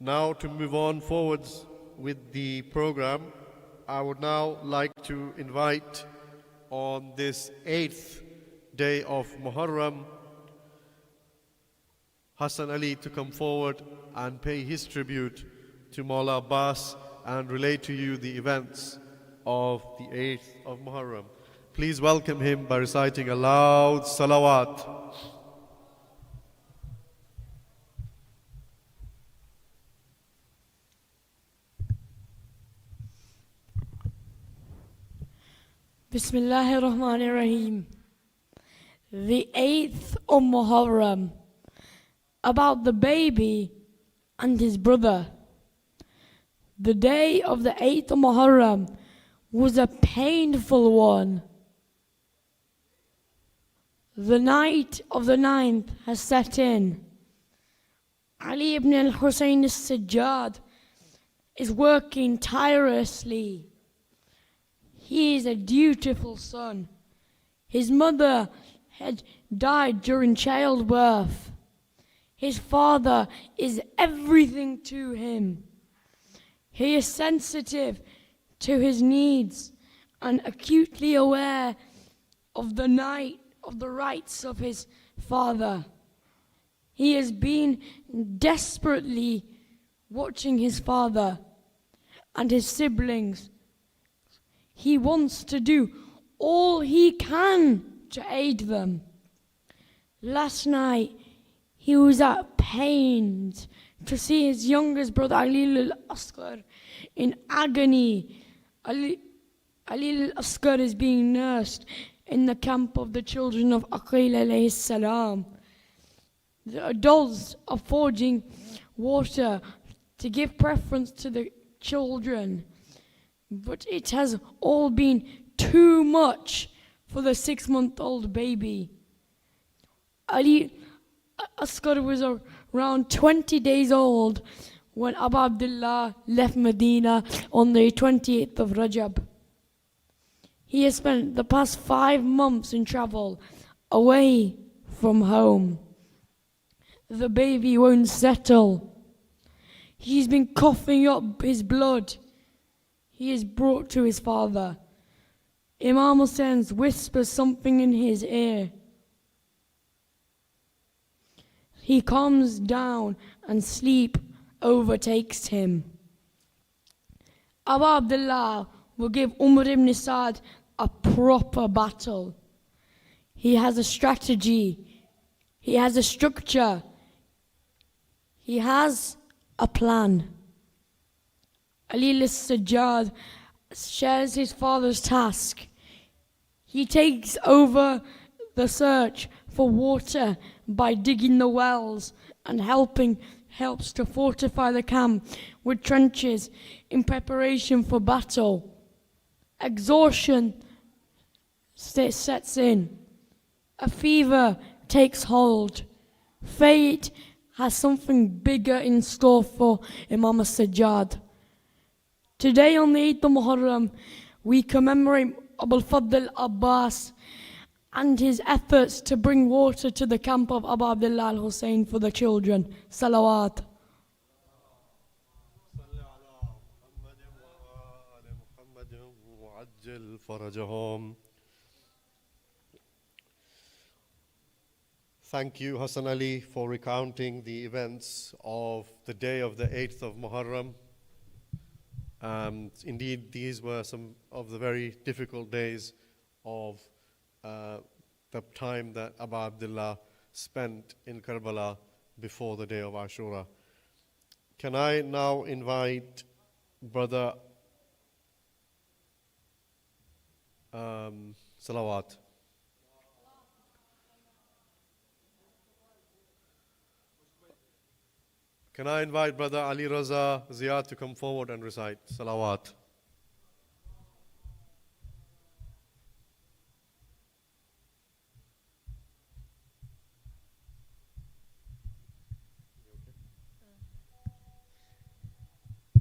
Now to move on forwards with the program, I would now like to invite on this 8th day of Muharram, Hassan Ali to come forward and pay his tribute to Mawla Abbas and relate to you the events of the 8th of Muharram. Please welcome him by reciting a loud salawat. Bismillahir Rahmanir Rahim. The 8th of Muharram, about the baby and his brother. The day of the 8th of Muharram was a painful one. The night of the 9th has set in. Ali ibn al-Hussain al-Sajjad is working tirelessly. He is a dutiful son. His mother had died during childbirth. His father is everything to him. He is sensitive to his needs and acutely aware of the rights of his father. He has been desperately watching his father and his siblings. He wants to do all he can to aid them. Last night, he was at pains to see his youngest brother Ali al-Asghar in agony. Ali al-Asghar is being nursed in the camp of the children of Aqil alayhi salam. The adults are forging water to give preference to the children, but it has all been too much for the 6-month-old baby. Ali Asghar was around 20 days old when Abu Abdullah left Medina on the 28th of Rajab. He has spent the past 5 months in travel away from home. The baby won't settle. He's been coughing up his blood. He is brought to his father. Imam Hussain whispers something in his ear. He calms down and sleep overtakes him. Abu Abdullah will give Umar ibn Sa'd a proper battle. He has a strategy. He has a structure. He has a plan. Ali al-Sajjad shares his father's task. He takes over the search for water by digging the wells and helps to fortify the camp with trenches in preparation for battle. Exhaustion sets in. A fever takes hold. Fate has something bigger in store for Imam al-Sajjad. Today on the 8th of Muharram, we commemorate Abu Fadl Abbas and his efforts to bring water to the camp of Abu Abdullah al-Hussain for the children. Salawat. Thank you, Hassan Ali, for recounting the events of the day of the 8th of Muharram. Indeed, these were some of the very difficult days of the time that Abu Abdullah spent in Karbala before the day of Ashura. Can I now invite Brother Salawat? Can I invite Brother Ali Raza Ziyad to come forward and recite Salawat?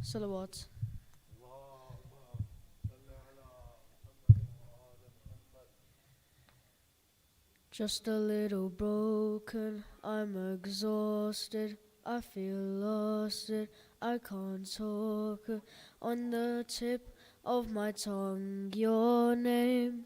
Salawat. Just a little broken, I'm exhausted. I feel lost, I can't talk. On the tip of my tongue, your name.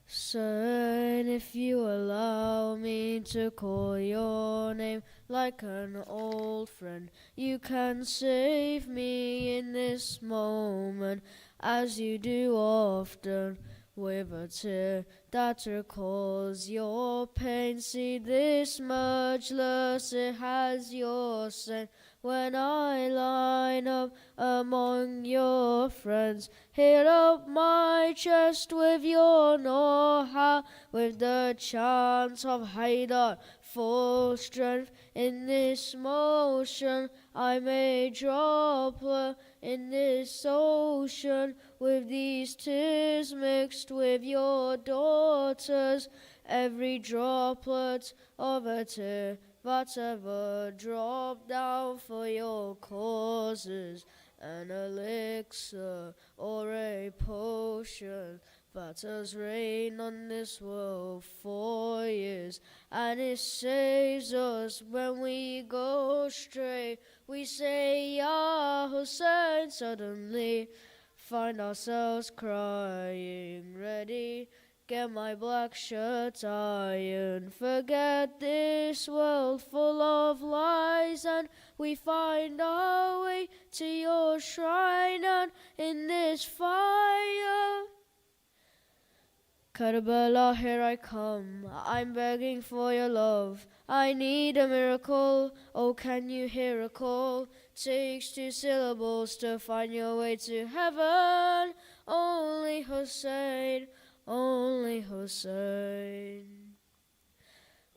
Son, if you allow me to call your name like an old friend, you can save me in this moment, as you do often, with a tear that recalls your pain. See, this Majalis, it has your scent. When I line up among your friends, hit up my chest with your know-how, with the chants of Haidar, full strength in this motion. I'm a droplet in this ocean, with these tears mixed with your daughters. Every droplet of a tear that's ever dropped down for your causes, an elixir or a potion that has reigned on this world for years, and it saves us when we go astray. We say, Ya Hussain, suddenly find ourselves crying, ready, get my black shirt ironed, forget this world full of lies, and we find our way to your shrine, and in this fire, Karbala, here I come, I'm begging for your love, I need a miracle, oh can you hear a call? Takes 2 syllables to find your way to heaven, only Hussain, only Hussain.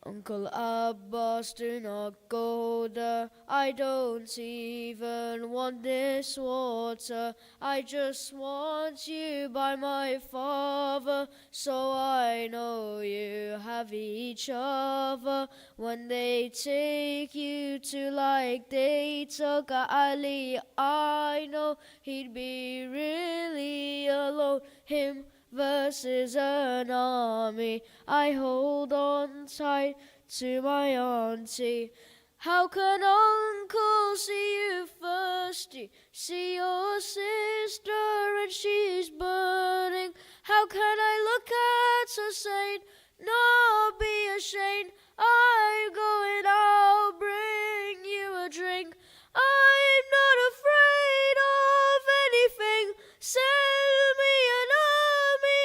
Uncle Abbas, do not go there, I don't even want this water, I just want you by my father, so I know you have each other. When they take you to like they took Ali, I know he'd be really alone, him versus an army. I hold on tight to my auntie. How can uncle see you thirsty? See your sister and she's burning. How can I look at Hussain, not be ashamed? I'm going, I'll bring you a drink. I'm not afraid of anything. Send me an army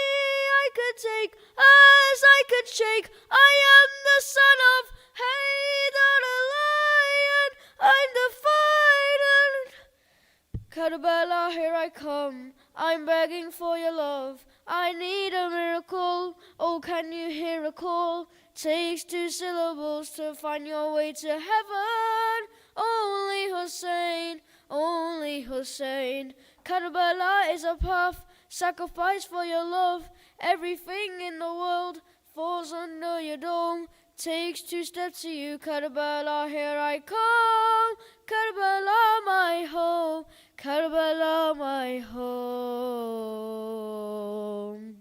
I could take as I could shake. I am the son of Haydar, a lion. I'm the fighter. Karbala, here I come. I'm begging for your love. I need a miracle. Oh, can you hear a call? Takes 2 syllables to find your way to heaven. Only Hussain, only Hussain. Karbala is a path, sacrifice for your love. Everything in the world falls under your dome. Takes 2 steps to you, Karbala, here I come. Karbala, my home. Karbala, my home.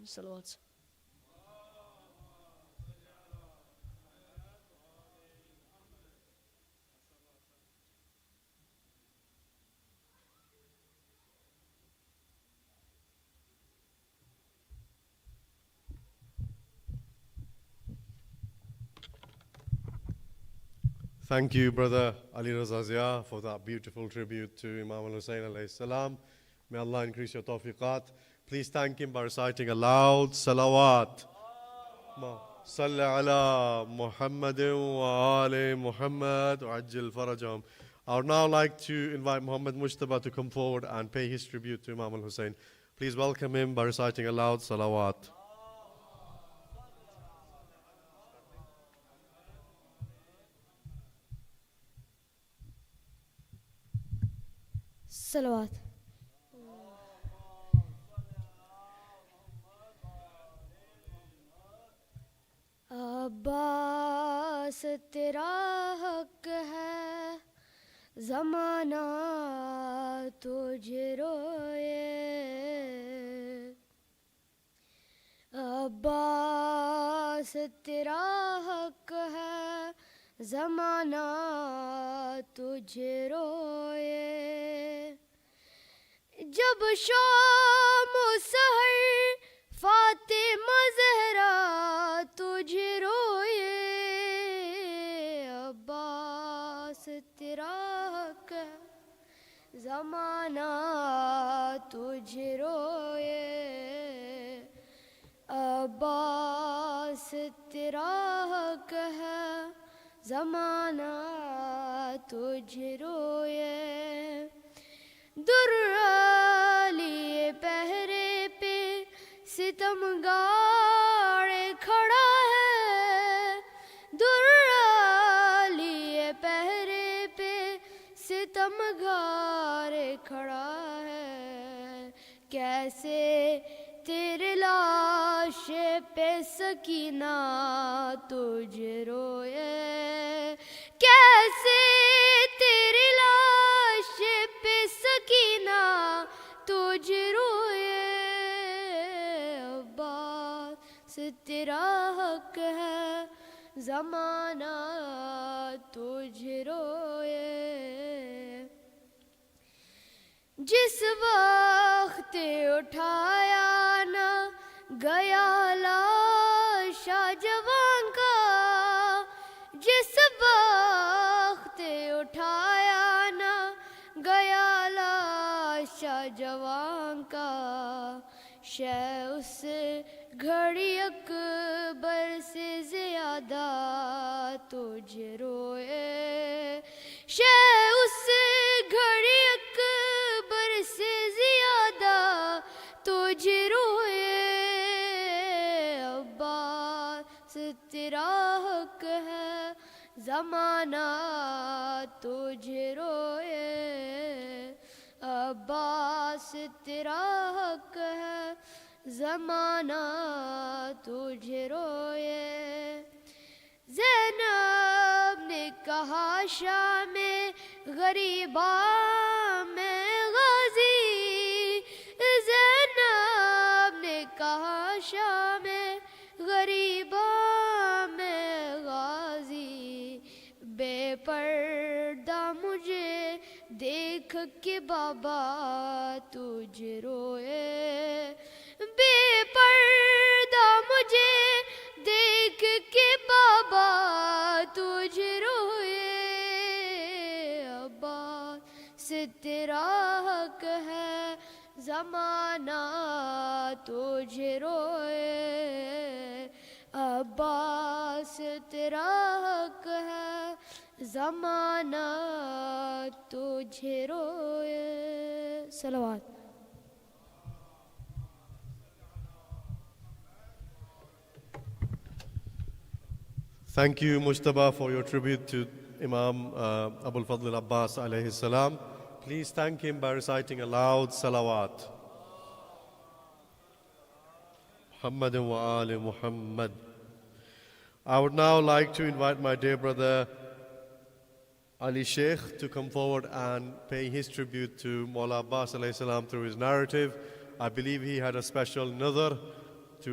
Salawat. Thank you, Brother Ali Raza Zia, for that beautiful tribute to Imam al-Hussain alayhi salam. May Allah increase your tawfiqat. Please thank him by reciting aloud salawat. Salli ala Muhammadin wa ali Muhammad wa ajil farajam. I would now like to invite Muhammad Mustafa to come forward and pay his tribute to Imam al-Hussain. Please welcome him by reciting aloud salawat. Salawat. Abbas तेरा हक है ज़माना तुझे रोए अब्बास तेरा हक है زمانہ تجھے روئے جب شام و سحر فاطمہ زہرا تجھے روئے عباس تیرا حق ہے زمانہ تجھے روئے عباس تیرا حق ہے زمانہ تجھے روئے لیے پہرے پہ ستم گاڑے کھڑا ہے لیے پہرے پہ ستم گاڑے کھڑا ہے کیسے تیرے لاش پہ سکینہ تجھے روئے کیسے تیرے لاش پہ سکینہ تجھے روئے عباس تیرا حق ہے زمانہ تجھے روئے جس وقت اٹھایا نہ گیا لاشا جوان کا جس وقت اٹھایا نہ گیا لاشا جوان کا شے اس گھڑی اکبر سے زیادہ تجھے روئے شے اس گھڑی اکبر سے زیادہ تجھے روئے عباس تیرا حق ہے زمانہ تجھے روئے عباس تیرا حق ہے زمانہ تجھے روئے زینب نے کہا شام غریبا میں غازی زینب نے کہا شام غریبا میں غازی بے پردہ مجھے دیکھ کے بابا تجھے روئے بے پردہ مجھے دیکھ کے بابا تجھے روئے عباس تیرا حق ہے زمانہ تجھے روئے عباس تیرا حق ہے زمانہ تجھے روئے صلوات Thank you, Mustafa, for your tribute to Imam Abul Fadl Abbas alayhi salam. Please thank him by reciting aloud salawat. Muhammad wa ali Muhammad. I would now like to invite my dear brother Ali Sheikh to come forward and pay his tribute to Mawla Abbas alayhi salam through his narrative. I believe he had a special nadhar to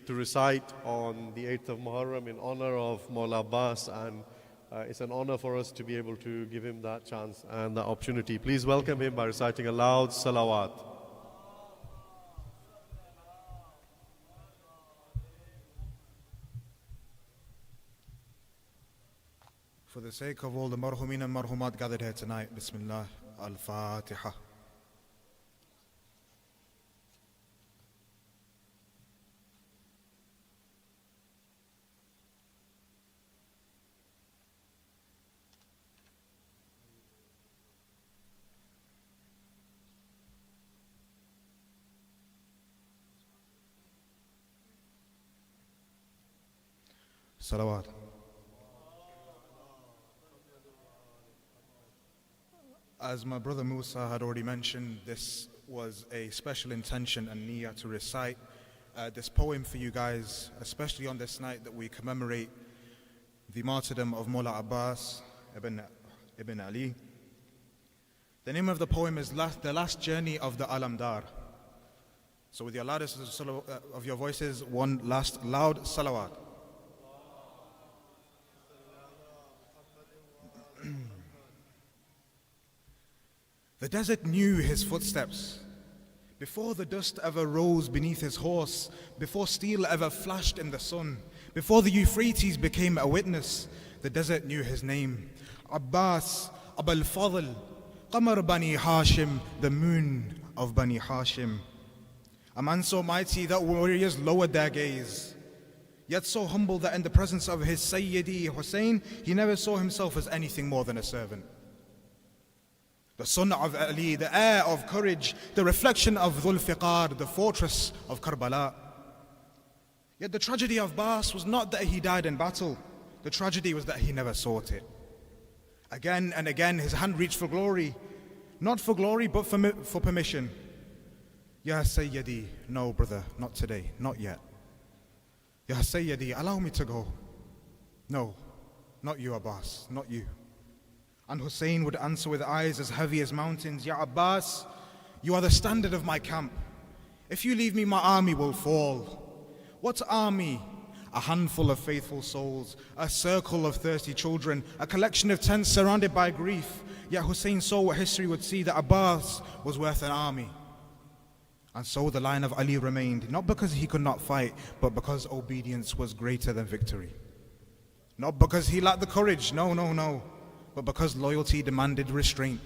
recite on the 8th of Muharram in honor of Mawla Abbas, and it's an honor for us to be able to give him that chance and the opportunity. Please welcome him by reciting aloud salawat. For the sake of all the marhumin and marhumat gathered here tonight, Bismillah, Al-Fatiha. Salawat. As my brother Musa had already mentioned, this was a special intention and niyyah to recite this poem for you guys, especially on this night that we commemorate the martyrdom of Mawla Abbas ibn Ali. The name of the poem is The Last Journey of the Alamdar. So with your loudest of your voices, one last loud salawat. The desert knew his footsteps. Before the dust ever rose beneath his horse, before steel ever flashed in the sun, before the Euphrates became a witness, the desert knew his name. Abbas, Abul Fadl, Qamar Bani Hashim, the moon of Bani Hashim. A man so mighty that warriors lowered their gaze, yet so humble that in the presence of his Sayyidi Hussain, he never saw himself as anything more than a servant. The son of Ali, the heir of courage, the reflection of Dhul Fiqar, the fortress of Karbala. Yet the tragedy of Abbas was not that he died in battle. The tragedy was that he never sought it. Again and again his hand reached for glory. Not for glory, but for permission. Ya Sayyidi, no brother, not today, not yet. Ya Sayyidi, allow me to go. No, not you Abbas, not you. And Hussain would answer with eyes as heavy as mountains, Ya Abbas, you are the standard of my camp. If you leave me, my army will fall. What army? A handful of faithful souls, a circle of thirsty children, a collection of tents surrounded by grief. Yet Hussain saw what history would see, that Abbas was worth an army. And so the line of Ali remained, not because he could not fight, but because obedience was greater than victory. Not because he lacked the courage, no, but because loyalty demanded restraint.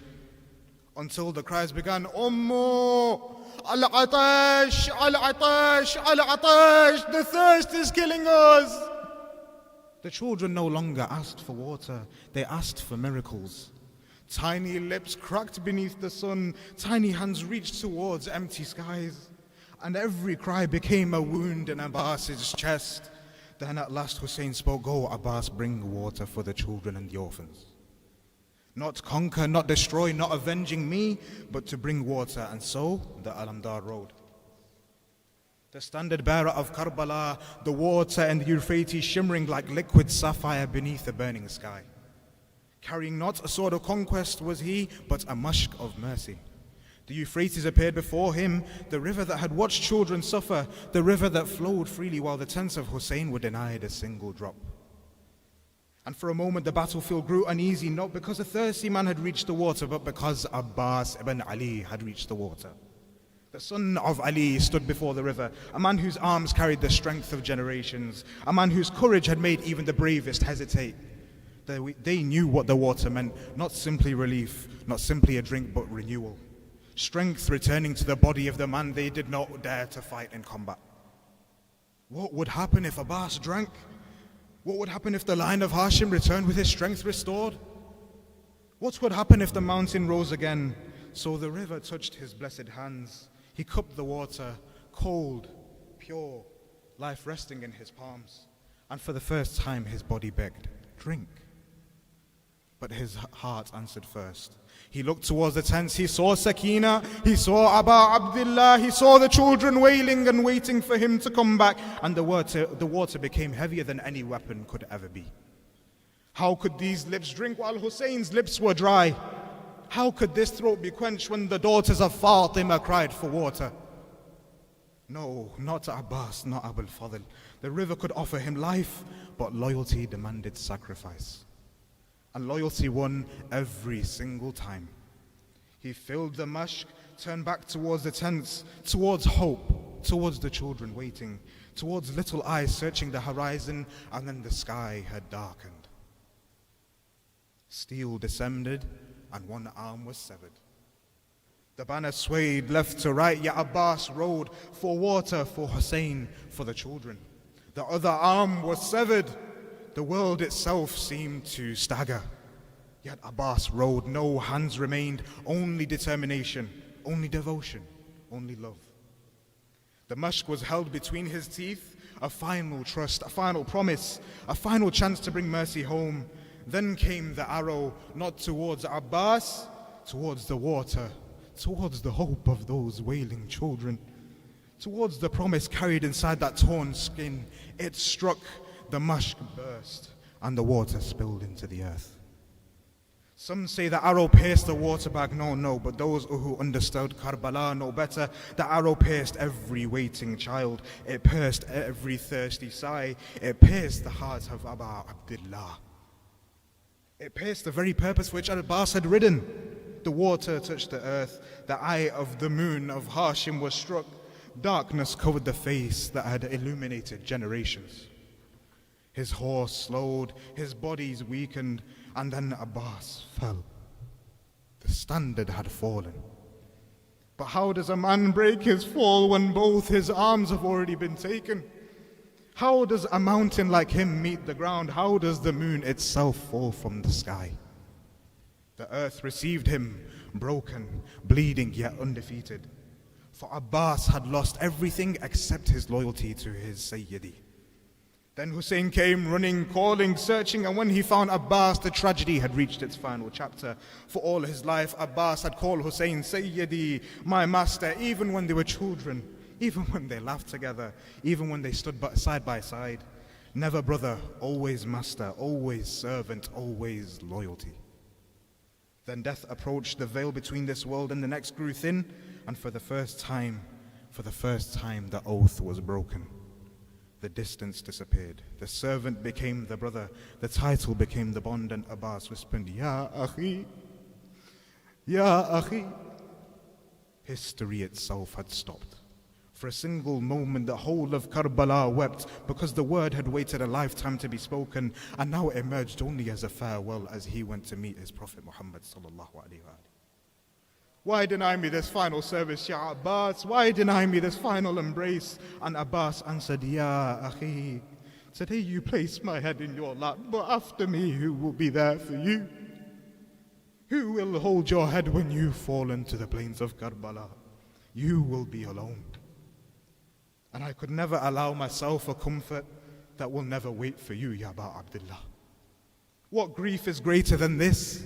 Until the cries began, Ummu, al-atash, al-atash, al-atash, the thirst is killing us. The children no longer asked for water, they asked for miracles. Tiny lips cracked beneath the sun, tiny hands reached towards empty skies, and every cry became a wound in Abbas's chest. Then at last Hussain spoke, Go Abbas, bring water for the children and the orphans. Not conquer, not destroy, not avenging me, but to bring water. And so the Alamdar rode. The standard bearer of Karbala, the water and the Euphrates shimmering like liquid sapphire beneath the burning sky. Carrying not a sword of conquest was he, but a mushk of mercy. The Euphrates appeared before him, the river that had watched children suffer, the river that flowed freely while the tents of Hussain were denied a single drop. And for a moment the battlefield grew uneasy, not because a thirsty man had reached the water, but because Abbas ibn Ali had reached the water. The son of Ali stood before the river, a man whose arms carried the strength of generations, a man whose courage had made even the bravest hesitate. They knew what the water meant, not simply relief, not simply a drink, but renewal. Strength returning to the body of the man they did not dare to fight in combat. What would happen if Abbas drank? What would happen if the line of Hashim returned with his strength restored? What would happen if the mountain rose again? So the river touched his blessed hands. He cupped the water, cold, pure, life resting in his palms. And for the first time his body begged, drink. But his heart answered first. He looked towards the tents, he saw Sakina, he saw Aba Abdullah, he saw the children wailing and waiting for him to come back, and the water became heavier than any weapon could ever be. How could these lips drink while Hussein's lips were dry? How could this throat be quenched when the daughters of Fatima cried for water? No, not Abbas, not Abul Fadl. The river could offer him life, but loyalty demanded sacrifice. And loyalty won every single time. He filled the mushk, turned back towards the tents, towards hope, towards the children waiting, towards little eyes searching the horizon, and then the sky had darkened. Steel descended, and one arm was severed. The banner swayed left to right, yet Abbas rode for water, for Hussain, for the children. The other arm was severed. The world itself seemed to stagger. Yet Abbas rode, no hands remained, only determination, only devotion, only love. The mushk was held between his teeth, a final trust, a final promise, a final chance to bring mercy home. Then came the arrow, not towards Abbas, towards the water, towards the hope of those wailing children, towards the promise carried inside that torn skin. It struck, the mushk burst, and the water spilled into the earth. Some say the arrow pierced the water bag. No, but those who understood Karbala know better. The arrow pierced every waiting child. It pierced every thirsty sigh. It pierced the heart of Aba Abdullah. It pierced the very purpose for which Abbas had ridden. The water touched the earth. The eye of the moon of Hashim was struck. Darkness covered the face that had illuminated generations. His horse slowed, his bodies weakened, and then Abbas fell. The standard had fallen. But how does a man break his fall when both his arms have already been taken? How does a mountain like him meet the ground? How does the moon itself fall from the sky? The earth received him, broken, bleeding, yet undefeated. For Abbas had lost everything except his loyalty to his Sayyidi. Then Hussain came running, calling, searching, and when he found Abbas, the tragedy had reached its final chapter. For all his life, Abbas had called Hussain Sayyidi, my master, even when they were children, even when they laughed together, even when they stood side by side. Never brother, always master, always servant, always loyalty. Then death approached, the veil between this world and the next grew thin, and for the first time, the oath was broken. The distance disappeared. The servant became the brother. The title became the bond, and Abbas whispered, Ya Akhi, Ya Akhi. History itself had stopped. For a single moment, the whole of Karbala wept because the word had waited a lifetime to be spoken, and now it emerged only as a farewell as he went to meet his Prophet Muhammad sallallahu alaihi wasallam. Why deny me this final service, Ya Abbas? Why deny me this final embrace? And Abbas answered, Ya Akhi, today you place my head in your lap, but after me, who will be there for you? Who will hold your head when you fall into the plains of Karbala? You will be alone. And I could never allow myself a comfort that will never wait for you, Ya Aba Abdullah. What grief is greater than this?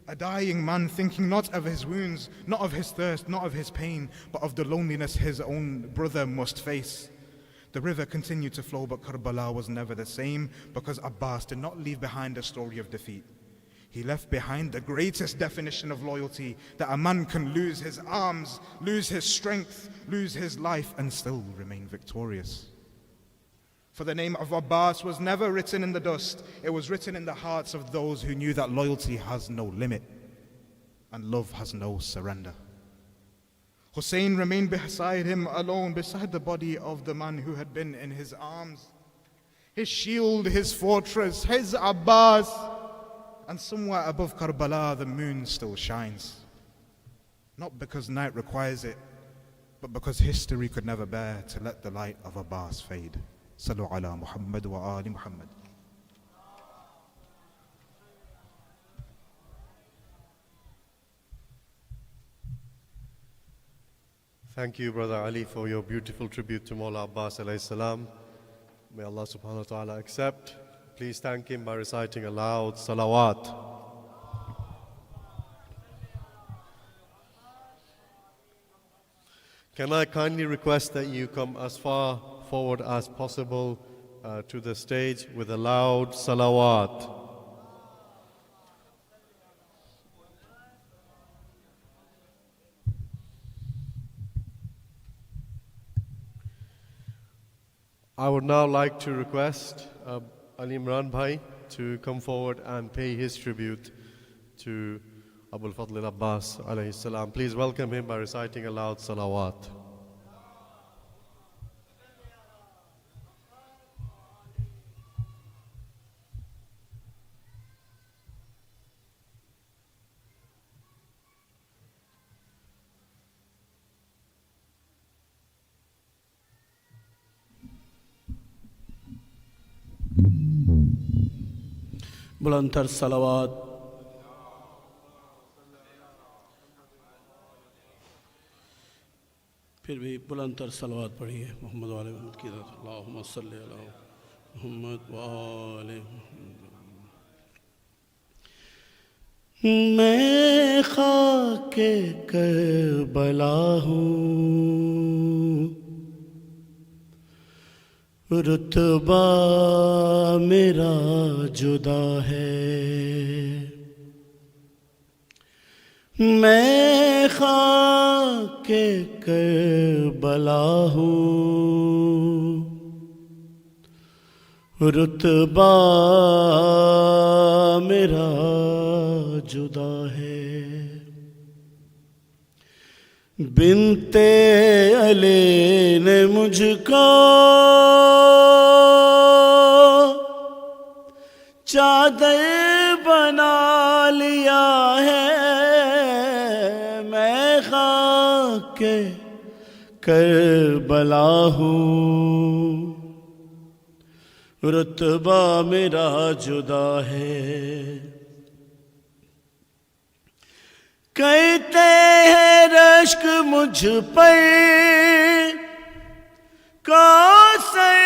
A dying man thinking not of his wounds, not of his thirst, not of his pain, but of the loneliness his own brother must face. The river continued to flow, but Karbala was never the same because Abbas did not leave behind a story of defeat. He left behind the greatest definition of loyalty, that a man can lose his arms, lose his strength, lose his life, and still remain victorious. For the name of Abbas was never written in the dust. It was written in the hearts of those who knew that loyalty has no limit and love has no surrender. Hussain remained beside him alone, beside the body of the man who had been in his arms. His shield, his fortress, his Abbas. And somewhere above Karbala, the moon still shines. Not because night requires it, but because history could never bear to let the light of Abbas fade. Sallu ala Muhammad wa ali Muhammad. Thank you, Brother Ali, for your beautiful tribute to Mawla Abbas alayhi salam. May Allah subhanahu wa ta'ala accept. Please thank him by reciting aloud salawat. Can I kindly request that you come as far forward as possible to the stage with a loud salawat. I would now like to request Ali Imran Bhai to come forward and pay his tribute to Abul Fadl Abbas alayhi salam. Please welcome him by reciting aloud salawat. बुलंदतर सलावत फिर भी बुलंदतर सलावत पढ़िए मोहम्मद वाले मोहम्मद की तरफ अल्लाहुम्मा सल्ली अला मोहम्मद वाले मैं खाके करबला हूँ रुतबा मेरा जुदा है मैं खाके करबला हूँ रुतबा मेरा जुदा है بنت علی نے مجھ کو چادر بنا لیا ہے، میں خاک کربلا ہوں، رتبہ میرا جدا ہے۔ کہتے ہیں رشک مجھ پر کوثر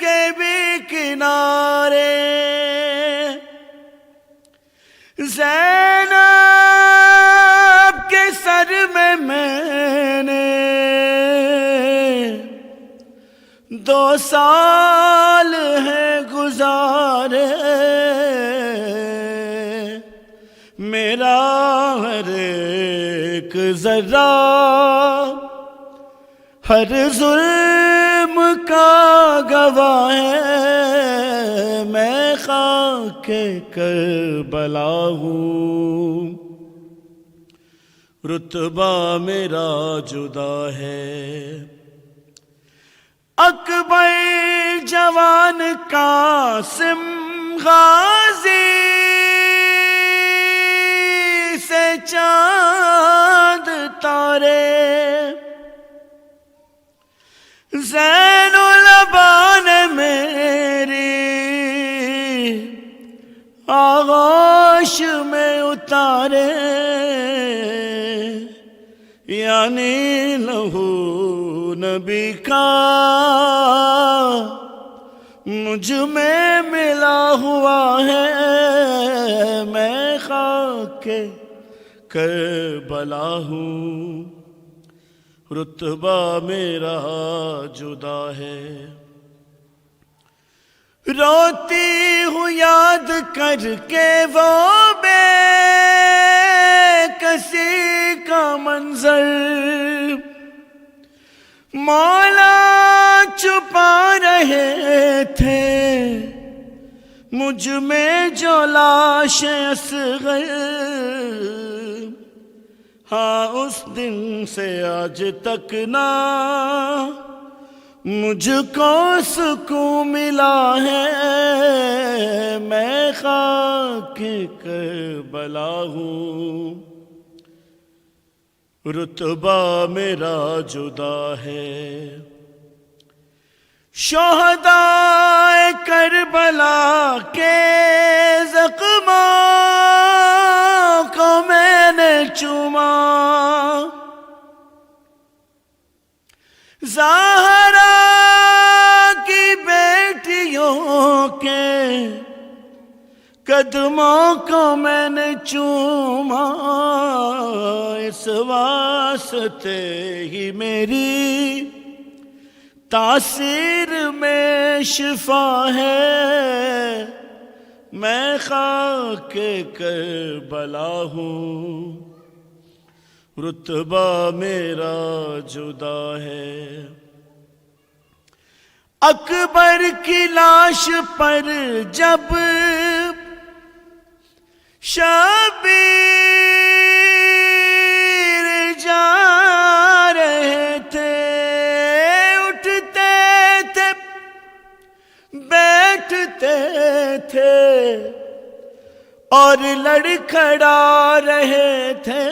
کے بھی کنارے، زینب کے سر میں نے 2 سال ہیں گزارے، میرا ہر ایک ذرہ ہر ظلم کا گواہ ہے، میں خاک کربلا ہوں، رتبہ میرا جدا ہے۔ اکبر جوان قاسم غازی سے چاند تارے، زین العبان میری آغوش میں اتارے، یعنی لہو نبی کا مجھ میں ملا ہوا ہے، میں خاک کربلا ہوں، رتبہ میرا جدا ہے۔ روتی ہوں یاد کر کے وہ بے کسی کا منظر، مولا چھپا رہے تھے مجھ میں جو لاش اصغر، ہاں اس دن سے آج تک نہ مجھ کو سکون ملا ہے، میں خاک کربلا ہوں، رتبہ میرا جدا ہے۔ شہداء کربلا کے زخموں کو میں نے چوما، زہرا کی بیٹیوں کے قدموں کو میں نے چوما، اس واسطے ہی میری تاثیر میں شفا ہے، میں خاک کربلا ہوں، رتبہ میرا جدا ہے۔ اکبر کی لاش پر جب شبیر جا رہے تھے، اٹھتے تھے بیٹھتے تھے اور لڑکھڑا رہے تھے،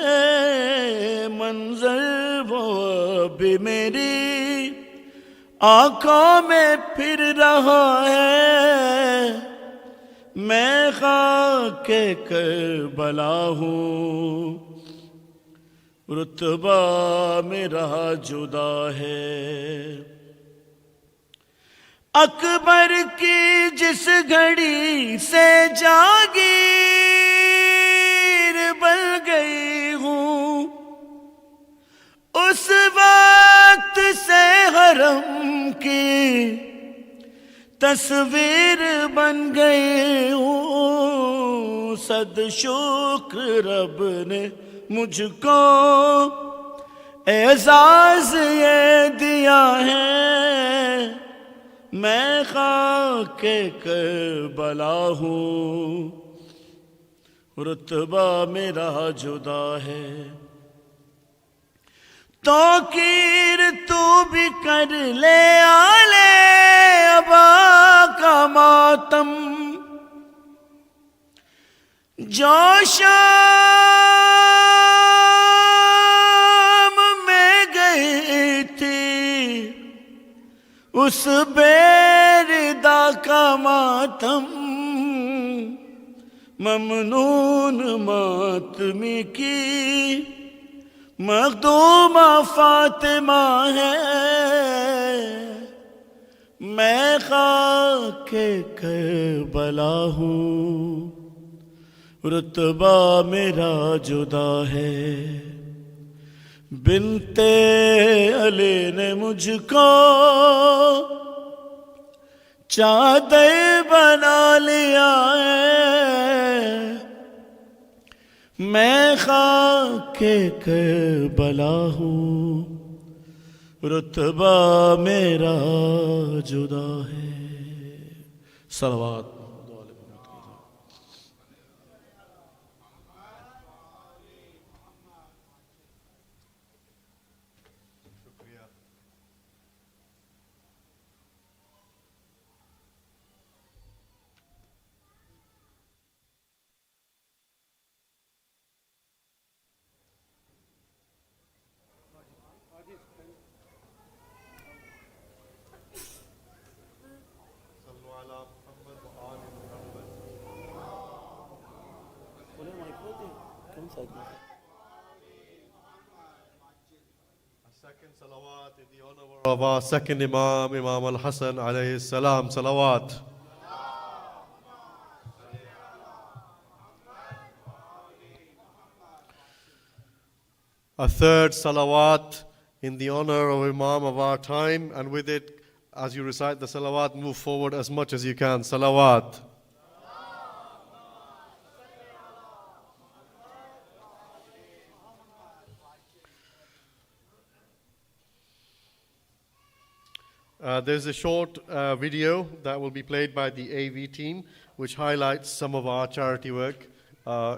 منظر وہ بھی میری آنکھوں میں پھر رہا ہے، میں خاک کربلا ہوں، رتبہ میرا جدا ہے۔ اکبر کی جس گھڑی سے جاگیر بن گئی ہوں، اس وقت سے حرم کی تصویر بن گئی ہوں، صد شکر رب نے مجھ کو اعزاز یہ دیا ہے، میں خاک کربلا ہوں، रुतबा मेरा जुदा है। तो कीर तू भी कर ले आले अबा का मातम, जो शाम में गई थी उस बेरिदा का मातम, ममनून मातमी की मखदूमा फातिमा है। मैं खाके करबला हूँ, रुतबा मेरा जुदा है। बिनते अली ने मुझको चादर बना लिया है। मैं खाके करबला हूँ, रुतबा मेरा जुदा है। सलवात। Second salawat in the honor of our second Imam, Imam Al Hussain alayhi salam. Salawat. A third salawat in the honor of Imam of our time, and with it, as you recite the salawat, move forward as much as you can. Salawat. There's a short video that will be played by the AV team, which highlights some of our charity work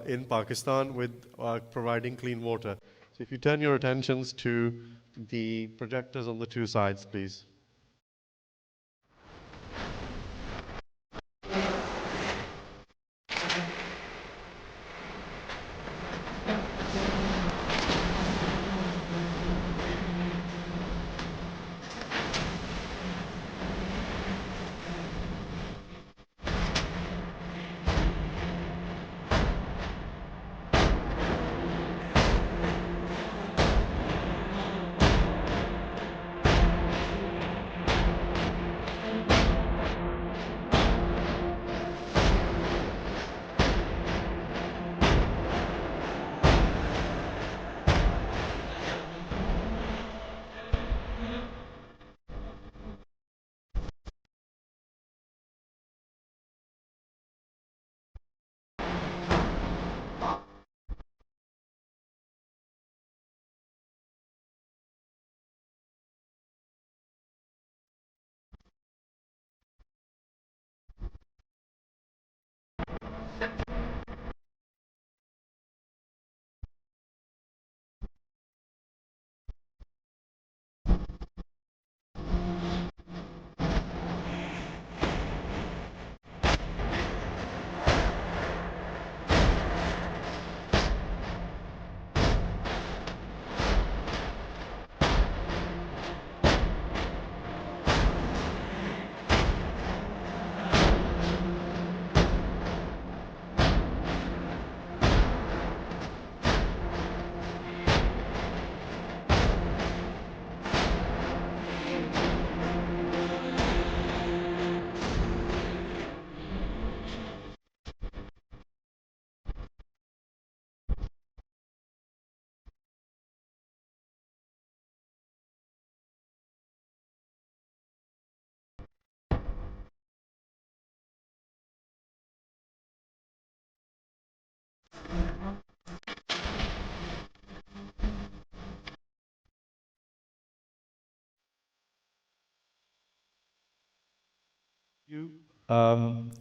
in Pakistan with providing clean water. So if you turn your attentions to the projectors on the two sides, please.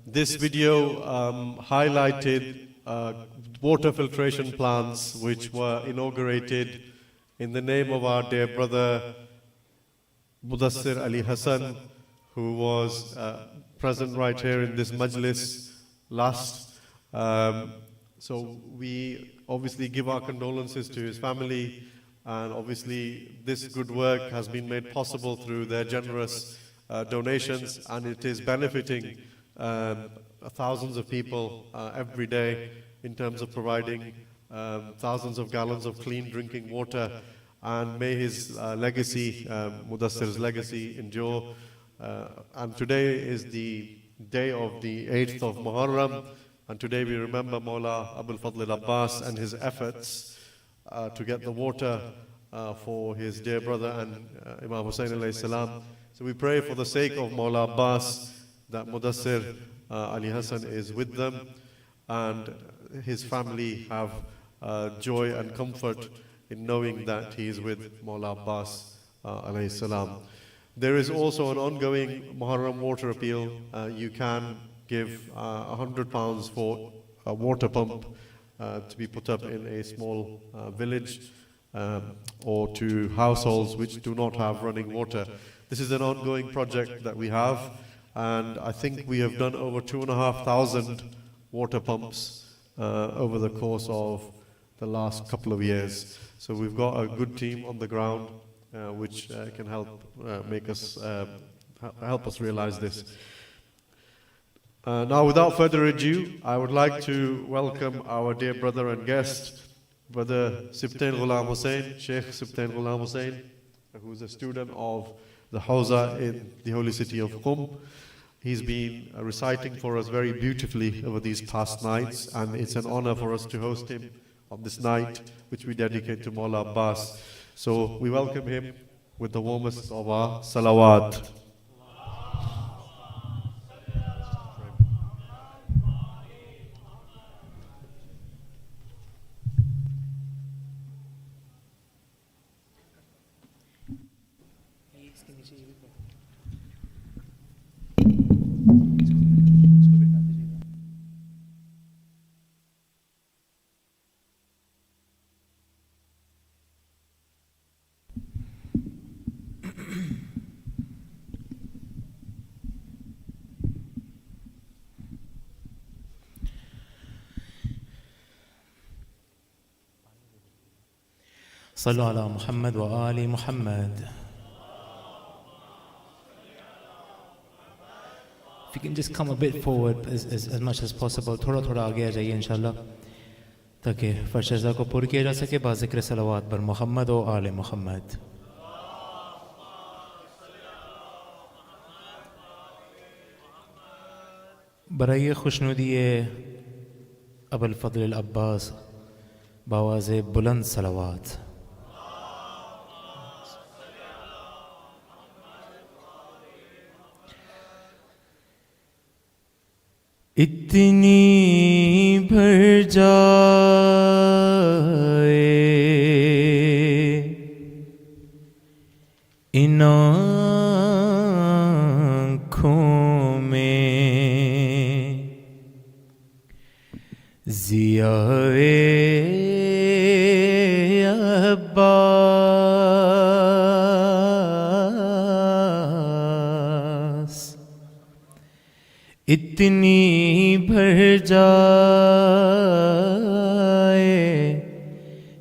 This video highlighted water filtration plants which were inaugurated in the name of our dear brother Mudassir Ali Hassan, who was present right here in this Majalis last. So we obviously give our condolences to his family, and obviously this good work has been made possible through their generous donations, and it is benefiting thousands of people every day in terms of providing thousands of gallons of clean drinking water. And may his legacy, Mudassir's legacy, endure. And today is the day of the 8th of Muharram, and today we remember Mawla Abul Fadl al-Abbas and his efforts to get the water for his dear brother and Imam Hussain alayhi salam. So we pray for the sake of Mawla Abbas that Mudassir Ali Hassan is with them and his family have joy and comfort in knowing that he is with Mawla Abbas alayhi salam. There is also an ongoing Muharram water appeal. You can give £100 for a water pump to be put up in a small village or to households which do not have running water. This is an ongoing project that we have, and I think we have done over 2,500 water pumps over the course of the last couple of years. So we've got a good team on the ground which can help help us realize this. Now, without further ado, I would like to welcome our dear brother and guest, Brother Sibtain Ghulam Hussain, Sheikh Sibtain Ghulam Hussain, who is a student of the Hawza in the holy city of Qum. He's been reciting for us very beautifully over these past nights, and it's an honor for us to host him on this night, which we dedicate to Mawla Abbas. So we welcome him with the warmest of our salawat. صلوا على محمد وآل محمد. If you can just come a bit forward as much as possible, تھوڑا تھوڑا آگے آ جائیے انشاءاللہ تاکہ فرش رضا کو پور کیا جا سکے با ذکر صلوات بر محمد و آل محمد. برائے خوشنودی ابو الفضل العباس باواز بلند صلوات. اتنی بھر جائے ان آنکھوں میں ضیائے عباس. اتنی بھر جائے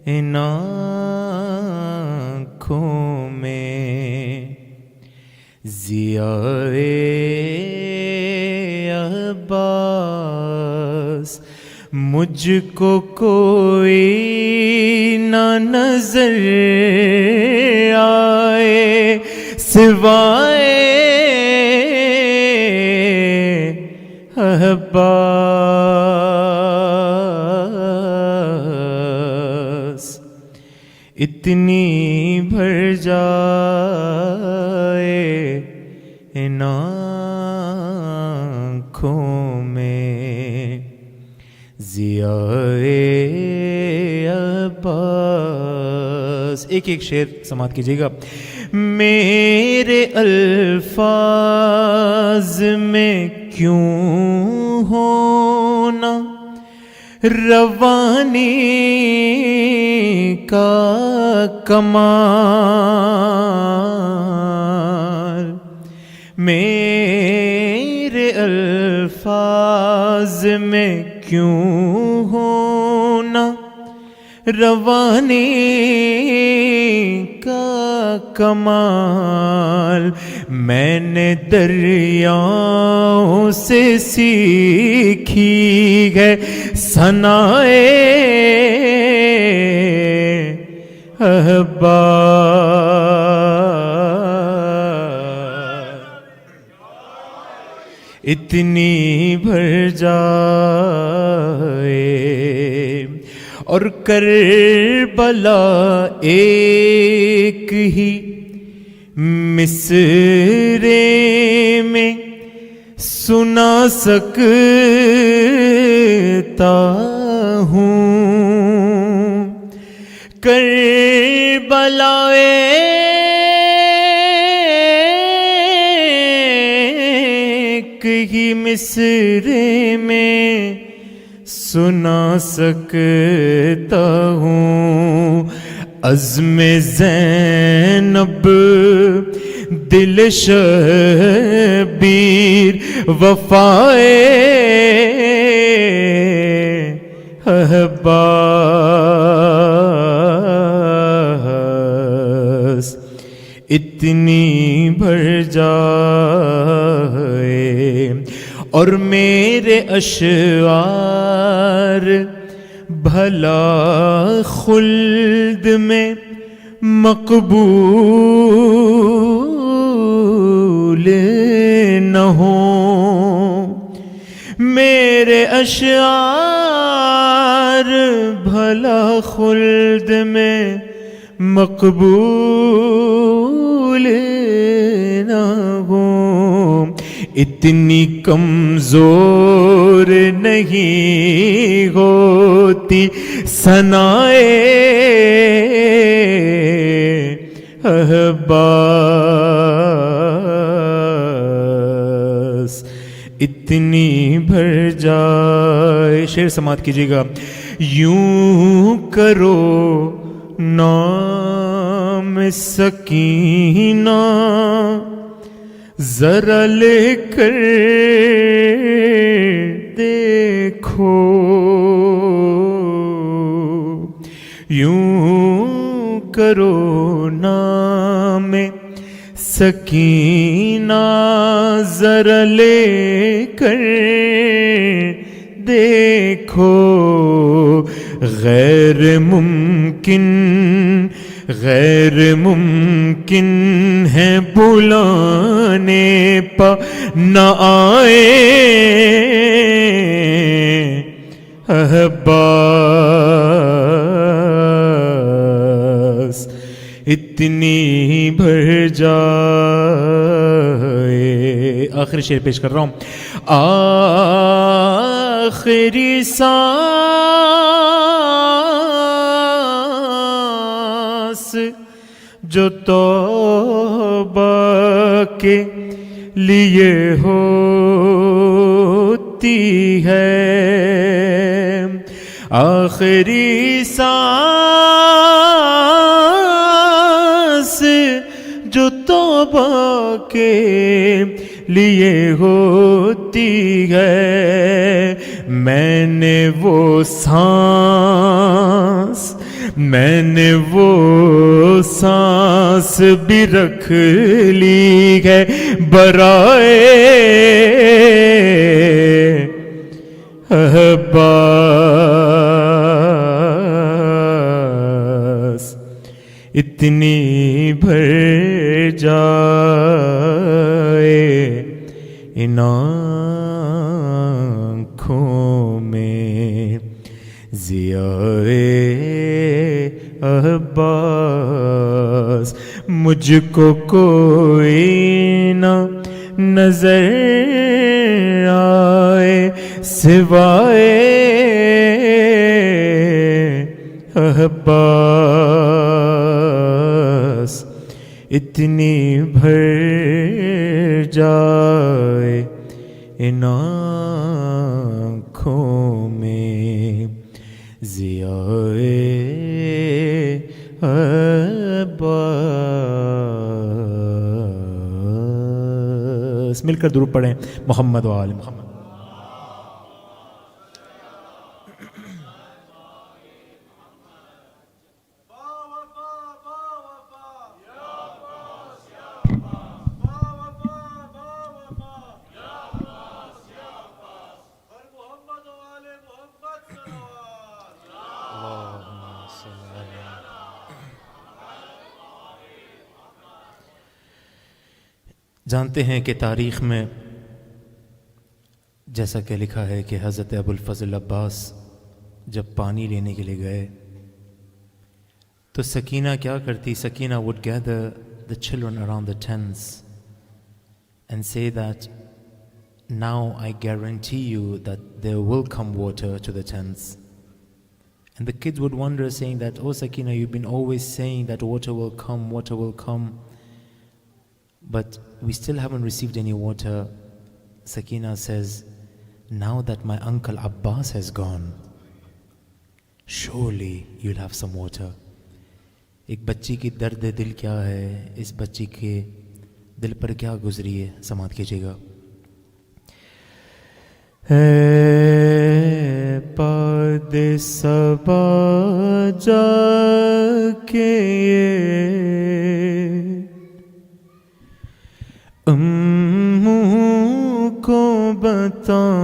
ان آنکھوں میں ضیائے عباس. مجھ کو کوئی نہ نظر آئے سوائے عباس. اتنی بھر جائے ان آنکھوں میں ضیائے عباس. ایک ایک شعر سماعت کیجیے گا. میرے الفاظ میں کیوں ہونا روانی کا کمال میرے الفاظ میں کیوں ہونا روانی کا کمال میں نے دریاؤں سے سیکھی ہے ثنائے احباب اتنی بھر جائے اور کربلا ایک ہی مصرے میں سنا سکتا ہوں کربلا ایک ہی مصرے میں سنا سکتا ہوں عزم زینب دل شبیر وفائے احباس اتنی بھر جائے اور میرے اشعار بھلا خلد میں مقبول نہ ہوں میرے اشعار بھلا خلد میں مقبول نہ ہوں اتنی کمزور نہیں ہوتی ثنائے احباس اتنی بھر جائے شعر سماعت کیجیے گا یوں کرو نام سکینہ ذرا لے کر دیکھو یوں کرو نام سکینہ ذرا لے کر دیکھو غیر ممکن ہے بلانے پا نہ آئے احباس اتنی بھر جائے آخری شعر پیش کر رہا ہوں آخری سانس جو توبہ کے لیے ہوتی ہے آخری سانس جو توبہ کے لیے ہوتی ہے میں نے وہ سانس بھی رکھ لی ہے برائے احباس اتنی بھر جائے ان آنکھوں میں ضیائے عباس مجھ کو کوئی نہ نظر آئے سوائے عباس اتنی بھر جائے ان آنکھوں میں ضیائے عباس. مل کر درود پڑھیں محمد و آل محمد. جانتے ہیں کہ تاریخ میں جیسا کہ لکھا ہے کہ حضرت ابو الفضل عباس جب پانی لینے کے لیے گئے تو سکینہ کیا کرتی؟ Sakina would gather the children around the tents and say that now I guarantee you that there will come water to the tents. And the kids would wonder, saying that, oh Sakina, you've been always saying that water will come, but we still haven't received any water. Sakina says, now that my uncle Abbas has gone, surely you'll have some water. ایک بچی کی درد دل کیا ہے، اس بچی کے دل پر کیا گزری ہے، سماعت کیجیے گا. اے باد صبا جا کے اموں کو بتانا،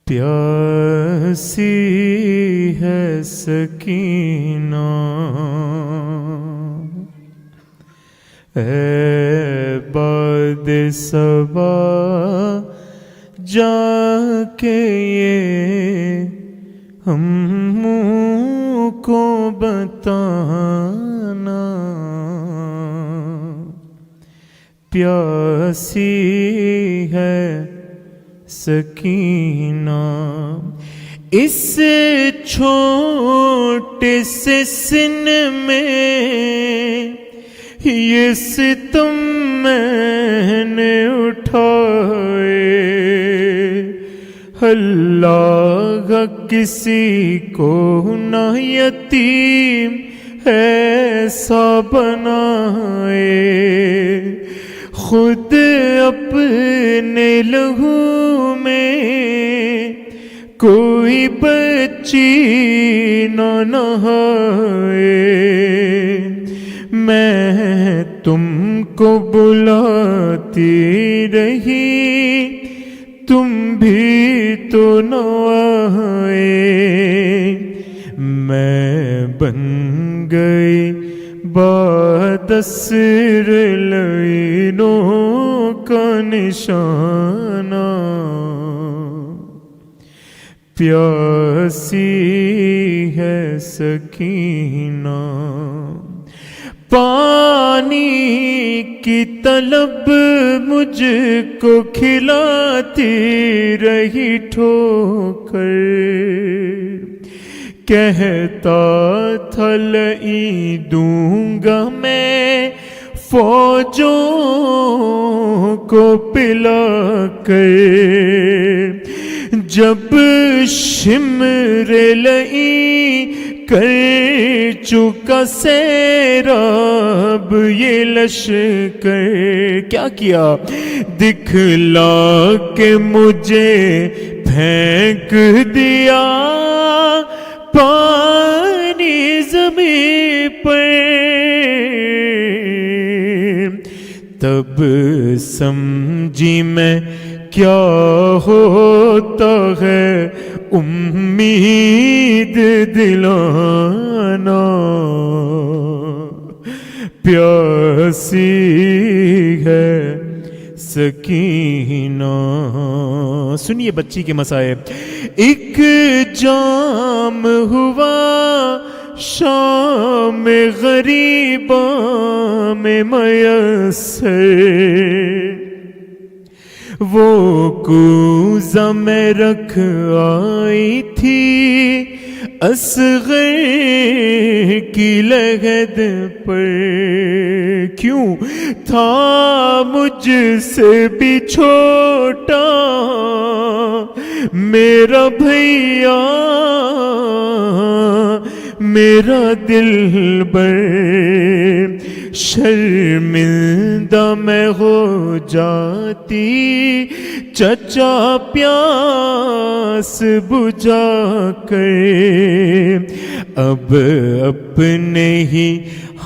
پیاسی ہے سکینہ، اے باد صبا جا کے یہ ہموں کو بتانا، پیاسی ہے سکینہ. اس چھوٹے سے سن میں یہ ستم میں نے اٹھائے، اللہ کسی کو نہ یتیم ایسا بنائے، خود اپنے لہو میں کوئی بچی نہ نہائے. میں تم کو بلاتی رہی، تم بھی تو نہ آئے، میں بن گئی بادسر لعینوں کا نشانہ، پیاسی ہے سکینہ. پانی کی طلب مجھ کو کھلاتی رہی ٹھوکر، کہتا تھا لئی دوں گا میں فوجوں کو پلا کر، جب شمر لئی کر چکا سیراب یہ لشکر، کیا کیا دکھلا کے مجھے پھینک دیا پانی زمین پر، تب سمجھی میں کیا ہوتا ہے امید دلانا، پیاسی ہے سکینہ. سنیے بچی کے مصائب. ایک جام ہوا شام غریباں میں میسر، وہ کوزہ میں رکھ آئی تھی اصغر کی لحد پر، کیوں था मुझसे भी छोटा मेरा भैया मेरा दिलबर, शर्मिंदा मैं हो जाती चचा प्यास बुझा कर, अब अपने ही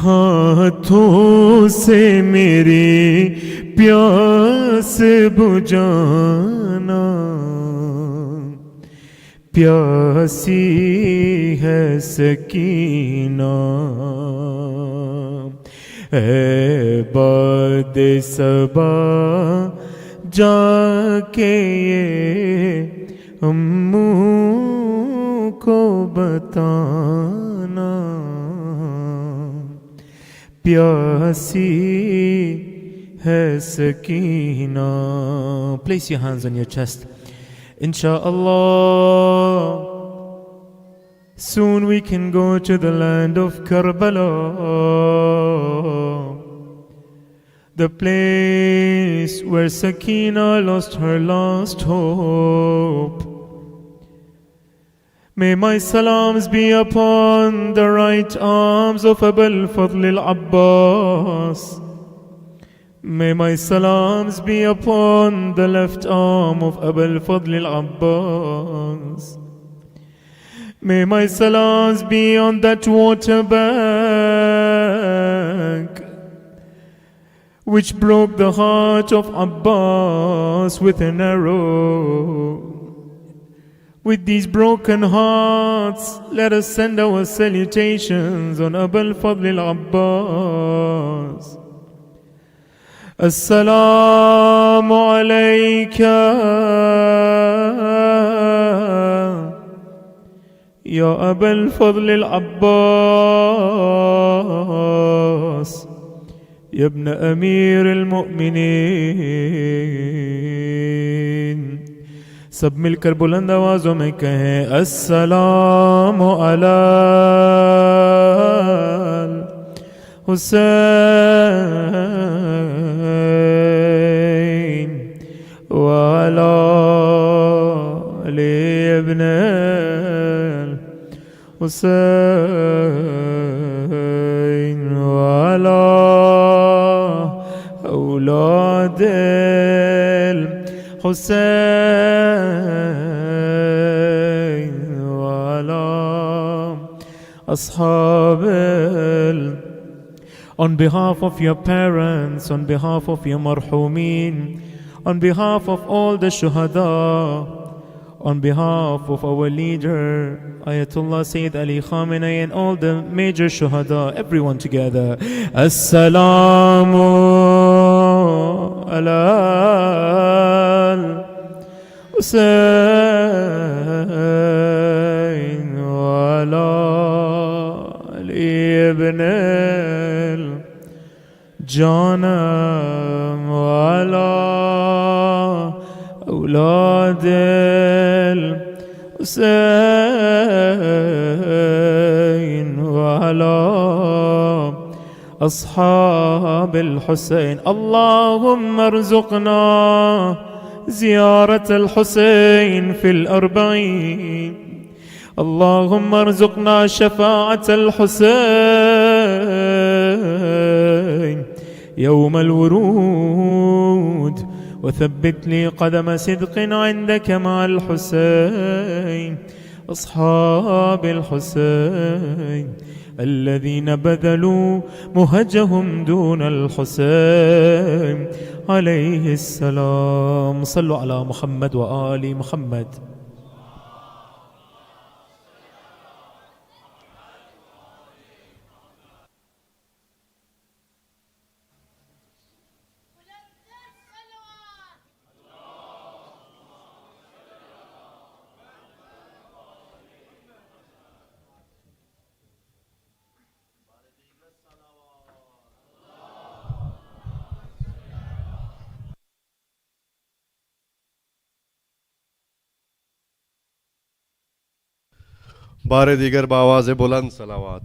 हाथों से मेरी प्यास बुझाना। प्यासी है सकीना ऐ बाद सबा जाके ये अम्मू को बताना। प्यासी है Sakina. Place your hands on your chest. Insha'Allah, soon we can go to the land of Karbala, the place where Sakina lost her last hope. May my salams be upon the right arms of Abul Fadl al-Abbas. May my salams be upon the left arm of Abul Fadl al-Abbas. May my salams be on that water bag which broke the heart of Abbas with an arrow. With these broken hearts, let us send our salutations on Abul Fadl al-Abbas. Assalamu alayka ya Abul Fadl al-Abbas ya ibn Amir al-Mu'minin. सब मिलकर बुलंद आवाजों में कहें अस्सलामु अला हुसैन व अला अली इब्न हुसैन व अला औलाद Hussain wa ala ashab. On behalf of your parents, on behalf of your marhumin, on behalf of all the shuhada, on behalf of our leader Ayatollah Sayyid Ali Khamenei and all the major shuhada, everyone together, Assalamu ala Hussain wa ala Ali ibn al-Janam wa ala أولاد الحسين وعلى أصحاب الحسين. اللهم ارزقنا زيارة الحسين في الأربعين. اللهم ارزقنا شفاعة الحسين يوم الورود، وثبت لي قدم صدق عندك مع الحسين. أصحاب الحسين الذين بذلوا مهجهم دون الحسين عليه السلام. صلوا على محمد وآل محمد. बारे दीगर बावाज़ बुलंद सलावात।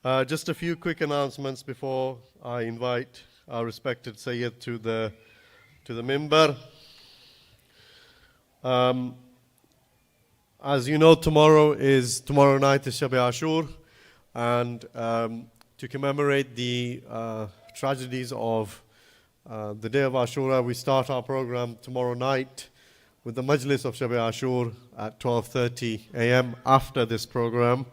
Just a few quick announcements before I invite our respected Syed to the mimbar. As you know, tomorrow night is Shab-e Ashur, and to commemorate the tragedies of the day of Ashura, we start our program tomorrow night with the Majalis of Shab-e Ashur at 12:30 a.m. After this program,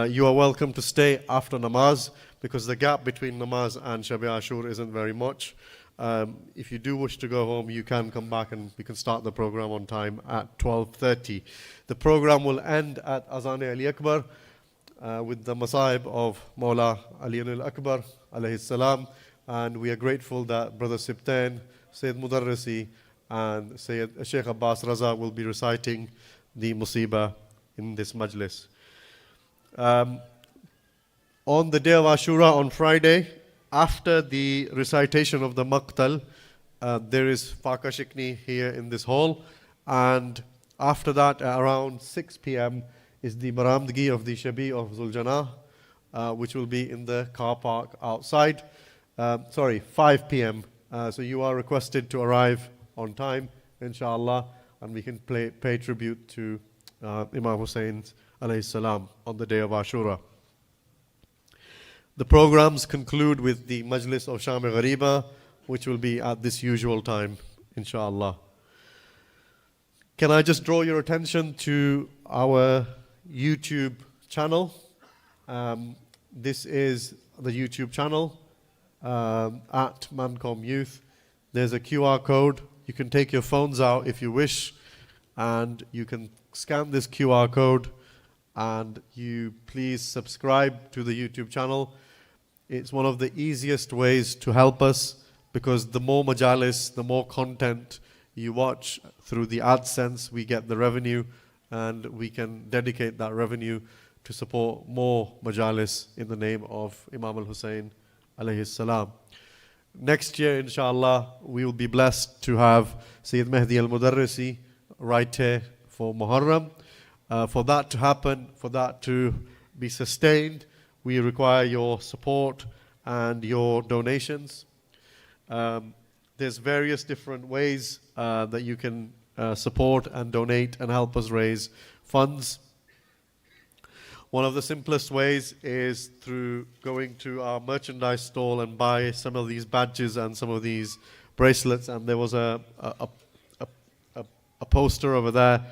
you are welcome to stay after namaz, because the gap between namaz and Shab-e Ashur isn't very much. If you do wish to go home, you can come back and we can start the program on time at 12:30. The program will end at Azan Ali Akbar with the Masaib of Mawla Ali al Akbar alayhi salam, and we are grateful that Brother Sibtain, Sayyid Modarresi and Sayyid Sheikh Abbas Raza will be reciting the Musibah in this majlis. On the day of Ashura, on Friday, after the recitation of the Maqtal, there is Faka Shikni here in this hall, and after that, around 6 p.m. is the Baramdagi of the Shabi of Zuljanah, which will be in the car park outside. 5 p.m. So you are requested to arrive on time, inshallah, and we can pay tribute to Imam Hussain alayhi salam on the day of Ashura. The programs conclude with the Majlis of Sham-e Ghariba, which will be at this usual time, inshallah. Can I just draw your attention to our YouTube channel? This is the YouTube channel at MANCOM Youth. There's a QR code. You can take your phones out if you wish, and you can scan this QR code, and you please subscribe to the YouTube channel. It's one of the easiest ways to help us, because the more Majalis, the more content you watch through the AdSense, we get the revenue, and we can dedicate that revenue to support more Majalis in the name of Imam al-Hussain alayhi salam. Next year, inshallah, we will be blessed to have Sayyid Mahdi Al Modarresi right here for Muharram. For that to happen, for that to be sustained, we require your support and your donations. There's various different ways that you can support and donate and help us raise funds. One of the simplest ways is through going to our merchandise stall and buy some of these badges and some of these bracelets. And there was a poster over there.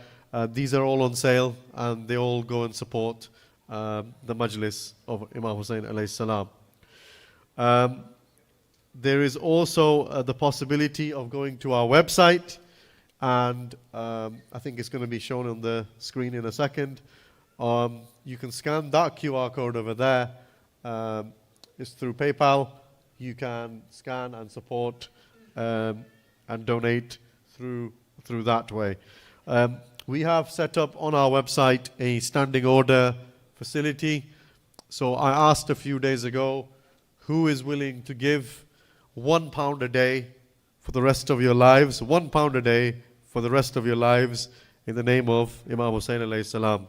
These are all on sale, and they all go and support the Majlis of Imam Hussain alayhi salam. There is also the possibility of going to our website, and I think it's going to be shown on the screen in a second. You can scan that QR code over there. It's through PayPal. You can scan and support and donate through that way. We have set up on our website a standing order facility. So I asked a few days ago, who is willing to give £1 a day for the rest of your lives? £1 a day for the rest of your lives in the name of Imam Hussain alayhi salam.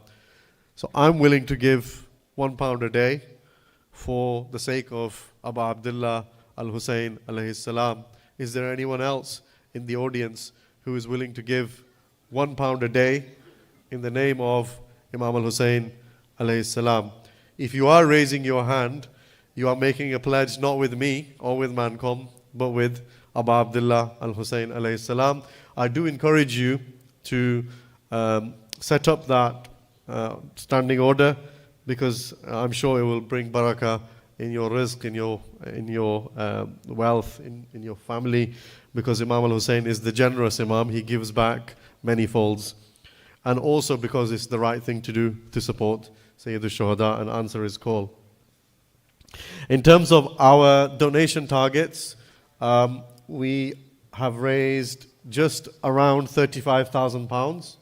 So I'm willing to give £1 a day for the sake of Abu Abdullah al-Hussain alayhi salam. Is there anyone else in the audience who is willing to give £1 a day in the name of Imam al-Hussain alayhi salam? If you are raising your hand, you are making a pledge not with me or with MANCOM, but with Abu Abdullah al-Hussain alayhi salam. I do encourage you to set up that standing order, because I'm sure it will bring barakah in your rizq, in your wealth, in your family, because Imam al-Hussain is the generous Imam. He gives back many folds, and also because it's the right thing to do to support Sayyid Shuhada and answer his call. In terms of our donation targets, we have raised just around £35,000,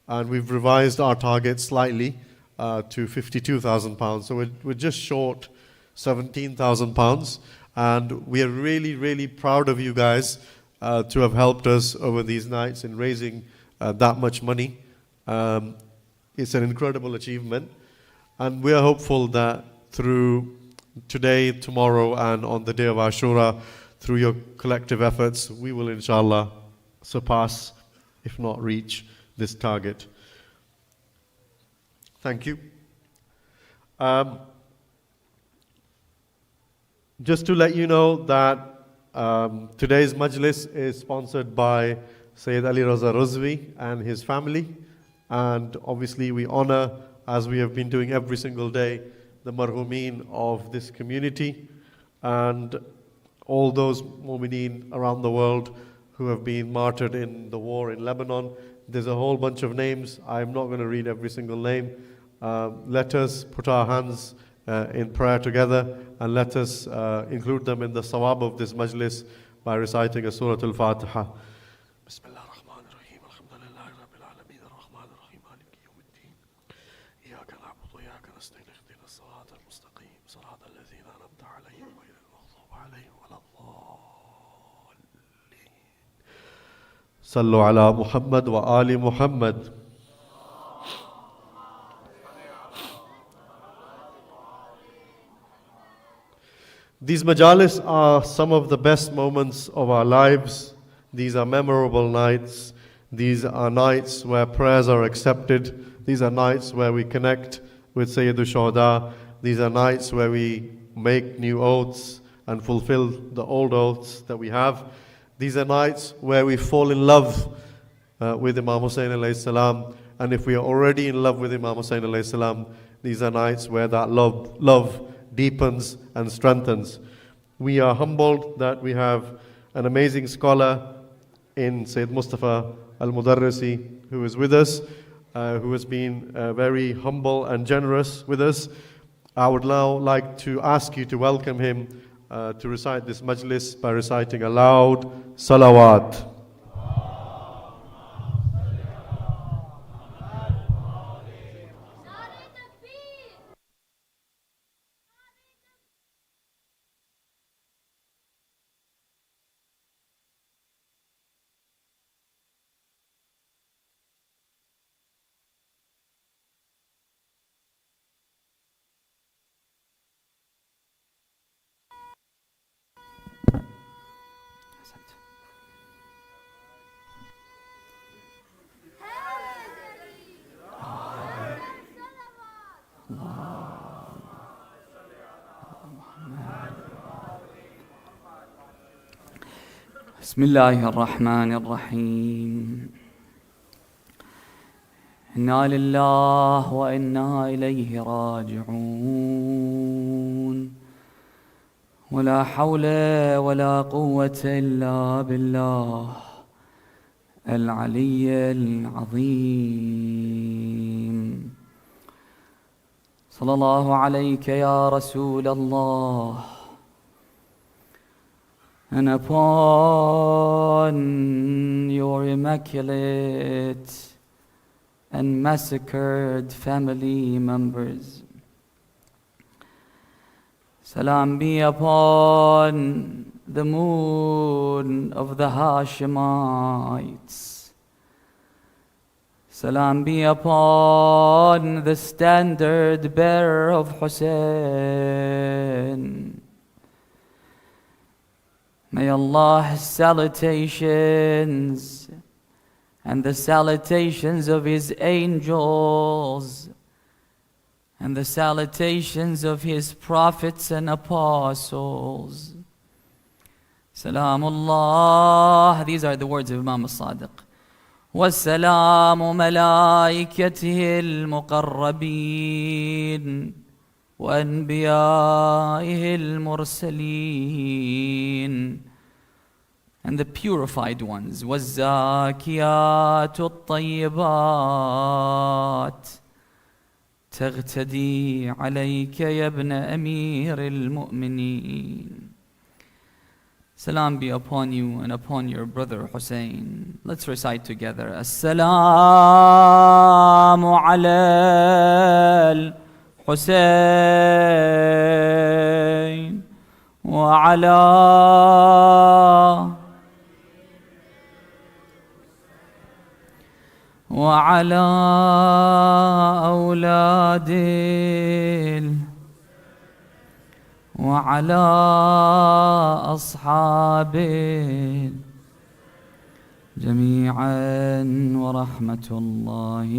and we've revised our target slightly to £52,000. So we're just short £17,000, and we are really, really proud of you guys to have helped us over these nights in raising that much money. It's an incredible achievement, and we are hopeful that through today, tomorrow, and on the day of Ashura, through your collective efforts, we will inshallah surpass, if not reach, this target. Thank you. Just to let you know that today's Majlis is sponsored by Sayyid Ali Raza Rozvi and his family. And obviously we honor, as we have been doing every single day, the marhumeen of this community and all those mu'mineen around the world who have been martyred in the war in Lebanon. There's a whole bunch of names. I'm not going to read every single name. Let us put our hands in prayer together, and let us include them in the sawab of this majlis by reciting a Surah Al-Fatiha. Bismillah ar-Rahman ar-Rahim. Alhamdulillahi Rabbil Alameen. Ar-Rahman ar-Rahim. Maliki yawmiddin. Iyaka na'budu wa iyaka nasta'in. Ihdina as-sirata al-mustaqim. Sirata alladhina an'amta alayhim ghayril maghdubi alayhim waladdallin. Sallu ala Muhammad wa ali Muhammad. These majalis are some of the best moments of our lives. These are memorable nights. These are nights where prayers are accepted. These are nights where we connect with Sayyid Shuhada. These are nights where we make new oaths and fulfill the old oaths that we have. These are nights where we fall in love with Imam Hussain alayhi salam. And if we are already in love with Imam Hussain alayhi salam, these are nights where that love deepens and strengthens. We are humbled that we have an amazing scholar in Sayyid Mustafa Al Modarresi, who is with us, who has been very humble and generous with us. I would now like to ask you to welcome him to recite this majlis by reciting a loud salawat. بسم الله الرحمن الرحيم إنا لله وإنا إليه راجعون ولا حول ولا قوة إلا بالله العلي العظيم صلى الله عليك يا رسول الله and upon your immaculate and massacred family members. Salam be upon the moon of the Hashemites. Salam be upon the standard bearer of Hussain. May Allah's salutations and the salutations of His angels and the salutations of His prophets and apostles. Salamullah. These are the words of Imam As-Sadiq. وَالسَّلَامُ مَلَائِكَتِهِ الْمُقَرَّبِينَ وَأَنْبِيَائِهِ الْمُرْسَلِينَ and the purified ones. وَالزَّاكِيَاتُ الطَّيِّبَاتِ تَغْتَدِي عَلَيْكَ يَا ابْنَ أَمِيرِ الْمُؤْمِنِينَ. Salam be upon you and upon your brother Hussain. Let's recite together. As-salamu ala al-Hussain wa ala أولاد وعلى أصحابه جميعا ورحمة الله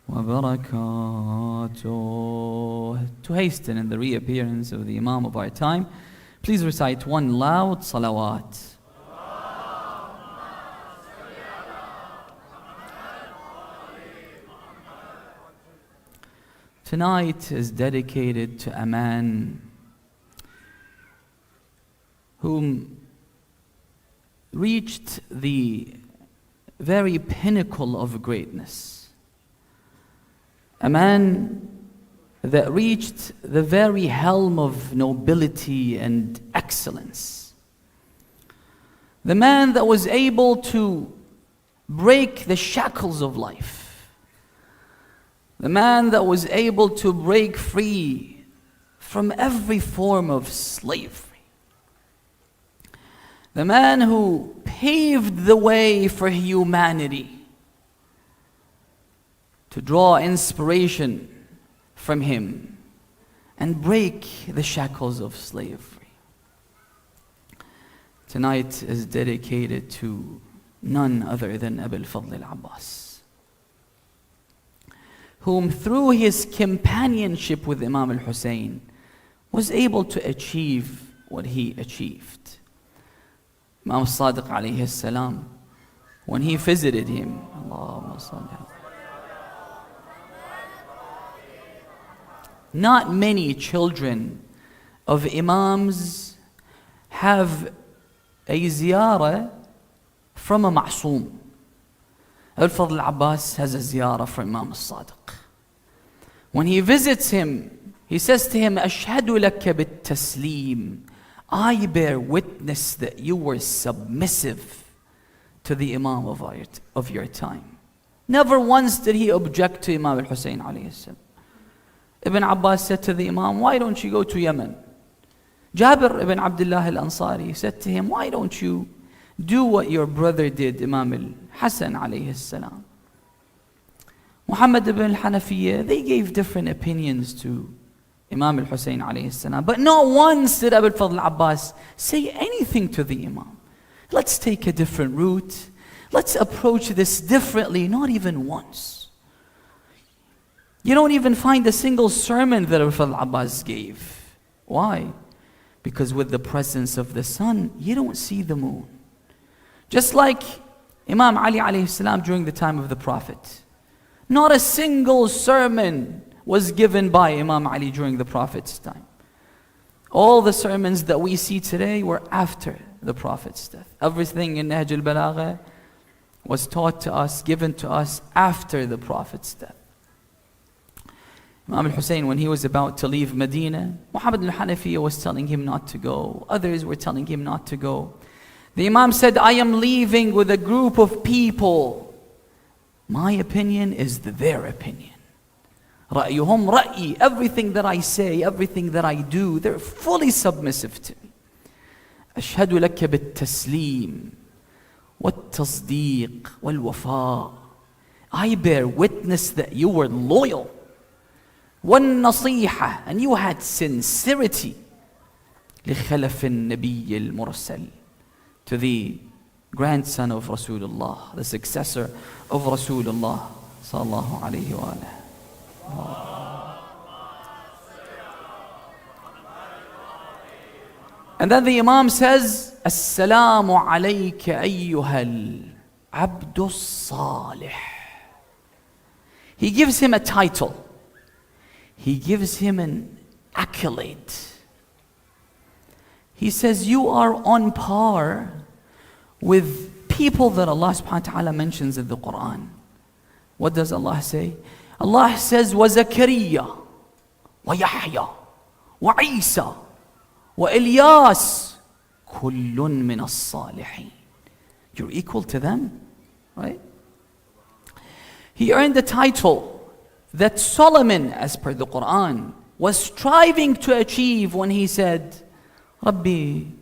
وبركاته. To hasten in the reappearance of the Imam of our time, please recite one loud salawat. Tonight is dedicated to a man whom reached the very pinnacle of greatness. A man that reached the very helm of nobility and excellence. The man that was able to break the shackles of life. The man that was able to break free from every form of slavery. The man who paved the way for humanity to draw inspiration from him and break the shackles of slavery. Tonight is dedicated to none other than Abu al-Fadl al-Abbas, whom through his companionship with Imam al-Hussain was able to achieve what he achieved. Imam Sadiq alayhi salam, when he visited him, Allahumma salli. Not many children of Imams have a ziyarah from a ma'soom. Al-Fadl al-Abbas has a ziyarah from Imam al-Sadiq. When he visits him, he says to him, Ashhadu laka bit-taslim. I bear witness that you were submissive to the Imam of your time. Never once did he object to Imam al-Hussain alayhi salam. Ibn Abbas said to the Imam, why don't you go to Yemen? Jabir ibn Abdullah al-Ansari said to him, why don't you do what your brother did, Imam al-Hasan alayhi salam? Muhammad ibn al-Hanafiyyah, they gave different opinions to Imam al-Hussain alayhi salam, but not once did Abu al-Fadl al-Abbas say anything to the Imam. Let's take a different route. Let's approach this differently, not even once. You don't even find a single sermon that Abu al-Fadl al-Abbas gave. Why? Because with the presence of the sun, you don't see the moon. Just like Imam Ali alayhi salam during the time of the Prophet. Not a single sermon was given by Imam Ali during the Prophet's time. All the sermons that we see today were after the Prophet's death. Everything in Nahj al-Balagha was taught to us, given to us after the Prophet's death. Imam al-Hussain, when he was about to leave Medina, Muhammad al-Hanafiyyah was telling him not to go. Others were telling him not to go. The Imam said, I am leaving with a group of people. My opinion is their opinion. رأيهم رأيي. Everything that I say, everything that I do, they're fully submissive to me. أشهد لك بالتسليم والتصديق والوفاء. I bear witness that you were loyal. والنصيحة, and you had sincerity. لخلف النبي المرسل, to the grandson of Rasulullah, the successor of Rasulullah sallallahu alayhi wa alihi. And then the Imam says, Assalamu alayka ayyuhal abdus salih. He gives him a title. He gives him an accolade. He says, you are on par with people that Allah subhanahu wa ta'ala mentions in the Quran. What does Allah say? Allah says, وَزَكَرِيَّا وَيَحْيَا وَعِيسَى وَإِلْيَاسَ كُلٌّ مِّنَ الصَّالِحِينَ. You're equal to them, right? He earned the title that Solomon, as per the Quran, was striving to achieve when he said, رَبِّي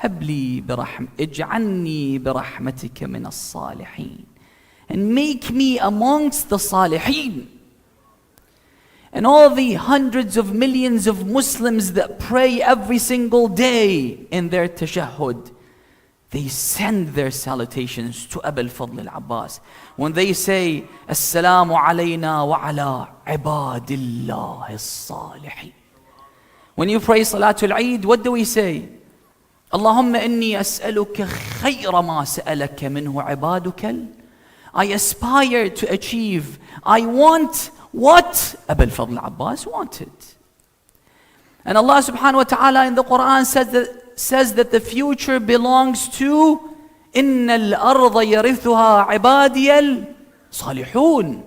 هَبْ لِي اجْعَلْنِي بِرَحْمَتِكَ مِنَ الصَّالِحِينَ. And make me amongst the Salihin. and all the hundreds of millions of Muslims that pray every single day in their tashahhud, they send their salutations to Abu al-Fadl al-Abbas. When they say, Assalamu alayna wa ala ibadillah as-salihin. When you pray Salatul Eid, what do we say? Allahumma inni as'aluka khayra ma sa'alaka minhu ibadukal. I aspire to achieve. I want what Abu al-Fadl al-Abbas wanted. And Allah subhanahu wa ta'ala in the Quran says that the future belongs to إِنَّ الْأَرْضَ يَرِثُهَا عِبَادِيَ الصَّالِحُونَ.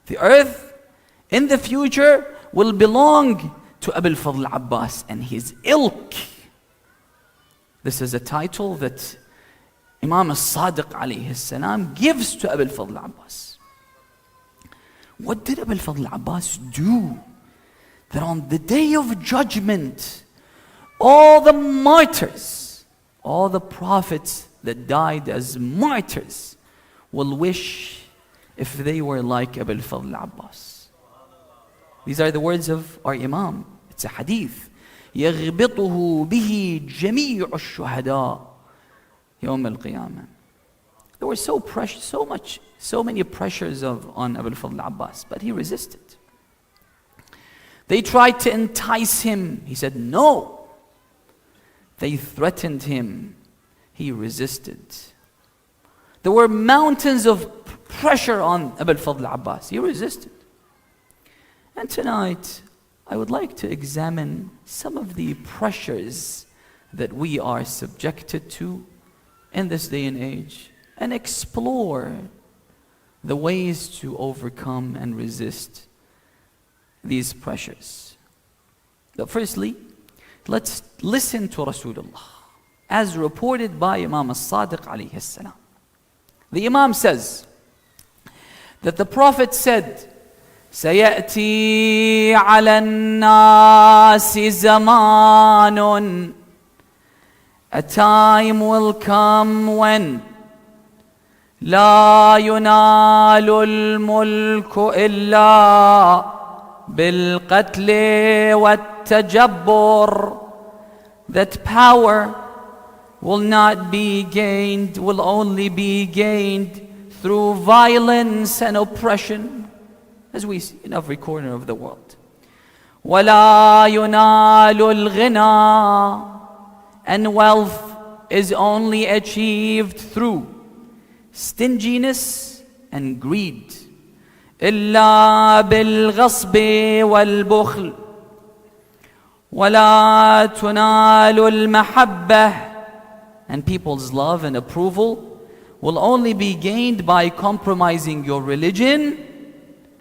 The earth in the future will belong to Abu al-Fadl al-Abbas and his ilk. This is a title that Imam al-Sadiq alayhi salam gives to Abu al-Fadl al-Abbas. What did Abu al-Fadl al-Abbas do that on the day of judgment, all the martyrs, all the prophets that died as martyrs will wish if they were like Abu al-Fadl al-Abbas? These are the words of our Imam. It's a hadith. يغبطه به جميع الشهداء يوم القيامة. There were so many pressures on Abu al-Fadl al-Abbas, but he resisted. They tried to entice him. He said no. They threatened him. He resisted. There were mountains of pressure on Abu al-Fadl al-Abbas. He resisted. And tonight, I would like to examine some of the pressures that we are subjected to in this day and age and explore the ways to overcome and resist these pressures. But firstly, let's listen to Rasulullah as reported by Imam al-Sadiq alayhi salam. The Imam says that the Prophet said, سيأتي على الناس زمان. A time will come when لا ينال الملك إلا بالقتل والتجبر. That power will not be gained, will only be gained through violence and oppression, as we see in every corner of the world. وَلَا يُنَالُ الْغِنَى. And wealth is only achieved through stinginess and greed. إِلَّا بِالْغَصْبِ وَالْبُخْلِ. وَلَا تُنَالُ الْمَحَبَّةِ. And people's love and approval will only be gained by compromising your religion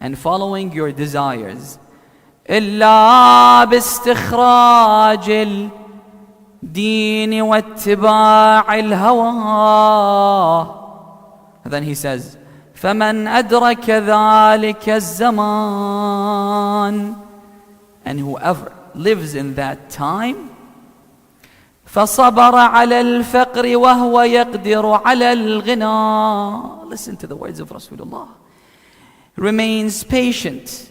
and following your desires. إلا باستخراج الدين واتباع الهوى. And then he says, فمن أدرك ذلك الزمان. And whoever lives in that time, فصبر على الفقر وهو يقدر على الغنى. Listen to the words of Rasulullah. Remains patient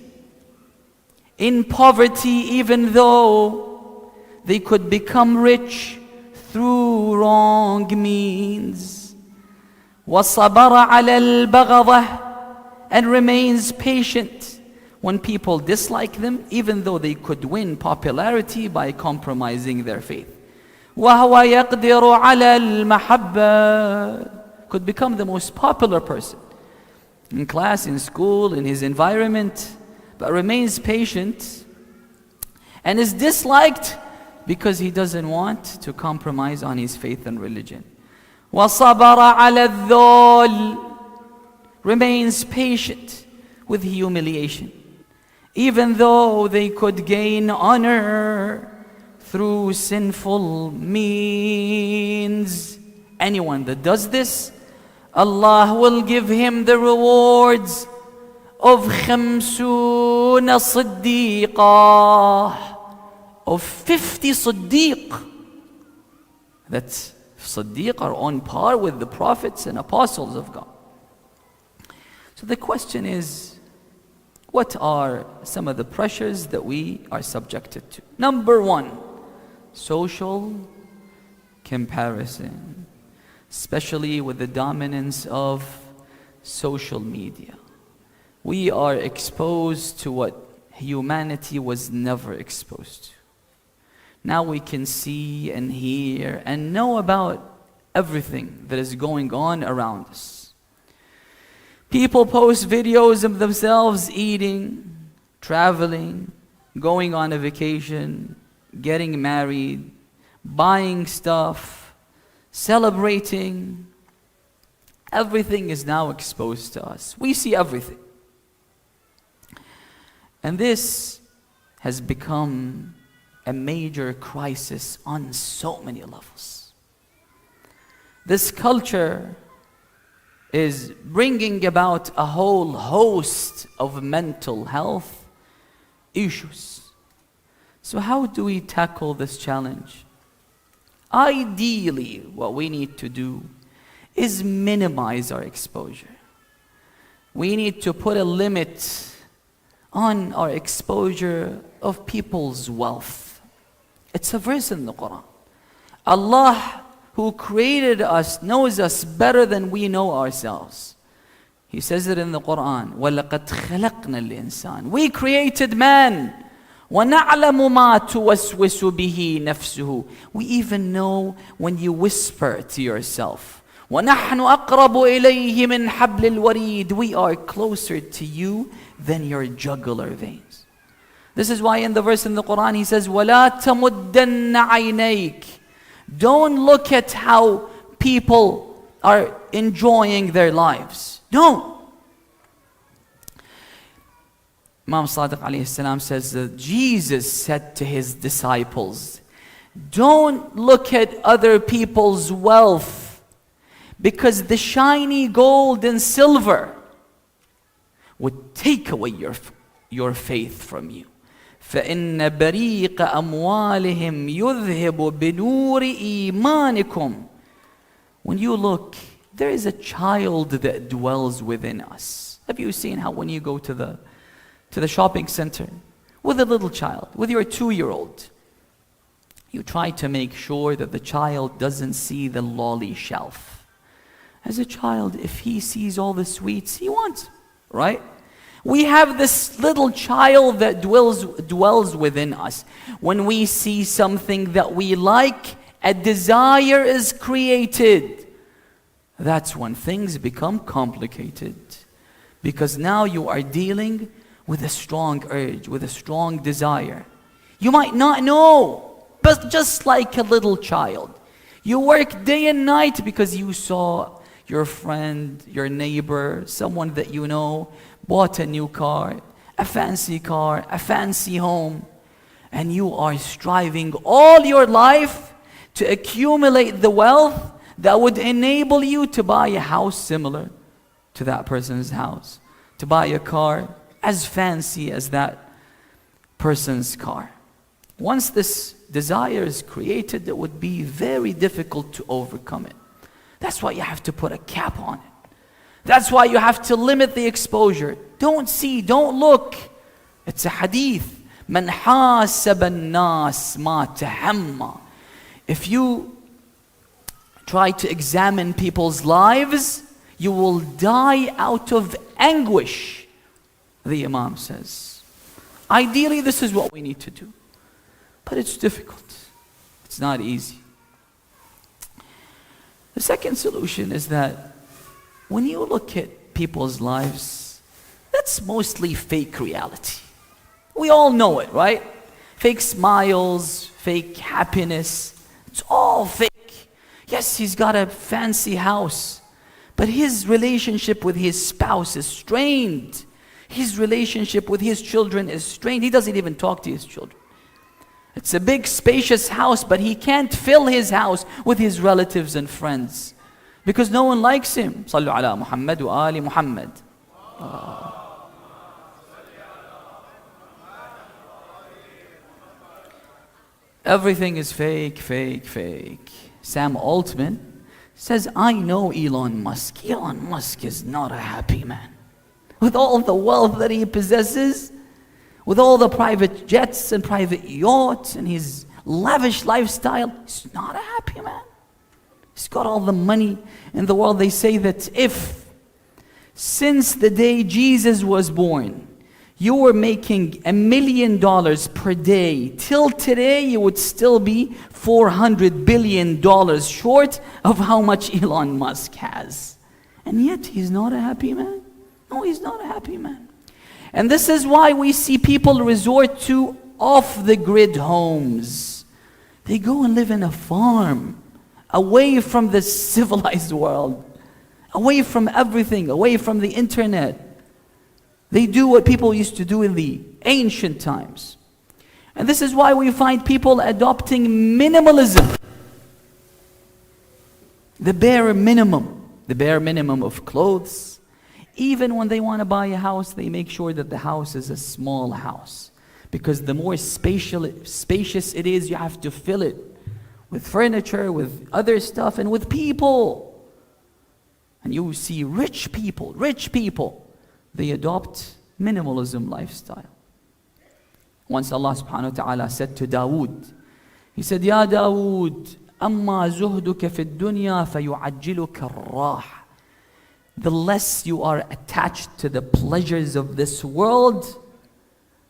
in poverty even though they could become rich through wrong means. وَصَبَرَ عَلَى الْبَغَضَةِ. And remains patient when people dislike them even though they could win popularity by compromising their faith. وَهُوَ يَقْدِرُ عَلَى الْمَحَبَّةِ. Could become the most popular person in class, in school, in his environment, but remains patient and is disliked because he doesn't want to compromise on his faith and religion. وَصَبَرَ عَلَى الذُّلِّ. Remains patient with humiliation, even though they could gain honor through sinful means. Anyone that does this, Allah will give him the rewards of 50 صديقة, of 50 Siddiq. That's Siddiq are on par with the prophets and apostles of God. So the question is, What are some of the pressures that we are subjected to? Number one, social comparison, especially with the dominance of social media. We are exposed to what humanity was never exposed to. Now we can see and hear and know about everything that is going on around us. People post videos of themselves eating, traveling, going on a vacation, getting married, buying stuff, celebrating. Everything is now exposed to us. We see everything. And this has become a major crisis on so many levels. This culture is bringing about a whole host of mental health issues. So how do we tackle this challenge? Ideally, what we need to do is minimize our exposure. We need to put a limit on our exposure of people's wealth. It's a verse in the Quran. Allah, who created us, knows us better than we know ourselves. He says it in the Quran, وَلَقَدْ خَلَقْنَا الْإِنسَانِ. We created man. وَنَعْلَمُ مَا تُوَسْوِسُ بِهِ نَفْسُهُ. We even know when you whisper to yourself. وَنَحْنُ أَقْرَبُ إِلَيْهِ مِنْ حَبْلِ الْوَرِيدِ. We are closer to you than your jugular veins. This is why in the verse in the Quran he says, وَلَا تَمُدَّنَّ عَيْنَيْكِ. Don't look at how people are enjoying their lives. Don't. Imam Sadiq alayhi salam says that Jesus said to his disciples, don't look at other people's wealth, because the shiny gold and silver would take away your faith from you. فَإِنَّ بَرِيقَ أَمْوَالِهِمْ يُذْهِبُ بِنُورِ إِيمَانِكُمْ. When you look, there is a child that dwells within us. Have you seen how when you go to the shopping center with a little child, with your 2-year-old, you try to make sure that the child doesn't see the lolly shelf. As a child, if he sees all the sweets, he wants, right? We have this little child that dwells within us. When we see something that we like, a desire is created. That's when things become complicated. Because now you are dealing with a strong urge, with a strong desire. You might not know, but just like a little child, you work day and night because you saw your friend, your neighbor, someone that you know, bought a new car, a fancy home, and you are striving all your life to accumulate the wealth that would enable you to buy a house similar to that person's house, to buy a car as fancy as that person's car. Once this desire is created, it would be very difficult to overcome it. That's why you have to put a cap on it. That's why you have to limit the exposure. Don't see, don't look. It's a hadith. مَنْ حَاسَبَ النَّاسِ مَا تَحَمَّى. If you try to examine people's lives, you will die out of anguish, the Imam says. Ideally, this is what we need to do. But it's difficult. It's not easy. The second solution is that when you look at people's lives, that's mostly fake reality. We all know it, right? Fake smiles, fake happiness. It's all fake. Yes, he's got a fancy house, but his relationship with his spouse is strained. His relationship with his children is strained. He doesn't even talk to his children. It's a big, spacious house, but he can't fill his house with his relatives and friends because no one likes him. Sallu ala Muhammad wa ali Muhammad. Everything is fake, fake, fake. Sam Altman says, I know Elon Musk. Elon Musk is not a happy man. with all the wealth that he possesses, with all the private jets and private yachts and his lavish lifestyle, he's not a happy man. He's got all the money in the world. They say that if, since the day Jesus was born, you were making $1 million per day, till today you would still be $400 billion short of how much Elon Musk has. And yet he's not a happy man. No, he's not a happy man. And this is why we see people resort to off-the-grid homes. They go and live in a farm, away from the civilized world, away from everything, away from the internet. They do what people used to do in the ancient times. And this is why we find people adopting minimalism. The bare minimum of clothes. Even when they want to buy a house, they make sure that the house is a small house. Because the more spacious it is, you have to fill it with furniture, with other stuff, and with people. And you see rich people, they adopt minimalism lifestyle. Once Allah subhanahu wa ta'ala said to Dawood, He said, Ya Dawood, amma zuhduka fi dunya fayu'ajjiluka ar-rah. The less you are attached to the pleasures of this world,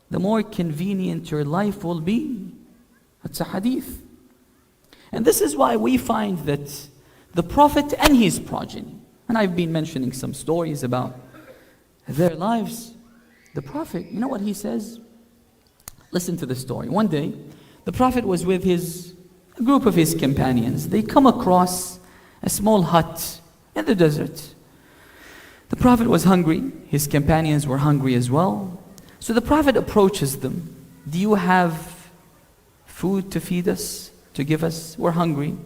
the more convenient your life will be. That's a hadith. And this is why we find that the Prophet and his progeny, and I've been mentioning some stories about their lives. The Prophet, you know what he says? Listen to the story. One day, the Prophet was with a group of his companions. They come across a small hut in the desert. The Prophet was hungry. His companions were hungry as well. So the Prophet approaches them. Do you have food to feed us, to give us? We're hungry.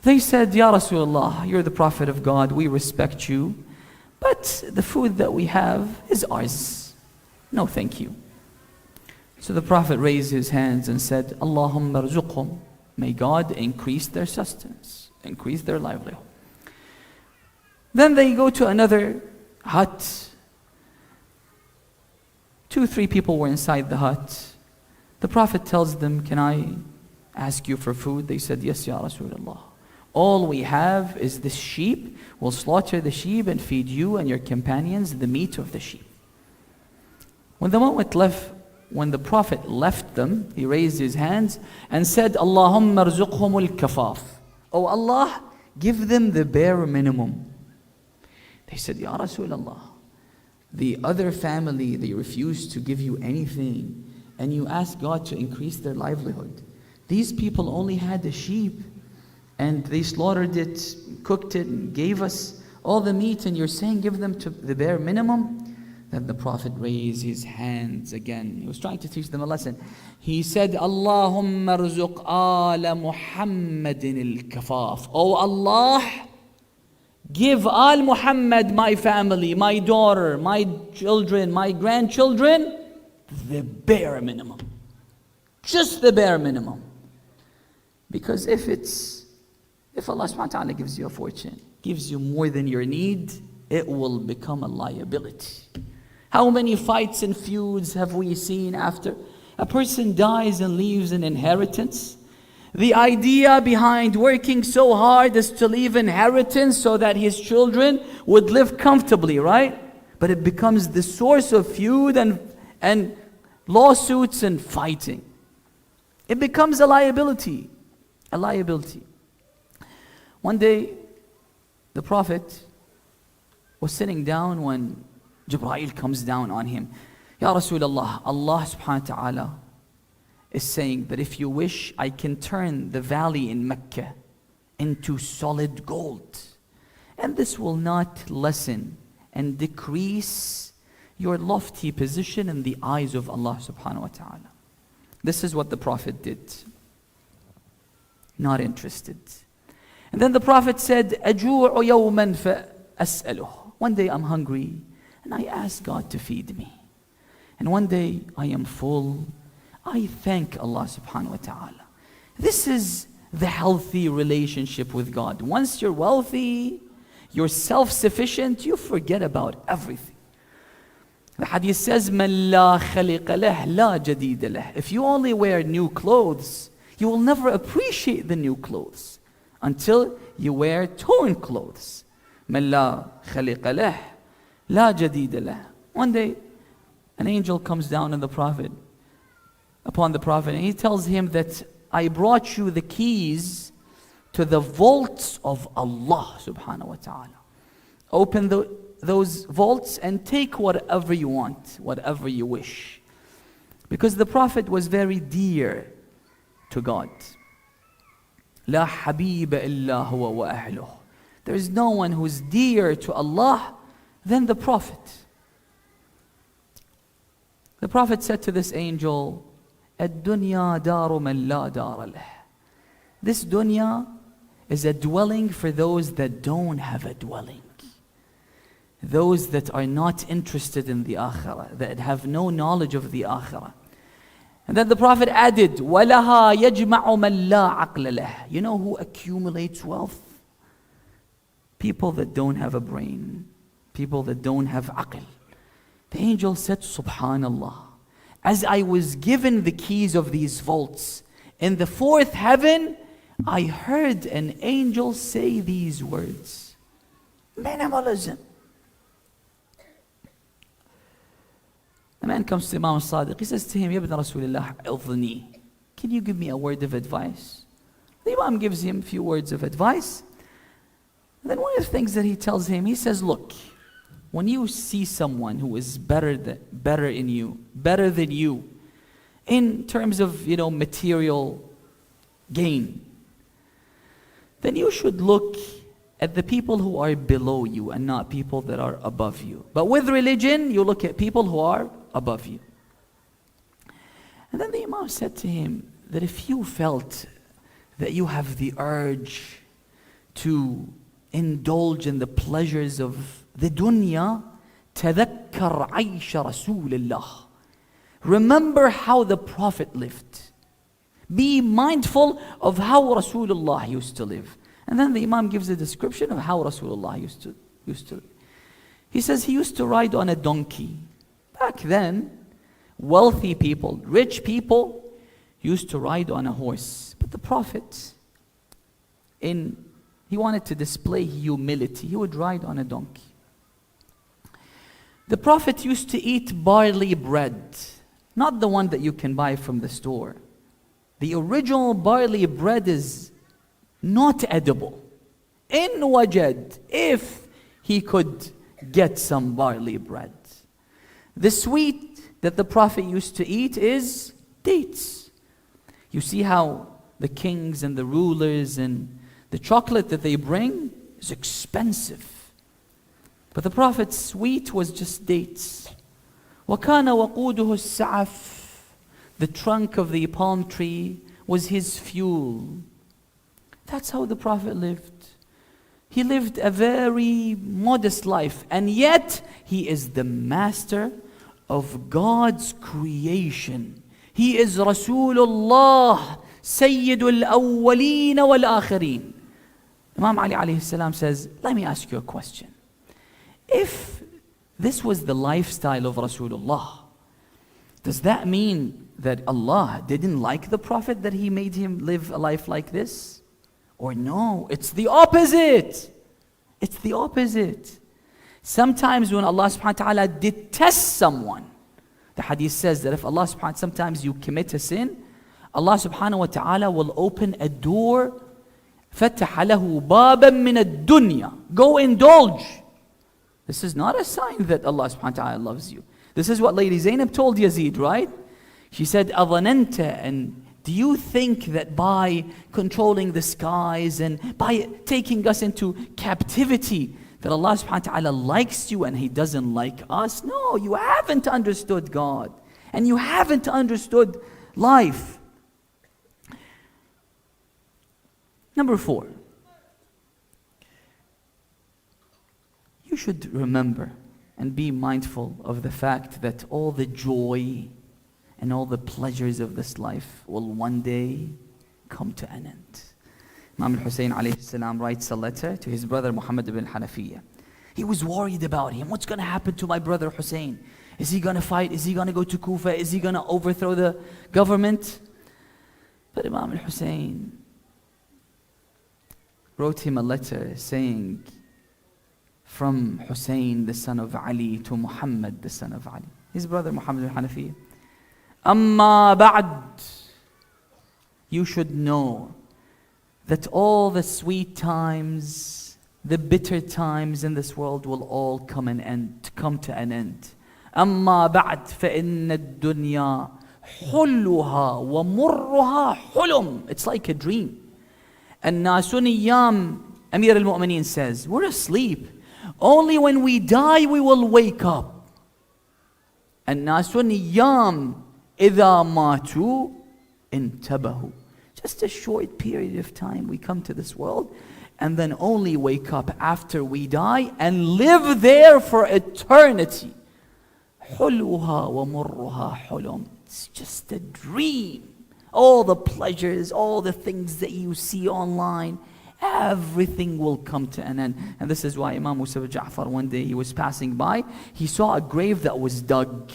They said, Ya Rasulullah, you're the Prophet of God. We respect you. But the food that we have is ours. No, thank you. So the Prophet raised his hands and said, Allahumma rzuqhum. May God increase their sustenance, increase their livelihood. Then they go to another hut. 2, 3 people were inside the hut. The Prophet tells them, can I ask you for food? They said, yes, Ya Rasulullah. All we have is this sheep. We'll slaughter the sheep and feed you and your companions the meat of the sheep. When the Prophet left them, he raised his hands and said, Allahumma rzuqhum al-kafaf. Oh Allah, give them the bare minimum. They said, Ya Rasulullah, the other family, they refused to give you anything, and you ask God to increase their livelihood. These people only had a sheep, and they slaughtered it, cooked it, and gave us all the meat, and you're saying give them to the bare minimum? Then the Prophet raised his hands again. He was trying to teach them a lesson. He said, Allahumma rzuq ala Muhammadin al-kafaf. Oh Allah, give Al Muhammad, my family, my daughter, my children, my grandchildren, the bare minimum. Just the bare minimum. Because if Allah subhanahu wa ta'ala gives you a fortune, gives you more than your need, it will become a liability. How many fights and feuds have we seen after a person dies and leaves an inheritance? The idea behind working so hard is to leave inheritance so that his children would live comfortably, right? But it becomes the source of feud and lawsuits and fighting. It becomes a liability. A liability. One day, the Prophet was sitting down when Jibreel comes down on him. Ya Rasulullah, Allah subhanahu wa ta'ala is saying that if you wish, I can turn the valley in Mecca into solid gold. And this will not lessen and decrease your lofty position in the eyes of Allah subhanahu wa ta'ala. This is what the Prophet did. Not interested. And then the Prophet said, أَجُوعُ يَوْمًا فَأَسْأَلُهُ. One day I'm hungry and I ask God to feed me. And one day I am full. I thank Allah subhanahu wa ta'ala. This is the healthy relationship with God. Once you're wealthy, you're self-sufficient, you forget about everything. The hadith says, مَنْ لَا خَلِقَ لَهْ لَا جَدِيدَ لَهْ. If you only wear new clothes, you will never appreciate the new clothes until you wear torn clothes. مَنْ لَا خَلِقَ لَهْ لَا جَدِيدَ لَهْ. One day, an angel comes down on the Prophet, upon the Prophet, and he tells him that I brought you the keys to the vaults of Allah subhanahu wa ta'ala. Open those vaults and take whatever you want, whatever you wish. Because the Prophet was very dear to God. لا حبيب إلا هو وأهله. There is no one who's dear to Allah than the Prophet. The Prophet said to this angel, الدنيا دار من لا دار له. This dunya is a dwelling for those that don't have a dwelling. Those that are not interested in the akhirah, that have no knowledge of the akhirah. And then the Prophet added, وَلَهَا يَجْمَعُ مَنْ لَا عَقْلَ لَهُ. You know who accumulates wealth? People that don't have a brain. People that don't have aql. The angel said, Subhanallah, as I was given the keys of these vaults, in the fourth heaven, I heard an angel say these words. Minimalism. A man comes to Imam Sadiq. He says to him, Ya ibn Rasulullah, عظني. Can you give me a word of advice? The Imam gives him a few words of advice. And then one of the things that he tells him, he says, look, when you see someone who is better than you, in terms of material gain, then you should look at the people who are below you and not people that are above you. But with religion, you look at people who are above you. And then the Imam said to him that if you felt that you have the urge to indulge in the pleasures of the dunya, تذكر عيش رسول الله. Remember how the Prophet lived. Be mindful of how Rasulullah used to live. And then the Imam gives a description of how Rasulullah used to live. He says he used to ride on a donkey. Back then, wealthy people, rich people, used to ride on a horse. But the Prophet, he wanted to display humility. He would ride on a donkey. The Prophet used to eat barley bread, not the one that you can buy from the store. The original barley bread is not edible. In wajad, if he could get some barley bread. The sweet that the Prophet used to eat is dates. You see how the kings and the rulers and the chocolate that they bring is expensive. But the Prophet's sweet was just dates. وَكَانَ وَقُودُهُ السَّعَفُ. The trunk of the palm tree was his fuel. That's how the Prophet lived. He lived a very modest life, and yet he is the master of God's creation. He is Rasulullah, Sayyidul Awwaleen wal Akhirin. Imam Ali alayhi salam says, let me ask you a question. If this was the lifestyle of Rasulullah, does that mean that Allah didn't like the Prophet that he made him live a life like this? Or no, it's the opposite. It's the opposite. Sometimes when Allah subhanahu wa ta'ala detests someone, the hadith says that if Allah subhanahu wa ta'ala, sometimes you commit a sin, Allah subhanahu wa ta'ala will open a door, فَتَحَ لَهُ بَابًا مِنَ الدُّنْيا. Go indulge. This is not a sign that Allah subhanahu wa ta'ala loves you. This is what Lady Zainab told Yazid, right? She said, أَظَنَنْتَ, and do you think that by controlling the skies and by taking us into captivity that Allah subhanahu wa ta'ala likes you and He doesn't like us? No, you haven't understood God. And you haven't understood life. Number 4. You should remember and be mindful of the fact that all the joy and all the pleasures of this life will one day come to an end. Imam Hussain alayhi salam writes a letter to his brother Muhammad ibn Hanafiya. He was worried about him. What's going to happen to my brother Hussain? Is he going to fight? Is he going to go to Kufa? Is he going to overthrow the government? But Imam al-Hussain wrote him a letter saying, from Hussain, the son of Ali, to Muhammad, the son of Ali. His brother Muhammad al-Hanafiyyah. Amma ba'd. You should know that all the sweet times, the bitter times in this world will all come to an end. أما بعد فإن الدنيا حلها ومرها حلم. It's like a dream. الناس نيام, Amir al-Mu'mineen says, we're asleep. Only when we die we will wake up. الناس نيام إذا ماتوا انتبهوا. Just a short period of time we come to this world and then only wake up after we die and live there for eternity. حلوها ومرها حلم. It's just a dream. All the pleasures, all the things that you see online, everything will come to an end. And this is why Imam Musa Ja'far, one day he was passing by, he saw a grave that was dug,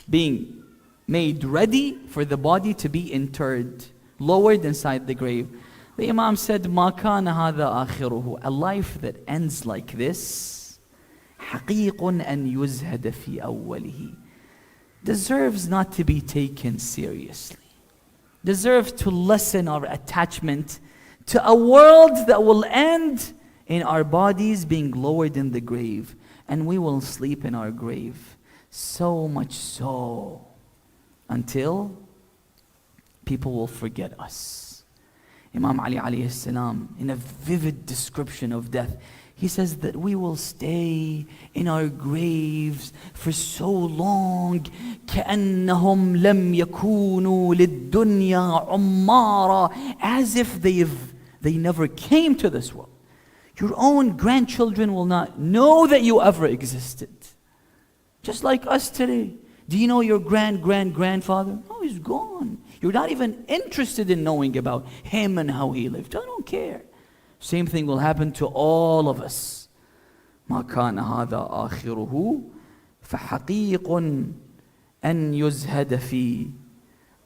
being made ready for the body to be interred, lowered inside the grave. The Imam said, مَا كَانَ هَذَا آخِرُهُ. A life that ends like this, حقيق أن يزهد في أوله, deserves not to be taken seriously, deserves to lessen our attachment to a world that will end in our bodies being lowered in the grave, and we will sleep in our grave, so much so until people will forget us. Imam Ali alayhi salam, in a vivid description of death, he says that we will stay in our graves for so long, كأنهم لم يكونوا للدنيا Ammara, as if they never came to this world. Your own grandchildren will not know that you ever existed. Just like us today. Do you know your grandfather? No, he's gone. You're not even interested in knowing about him and how he lived. I don't care. Same thing will happen to all of us. ما كان هذا آخره فحقيق أن يزهد في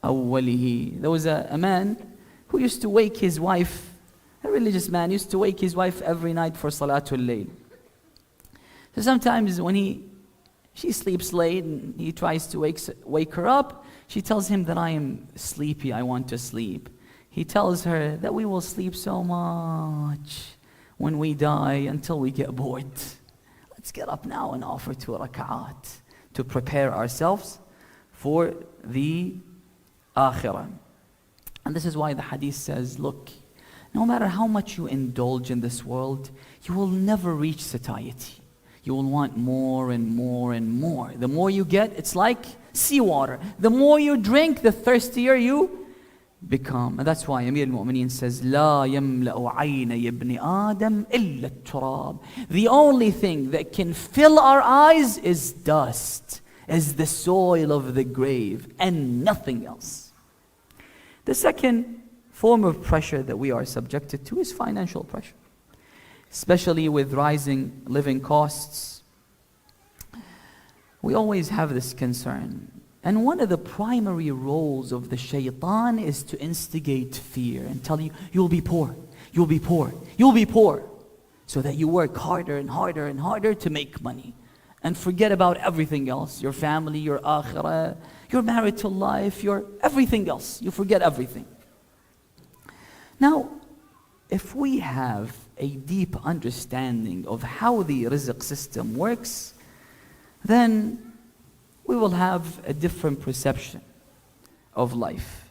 أوله. There was a man who used to wake his wife, a religious man, used to wake his wife every night for Salatul Layl. So sometimes when she sleeps late and he tries to wake her up, she tells him that I am sleepy, I want to sleep. He tells her that we will sleep so much when we die until we get bored. Let's get up now and offer 2 rak'at to prepare ourselves for the akhirah. And this is why the hadith says, look, no matter how much you indulge in this world, you will never reach satiety. You will want more and more and more. The more you get, it's like seawater. The more you drink, the thirstier you become. And that's why Amir al-Mu'mineen says, لا يملأ عين ابن آدم إلا التراب. The only thing that can fill our eyes is dust, is the soil of the grave, and nothing else. The second form of pressure that we are subjected to is financial pressure, especially with rising living costs. We always have this concern. And one of the primary roles of the shaitan is to instigate fear and tell you, you'll be poor, you'll be poor, you'll be poor. So that you work harder and harder and harder to make money. And forget about everything else, your family, your akhirah, your marital life, your everything else. You forget everything. Now, if we have a deep understanding of how the rizq system works, then we will have a different perception of life.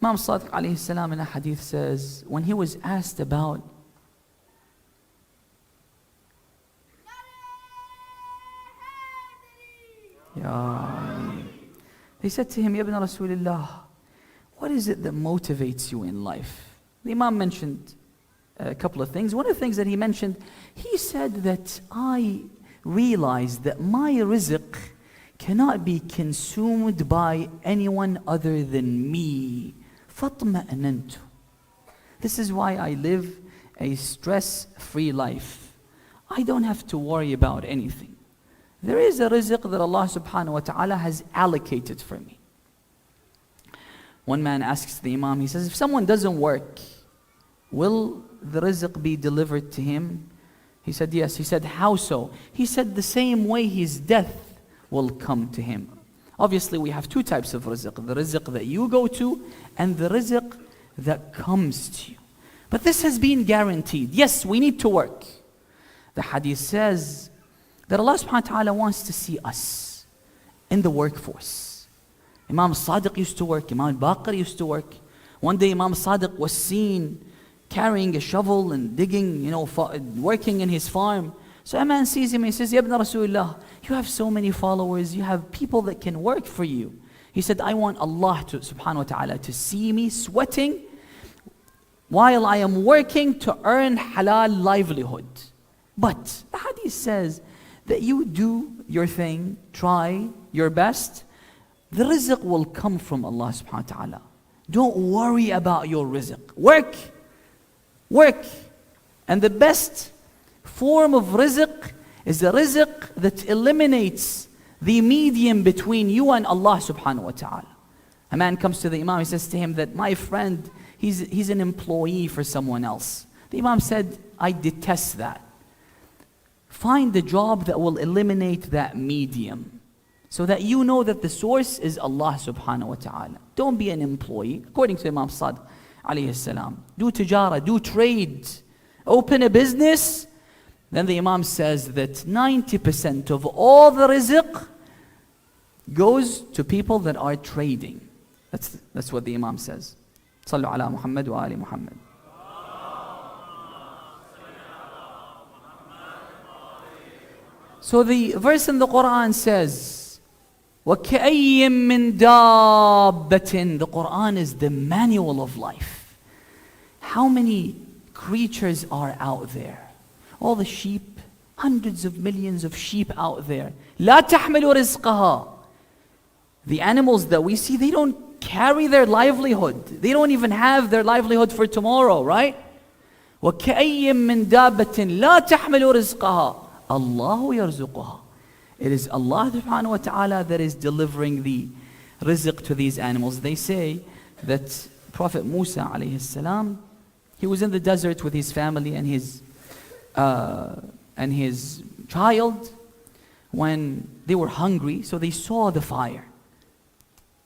Imam Sadiq alayhi salam in a hadith says, when he was asked about they said to him, Ya ibn Rasulullah, what is it that motivates you in life? The Imam mentioned a couple of things. One of the things that he mentioned, he said that I realized that my rizq cannot be consumed by anyone other than me. فَطْمَأْنَنْتُ. This is why I live a stress-free life. I don't have to worry about anything. There is a rizq that Allah subhanahu wa ta'ala has allocated for me. One man asks the Imam, he says, if someone doesn't work, will the rizq be delivered to him? He said, yes. He said, how so? He said, the same way his death will come to him. Obviously, we have two types of rizq. The rizq that you go to and the rizq that comes to you. But this has been guaranteed. Yes, we need to work. The hadith says that Allah subhanahu wa ta'ala wants to see us in the workforce. Imam Sadiq used to work. Imam Baqir used to work. One day Imam Sadiq was seen carrying a shovel and digging, working in his farm. So a man sees him and he says, Ya ibn Rasulullah, you have so many followers, you have people that can work for you. He said, I want Allah subhanahu wa ta'ala to see me sweating while I am working to earn halal livelihood. But the hadith says that you do your thing, try your best, the rizq will come from Allah subhanahu wa ta'ala. Don't worry about your rizq. Work. And the best form of rizq is the rizq that eliminates the medium between you and Allah subhanahu wa ta'ala. A man comes to the Imam, he says to him that my friend, he's an employee for someone else. The Imam said, I detest that. Find the job that will eliminate that medium, so that you know that the source is Allah subhanahu wa ta'ala. Don't be an employee. According to Imam Fadl alayhi salam, do tijara, do trade, open a business. Then the Imam says that 90% of all the rizq goes to people that are trading. That's what the Imam says. Sallu ala Muhammad wa ali Muhammad. So the verse in the Quran says, وَكَأَيٍّ مِّن دَابَّةٍ. The Quran is the manual of life. How many creatures are out there? All the sheep, hundreds of millions of sheep out there. لَا تَحْمِلُ رِزْقَهَا. The animals that we see, they don't carry their livelihood. They don't even have their livelihood for tomorrow, right? وَكَأَيٍّ مِّن دَابَّةٍ لَا تَحْمِلُ رِزْقَهَا. Allahu yarzuquha. It is Allah subhanahu wa ta'ala that is delivering the rizq to these animals. They say that Prophet Musa alayhi salam, he was in the desert with his family and his child when they were hungry, so they saw the fire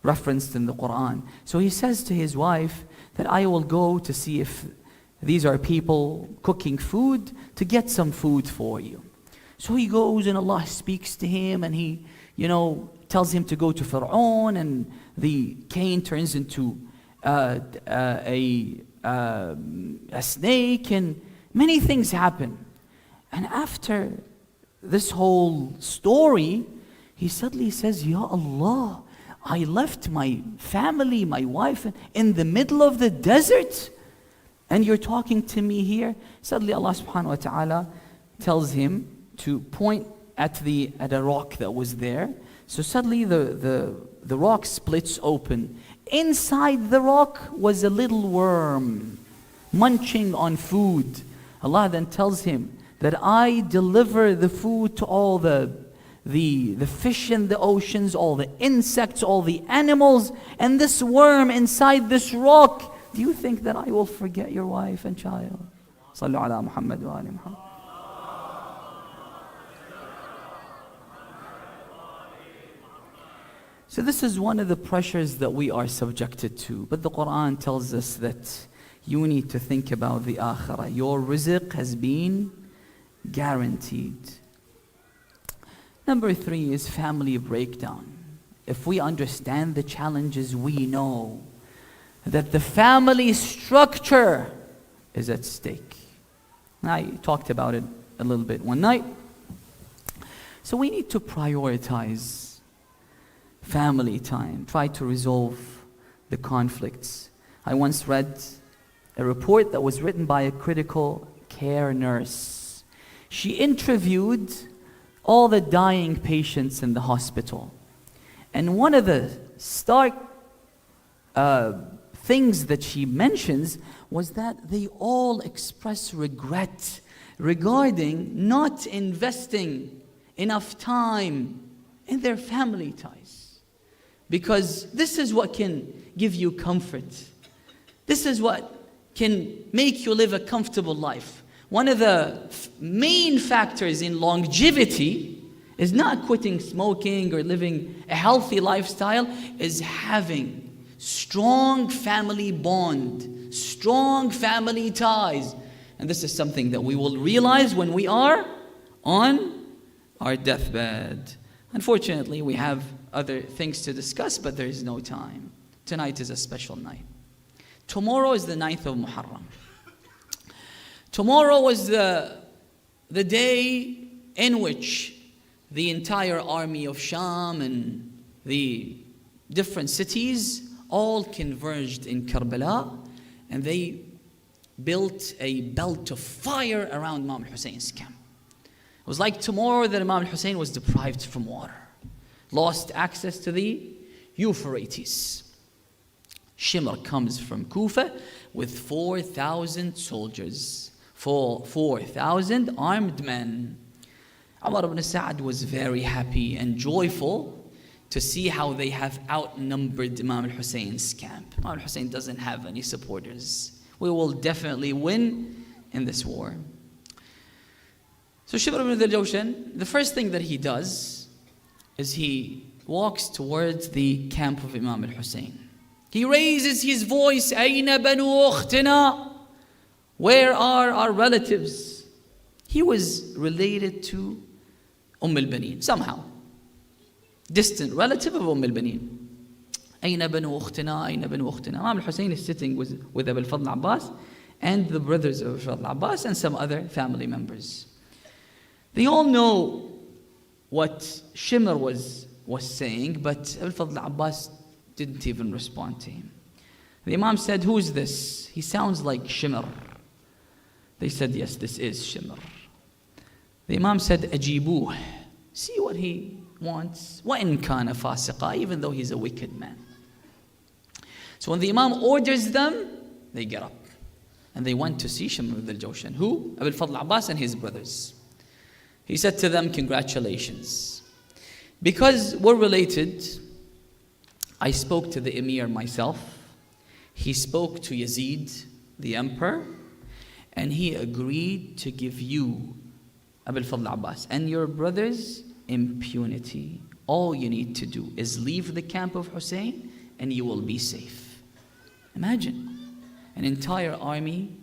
referenced in the Quran. So he says to his wife that I will go to see if these are people cooking food to get some food for you. So he goes and Allah speaks to him and he, tells him to go to Fir'aun, and the cane turns into a snake, and many things happen. And after this whole story, he suddenly says, Ya Allah, I left my family, my wife in the middle of the desert, and you're talking to me here. Suddenly Allah subhanahu wa ta'ala tells him to point at a rock that was there. So suddenly the rock splits open. Inside the rock was a little worm munching on food. Allah then tells him that I deliver the food to all the fish in the oceans, all the insects, all the animals, and this worm inside this rock. Do you think that I will forget your wife and child? Sallu ala Muhammad wa ali Muhammad. So this is one of the pressures that we are subjected to. But the Quran tells us that you need to think about the akhirah. Your rizq has been guaranteed. Number 3 is family breakdown. If we understand the challenges, we know that the family structure is at stake. I talked about it a little bit one night. So we need to prioritize family time, try to resolve the conflicts. I once read a report that was written by a critical care nurse. She interviewed all the dying patients in the hospital. And one of the stark things that she mentions was that they all express regret regarding not investing enough time in their family ties. Because this is what can give you comfort. This is what can make you live a comfortable life. One of the main factors in longevity is not quitting smoking or living a healthy lifestyle, is having strong family bond, strong family ties. And this is something that we will realize when we are on our deathbed. Unfortunately, we have other things to discuss, but there is no time. Tonight is a special night. Tomorrow is the 9th of Muharram. Tomorrow was the day in which the entire army of Sham and the different cities all converged in Karbala, and they built a belt of fire around Imam Hussein's camp. It was like tomorrow that Imam Hussein was deprived from water, lost access to the Euphrates. Shimr comes from Kufa with 4,000 soldiers, 4,000 armed men. Umar ibn Sa'd was very happy and joyful to see how they have outnumbered Imam al-Hussein's camp. Imam al-Hussein doesn't have any supporters. We will definitely win in this war. So Shimr ibn al-Jawshan, the first thing that he does is he walks towards the camp of Imam al-Hussein. He raises his voice, أَيْنَ بَنُو أُخْتِنَا? Where are our relatives? He was related to al-Banin, somehow. Distant relative of al-Banin. أَيْنَ بَنُو أُخْتِنَا? أَيْنَ بَنُو أُخْتِنَا? Imam al-Hussein is sitting with Abu al-Fadl Abbas and the brothers of Abu al-Fadl Abbas and some other family members. They all know what Shimr was saying, but Abu al-Fadl Abbas didn't even respond to him. The Imam said, "Who is this? He sounds like Shimr." They said, "Yes, this is Shimr." The Imam said, "Ajibuh." See what he wants. وَإِن كَانَ فَاسِقًا, even though he's a wicked man. So when the Imam orders them, they get up. And they went to see Shimr ibn al-Jawshan. Who? Abu al-Fadl Abbas and his brothers. He said to them, "Congratulations. Because we're related, I spoke to the Emir myself. He spoke to Yazid, the emperor, and he agreed to give you, Abu al-Fadl Abbas, and your brothers impunity. All you need to do is leave the camp of Hussein and you will be safe." Imagine, an entire army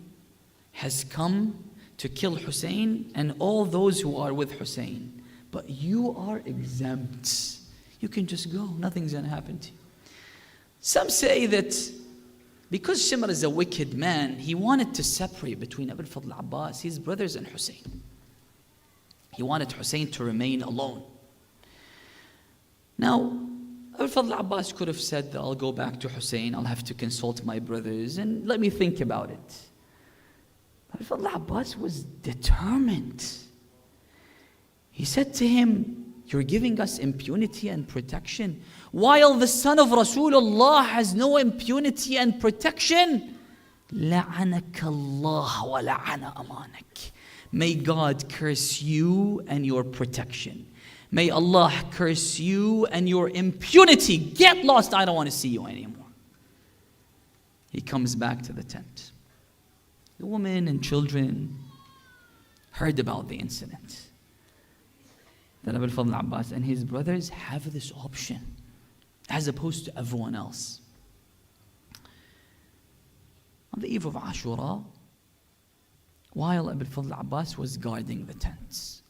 has come to kill Hussein and all those who are with Hussein, but you are exempt. You can just go, nothing's going to happen to you. Some say that because Shimr is a wicked man, he wanted to separate between Abu al-Fadl Abbas, his brothers, and Hussein. He wanted Hussein to remain alone. Now, Abu al-Fadl Abbas could have said, "I'll go back to Hussein, I'll have to consult my brothers, and let me think about it." Abu al-Fadl Abbas was determined. He said to him, "You're giving us impunity and protection, while the son of Rasulullah has no impunity and protection. لَعَنَكَ اللَّهُ وَلَعَنَ أَمَانَكَ. May God curse you and your protection. May Allah curse you and your impunity. Get lost, I don't want to see you anymore." He comes back to the tent. The women and children heard about the incident. That Abu al-Fadl Abbas and his brothers have this option as opposed to everyone else. On the eve of Ashura, while Abu al-Fadl Abbas was guarding the tents,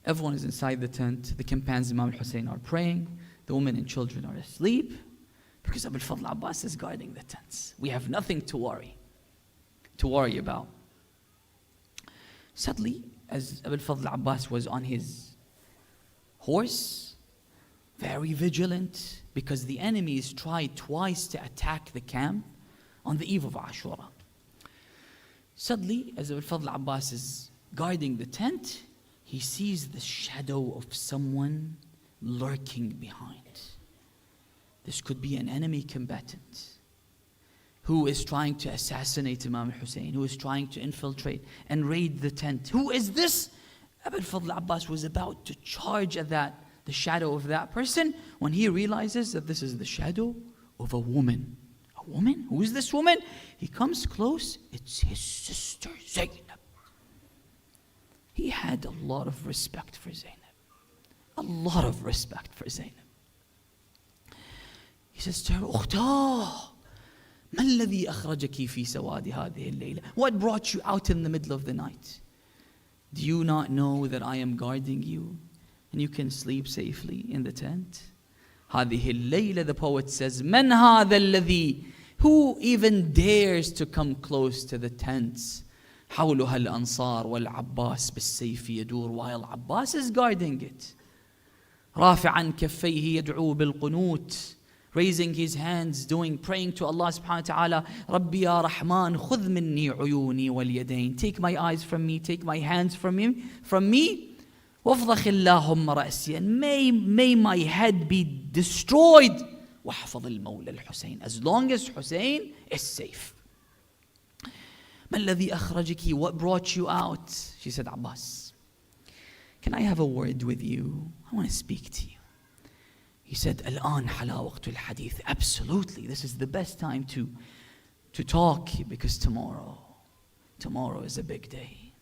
everyone is inside the tent. The companions of Imam al-Hussein are praying. The women and children are asleep because Abu al-Fadl Abbas is guarding the tents. We have nothing to worry about. Suddenly, as Abu al-Fadl Abbas was on his horse, very vigilant, because the enemies tried twice to attack the camp on the eve of Ashura. Suddenly, as Abu al-Fadl Abbas is guarding the tent, he sees the shadow of someone lurking behind. This could be an enemy combatant who is trying to assassinate Imam Hussain, who is trying to infiltrate and raid the tent. Who is this? Abu Fadl Abbas was about to charge at the shadow of that person, when he realizes that this is the shadow of a woman. A woman? Who is this woman? He comes close. It's his sister Zainab. He had a lot of respect for Zainab. A lot of respect for Zainab. He says to her, "Ukhta, ما الذي أخرجك في سواد هذه الليلة?" What brought you out in the middle of the night? Do you not know that I am guarding you and you can sleep safely in the tent? هذه الليلة, the poet says, من هذا الذي, who even dares to come close to the tents? حولها الأنصار والعباس بالسيف يدور, while Abbas is guarding it. Rafia كفيه يدعو بالقنوت, raising his hands, praying to Allah subhanahu wa ta'ala, Rabbi ya Rahman, khudh minni uyuni wal yadayn. Take my eyes from me, take my hands from me. وافضخ اللهم رأسي, and may my head be destroyed. واحفظ المولى Alhussain, as long as Hussein is safe. ما الذي أخرجك, what brought you out? She said, Abbas, can I have a word with you? I want to speak to you. He said, الآن حلا وقت الحديث. Absolutely, this is the best time to talk, because tomorrow is a big day.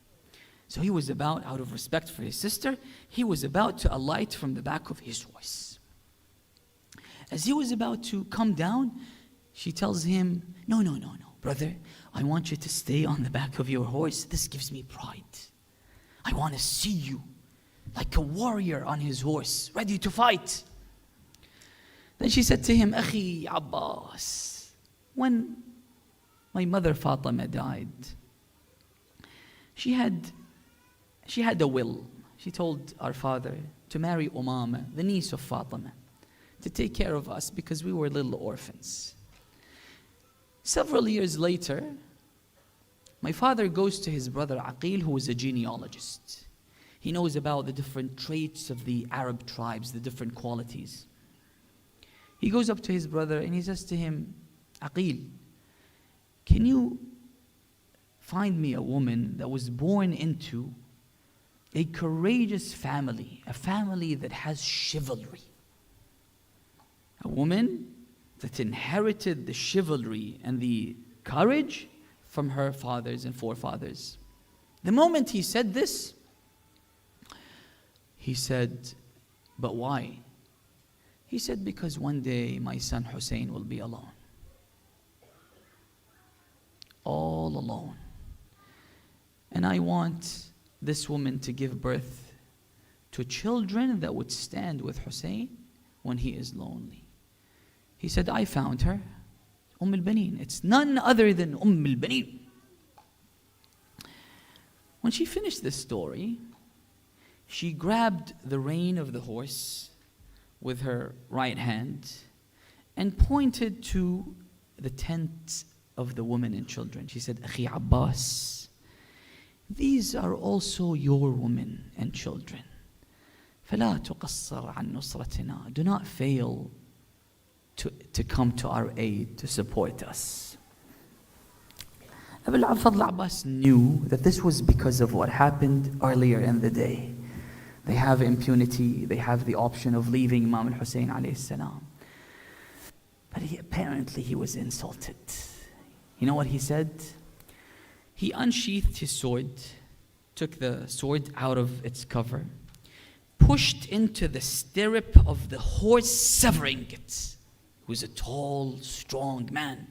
So he was about, out of respect for his sister, he was about to alight from the back of his horse. As he was about to come down, she tells him, no, brother, I want you to stay on the back of your horse. This gives me pride. I want to see you like a warrior on his horse, ready to fight. Then she said to him, Akhi Abbas, when my mother Fatima died, she had a will. She told our father to marry Umama, the niece of Fatima, to take care of us because we were little orphans. Several years later, my father goes to his brother Aqil, who is a genealogist. He knows about the different traits of the Arab tribes, the different qualities. He goes up to his brother and he says to him, Aqil, can you find me a woman that was born into a courageous family, a family that has chivalry? A woman that inherited the chivalry and the courage from her fathers and forefathers. The moment he said this, he said, but why? He said, because one day my son Hussein will be alone. All alone. And I want this woman to give birth to children that would stand with Hussein when he is lonely. He said, I found her, al-Banin. It's none other than al-Banin. When she finished this story, she grabbed the rein of the horse with her right hand and pointed to the tent of the women and children. She said, Akhi Abbas, these are also your women and children. فلا تقصر عن نصرتنا. Do not fail to come to our aid, to support us. Abu Fadl Abbas knew that this was because of what happened earlier in the day. They have impunity, they have the option of leaving Imam al-Hussein alayhi salam. But apparently he was insulted. You know what he said? He unsheathed his sword, took the sword out of its cover, pushed into the stirrup of the horse, severing it. He was a tall, strong man.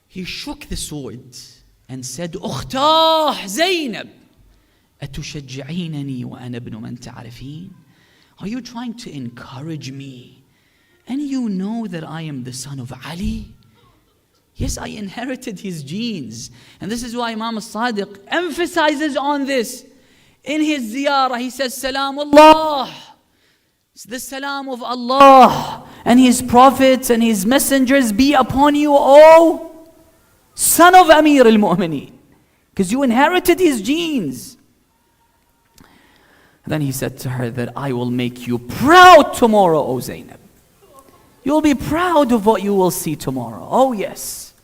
He shook the sword and said, Ukhtah Zainab, أتشجعينني وأنا ابن من تعرفين? Are you trying to encourage me? And you know that I am the son of Ali? Yes, I inherited his genes. And this is why Imam al-Sadiq emphasizes on this. In his ziyarah, he says, Salam Allah. It's the salam of Allah and His prophets and His messengers be upon you, O son of Amir al-Mu'mineen. Because you inherited his genes. Then he said to her that I will make you proud tomorrow, O Zainab. You'll be proud of what you will see tomorrow. Oh yes.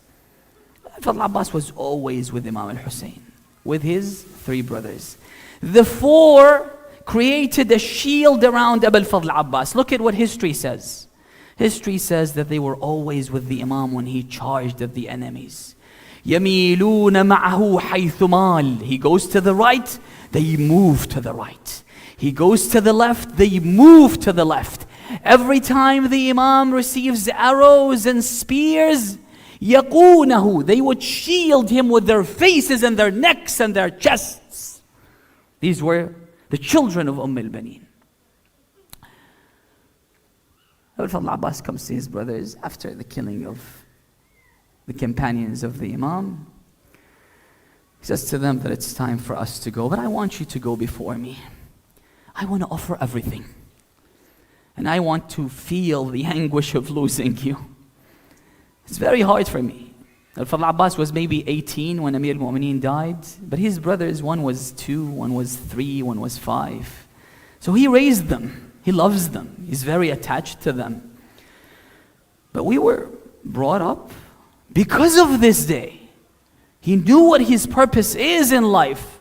Fadl Abbas was always with Imam al-Hussein, with his 3 brothers. The 4 created a shield around Abu al-Fadl Abbas. Look at what history says. History says that they were always with the Imam when he charged at the enemies. يَمِيلُونَ مَعَهُ حَيْثُ مَالٍ. He goes to the right, they move to the right. He goes to the left, they move to the left. Every time the Imam receives arrows and spears, يَقُونَهُ, they would shield him with their faces and their necks and their chests. These were the children of al-Banin. Al-Fadl Abbas comes to his brothers after the killing of the companions of the Imam. He says to them that it's time for us to go, but I want you to go before me. I want to offer everything. And I want to feel the anguish of losing you. It's very hard for me. Al-Fadl Abbas was maybe 18 when Amir al-Mu'mineen died, but his brothers, one was 2, one was 3, one was 5. So he raised them. He loves them. He's very attached to them. But we were brought up because of this day. He knew what his purpose is in life.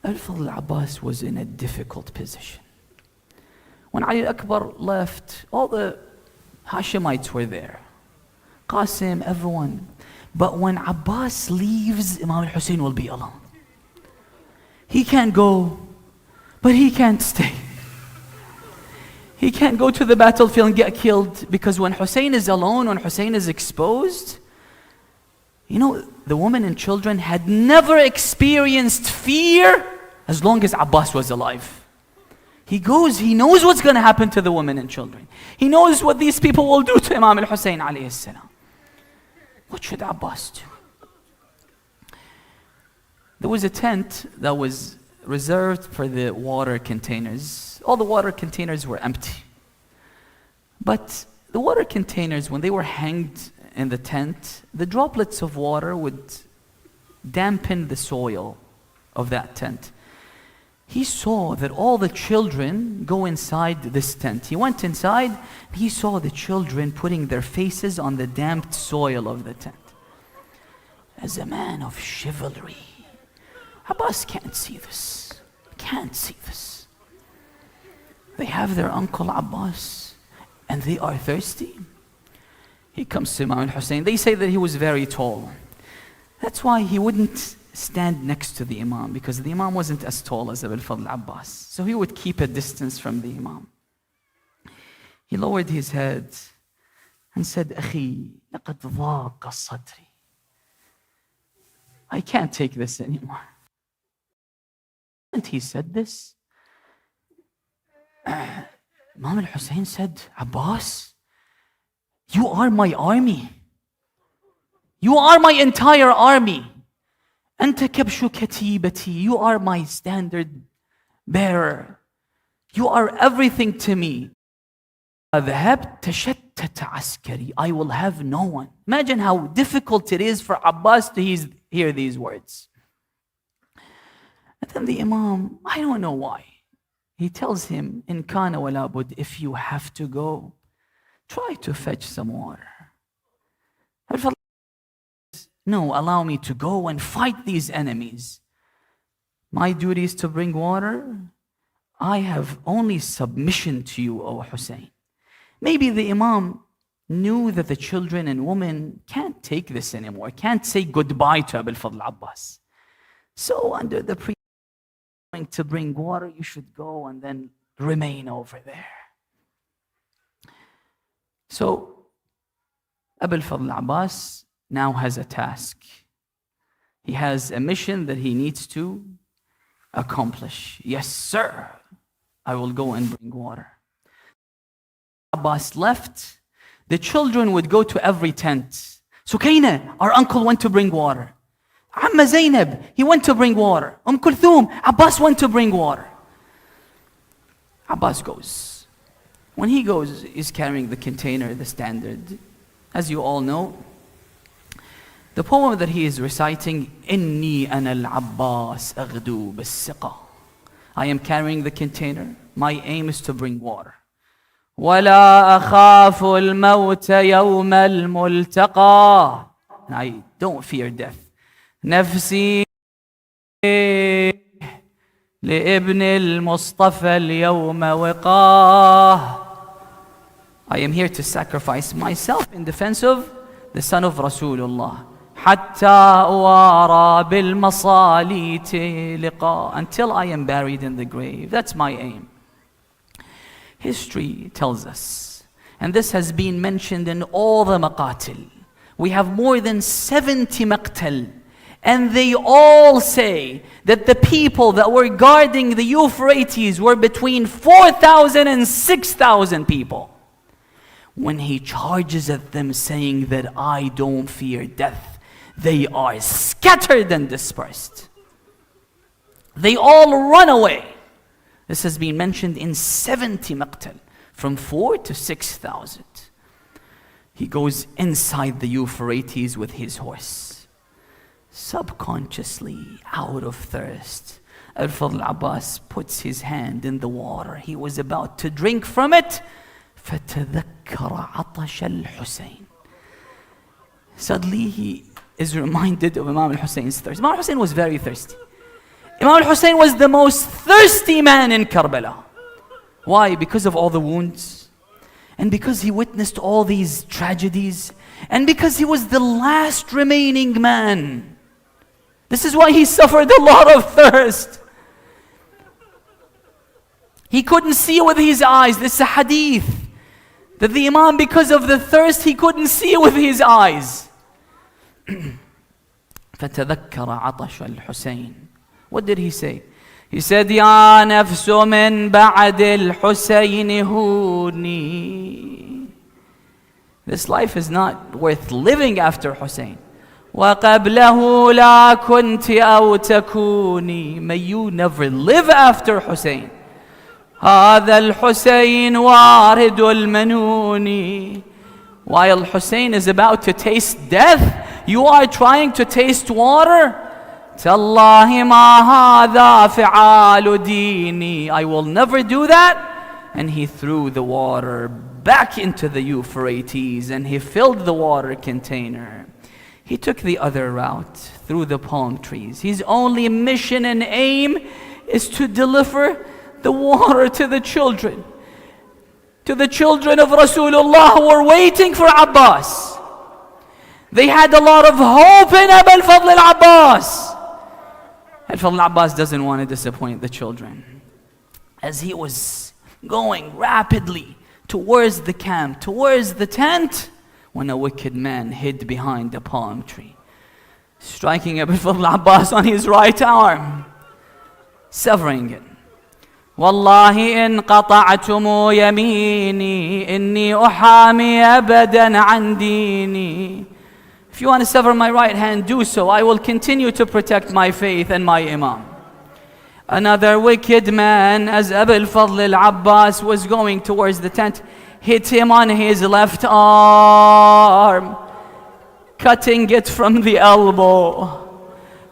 Al-Fadl Abbas was in a difficult position. When Ali Akbar left, all the Hashemites were there. Qasim, everyone. But when Abbas leaves, Imam al-Hussein will be alone. He can't go, but he can't stay. He can't go to the battlefield and get killed, because when Hussein is alone, when Hussein is exposed, you know, the women and children had never experienced fear as long as Abbas was alive. He goes, he knows what's going to happen to the women and children. He knows what these people will do to Imam al-Hussein alayhi salam. What should Abbas do? There was a tent that was reserved for the water containers. All the water containers were empty. But the water containers, when they were hanged in the tent, the droplets of water would dampen the soil of that tent. He saw that all the children go inside this tent. He went inside, and he saw the children putting their faces on the damped soil of the tent. As a man of chivalry, Abbas can't see this. Can't see this. They have their uncle Abbas, and they are thirsty. He comes to Imam al-Hussein. They say that he was very tall. That's why he wouldn't stand next to the Imam, because the Imam wasn't as tall as Abu al-Fadl Abbas. So he would keep a distance from the Imam. He lowered his head and said, أخي لقد ضاق صدري. I can't take this anymore. And he said this. Imam al-Hussein said, Abbas, you are my army. You are my entire army. أنت كبش كتيبتي. You are my standard bearer. You are everything to me. أذهب تشتت عسكري. I will have no one. Imagine how difficult it is for Abbas to hear these words. And then the Imam, I don't know why, he tells him, إن كان ولا بد, if you have to go, try to fetch some water. No, allow me to go and fight these enemies. My duty is to bring water. I have only submission to you, O Hussein. Maybe the Imam knew that the children and women can't take this anymore, can't say goodbye to Abu al-Fadl Abbas. So under the to bring water, you should go and then remain over there. So Abu al-Fadl Abbas now has a task. He has a mission that he needs to accomplish. Yes, sir, I will go and bring water. Abbas left. The children would go to every tent. Sukaina, our uncle, went to bring water. Amma Zainab, he went to bring water. Kulthum, Abbas went to bring water. Abbas goes. When he goes, he's carrying the container, the standard. As you all know, the poem that he is reciting, Inni ana al-Abbas aghdu bis-siqa. I am carrying the container. My aim is to bring water. ولا أخاف الموت يوم الملتقى. I don't fear death. نفسي لابن المصطفى اليوم وقاه. I am here to sacrifice myself in defense of the son of Rasulullah. حتى أوارى بالمصاليت لقاء. Until I am buried in the grave. That's my aim. History tells us, and this has been mentioned in all the maqatil. We have more than 70 maqtal, and they all say that the people that were guarding the Euphrates were between 4,000 and 6,000 people. When he charges at them saying that I don't fear death, they are scattered and dispersed. They all run away. This has been mentioned in 70 maqtal, from 4 to 6,000. He goes inside the Euphrates with his horse. Subconsciously, out of thirst, Al-Fadl Abbas puts his hand in the water. He was about to drink from it. فَتَذَكَّرَ عَطَشَ الْحُسَيْنِ. Suddenly he is reminded of Imam al-Husayn's thirst. Imam al-Husayn was very thirsty. Imam al-Husayn was the most thirsty man in Karbala. Why? Because of all the wounds, and because he witnessed all these tragedies, and because he was the last remaining man. This is why he suffered a lot of thirst. He couldn't see with his eyes. This is a hadith that the Imam, because of the thirst, he couldn't see with his eyes. فَتَذَكَّرَ عَطَشَ الْحُسَيْنِ. What did he say? He said, يَا نَفْسُ مِن بَعْدِ الْحُسَيْنِ هُونِي. This life is not worth living after Hussein. وَقَبْلَهُ لَا كُنْتِ أَوْ تَكُونِي. May you never live after Hussein. هذا الحسين وارد المنون. While Hussein is about to taste death, you are trying to taste water. تالله ما هذا فعال ديني. I will never do that. And he threw the water back into the Euphrates, and he filled the water container. He took the other route through the palm trees. His only mission and aim is to deliver the water to the children. To the children of Rasulullah who were waiting for Abbas. They had a lot of hope in Abu al-Fadl al-Abbas. Al-Fadl al-Abbas doesn't want to disappoint the children. As he was going rapidly towards the camp, towards the tent, when a wicked man hid behind a palm tree, striking Abu al-Fadl al-Abbas on his right arm, severing it. والله إن قطعتم يميني إني أحامي أبدا عن ديني. If you want to sever my right hand, do so. I will continue to protect my faith and my Imam. Another wicked man, as Abu al-Fadl al-Abbas was going towards the tent, hit him on his left arm, cutting it from the elbow.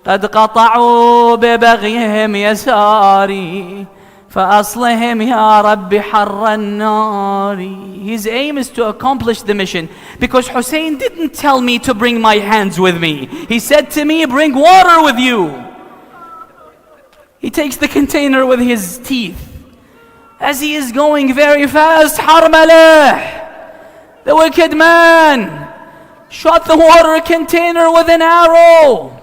قد قطعوا ببغيهم يساري فأصلهم يا رب حر النار. His aim is to accomplish the mission, because Hussein didn't tell me to bring my hands with me. He said to me, bring water with you. He takes the container with his teeth. As he is going very fast, Harmalah, the wicked man, shot the water container with an arrow,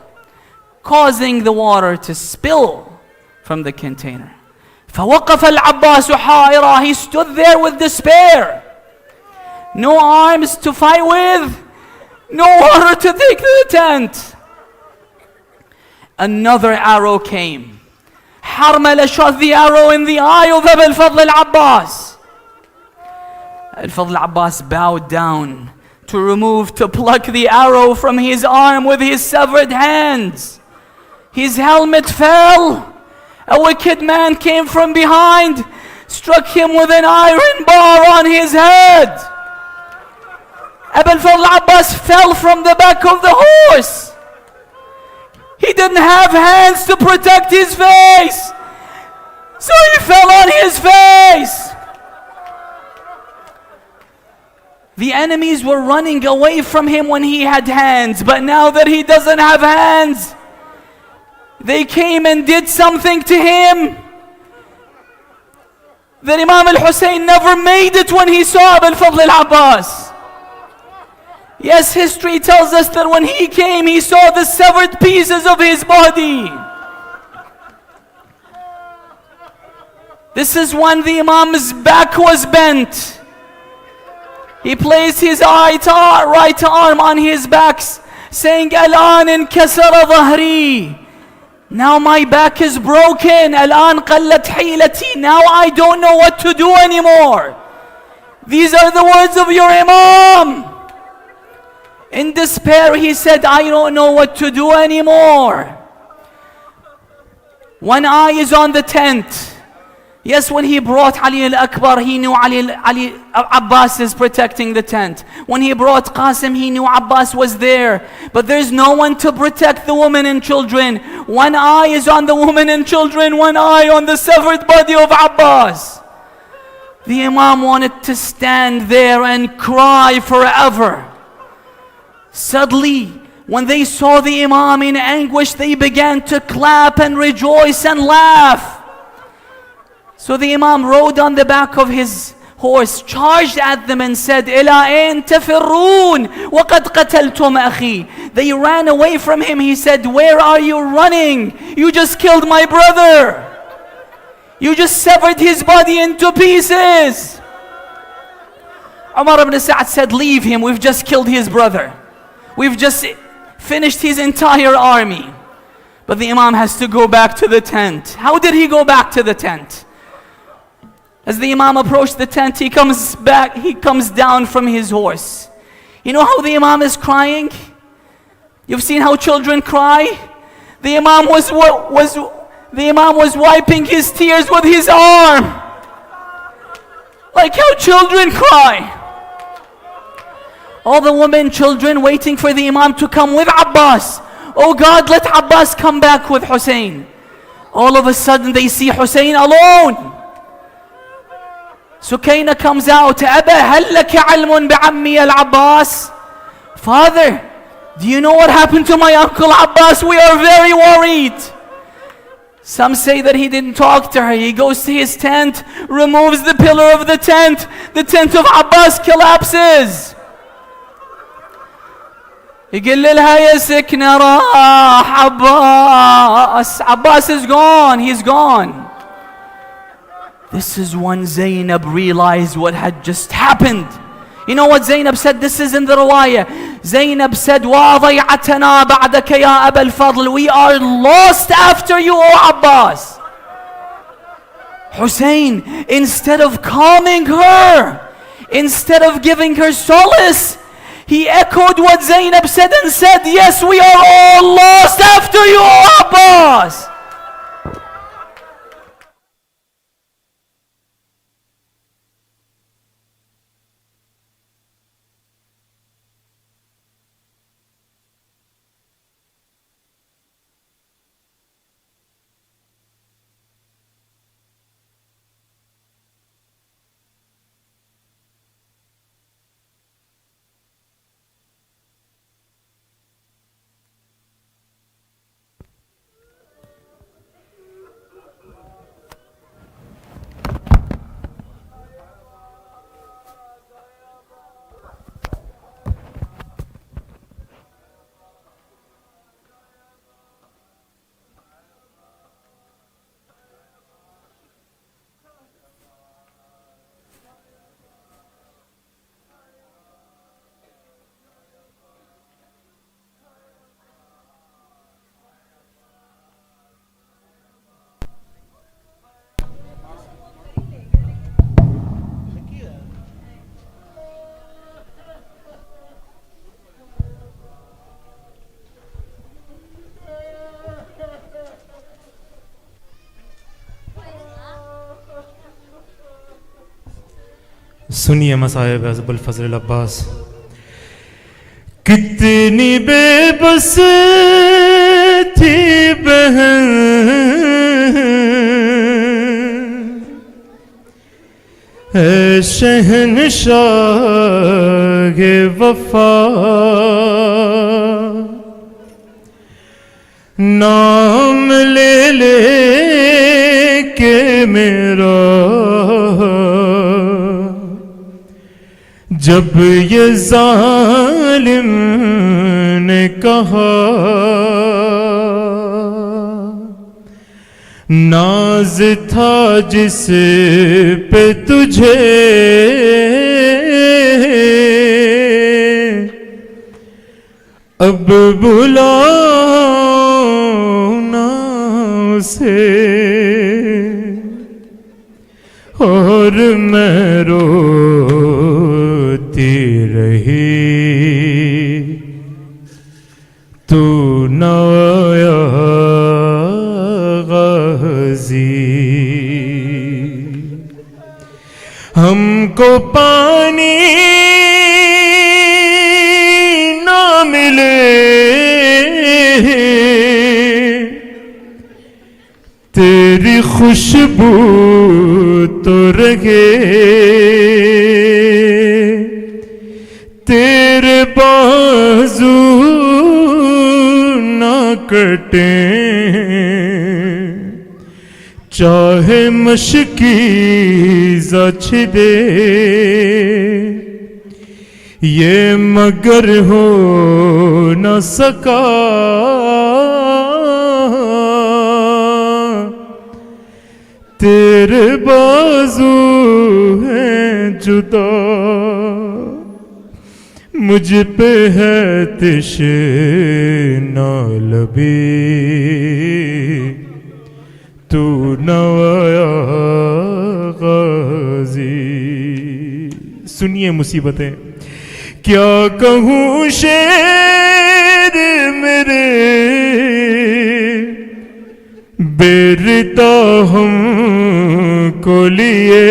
causing the water to spill from the container. فوقف العباس حائرا. He stood there with despair. No arms to fight with, no water to take to the tent. Another arrow came. Harmala shot the arrow in the eye of Abu al-Fadl al-Abbas. Al-Fadl al-Abbas bowed down to pluck the arrow from his arm with his severed hands. His helmet fell. A wicked man came from behind, struck him with an iron bar on his head. Abu al-Fadl al-Abbas fell from the back of the horse. He didn't have hands to protect his face, so he fell on his face. The enemies were running away from him when he had hands, but now that he doesn't have hands, they came and did something to him that Imam al-Hussain never made it when he saw Abu al-Fadl al-Abbas. Yes, history tells us that when he came, he saw the severed pieces of his body. This is when the Imam's back was bent. He placed his right arm on his back, saying, "Alan inkasara dhahri." Now my back is broken. Alan qallat hilati. Now I don't know what to do anymore. These are the words of your Imam. In despair, he said, "I don't know what to do anymore." One eye is on the tent. Yes, when he brought Ali al-Akbar, he knew Ali Abbas is protecting the tent. When he brought Qasim, he knew Abbas was there. But there's no one to protect the women and children. One eye is on the women and children, one eye on the severed body of Abbas. The Imam wanted to stand there and cry forever. Suddenly, when they saw the Imam in anguish, they began to clap and rejoice and laugh. So the Imam rode on the back of his horse, charged at them and said, "Ila ain tafirroon waqad qataltum akhi." They ran away from him. He said, "Where are you running? You just killed my brother. You just severed his body into pieces." Umar ibn Sa'd said, "Leave him. We've just killed his brother. We've just finished his entire army." But the Imam has to go back to the tent. How did he go back to the tent? As the Imam approached the tent, he comes down from his horse. You know how the Imam is crying? You've seen how children cry? The Imam was wiping his tears with his arm, like how children cry. All the women, children waiting for the Imam to come with Abbas. Oh God, let Abbas come back with Hussain. All of a sudden they see Hussain alone. Sukaina comes out. "Aba hal laka ilmun bi'ammi al-Abbas?" Father, do you know what happened to my uncle Abbas? We are very worried. Some say that he didn't talk to her. He goes to his tent, removes the pillar of the tent. The tent of Abbas collapses. يقول لها يا سكنة راح عباس. Abbas is gone. He's gone. This is when Zainab realized what had just happened. You know what Zainab said? This is in the riwayah. Zainab said, وَضَيْعَتَنَا بَعْدَكَ يَا أَبَا الْفَضْلِ. We are lost after you, O Abbas. Hussain, instead of calming her, instead of giving her solace, he echoed what Zainab said and said, "Yes, we are all lost after you, O Abbas." सुनिए मसाइब अब्बुल फजल अब्बास। कितनी बेबस थी बहन, है شہنشاہ وفا نام لے لے کے میرا جب یہ ظالم نے کہا ناز تھا جس پہ تجھے اب بلاؤ نا اسے اور میں روتی رہی تو نہ آیا ہم کو پانی نہ ملے تیری خوشبو تو رہے تیرے بازو نہ کٹیں چاہے مشکیزہ چھدے یہ مگر ہو نہ سکا تیرے بازو ہیں جدا مجھ پہ ہے تشنہ لبی تو نہ آیا غازی. سنیے مصیبتیں کیا کہوں شعر میرے بیرتا ہم کو لیے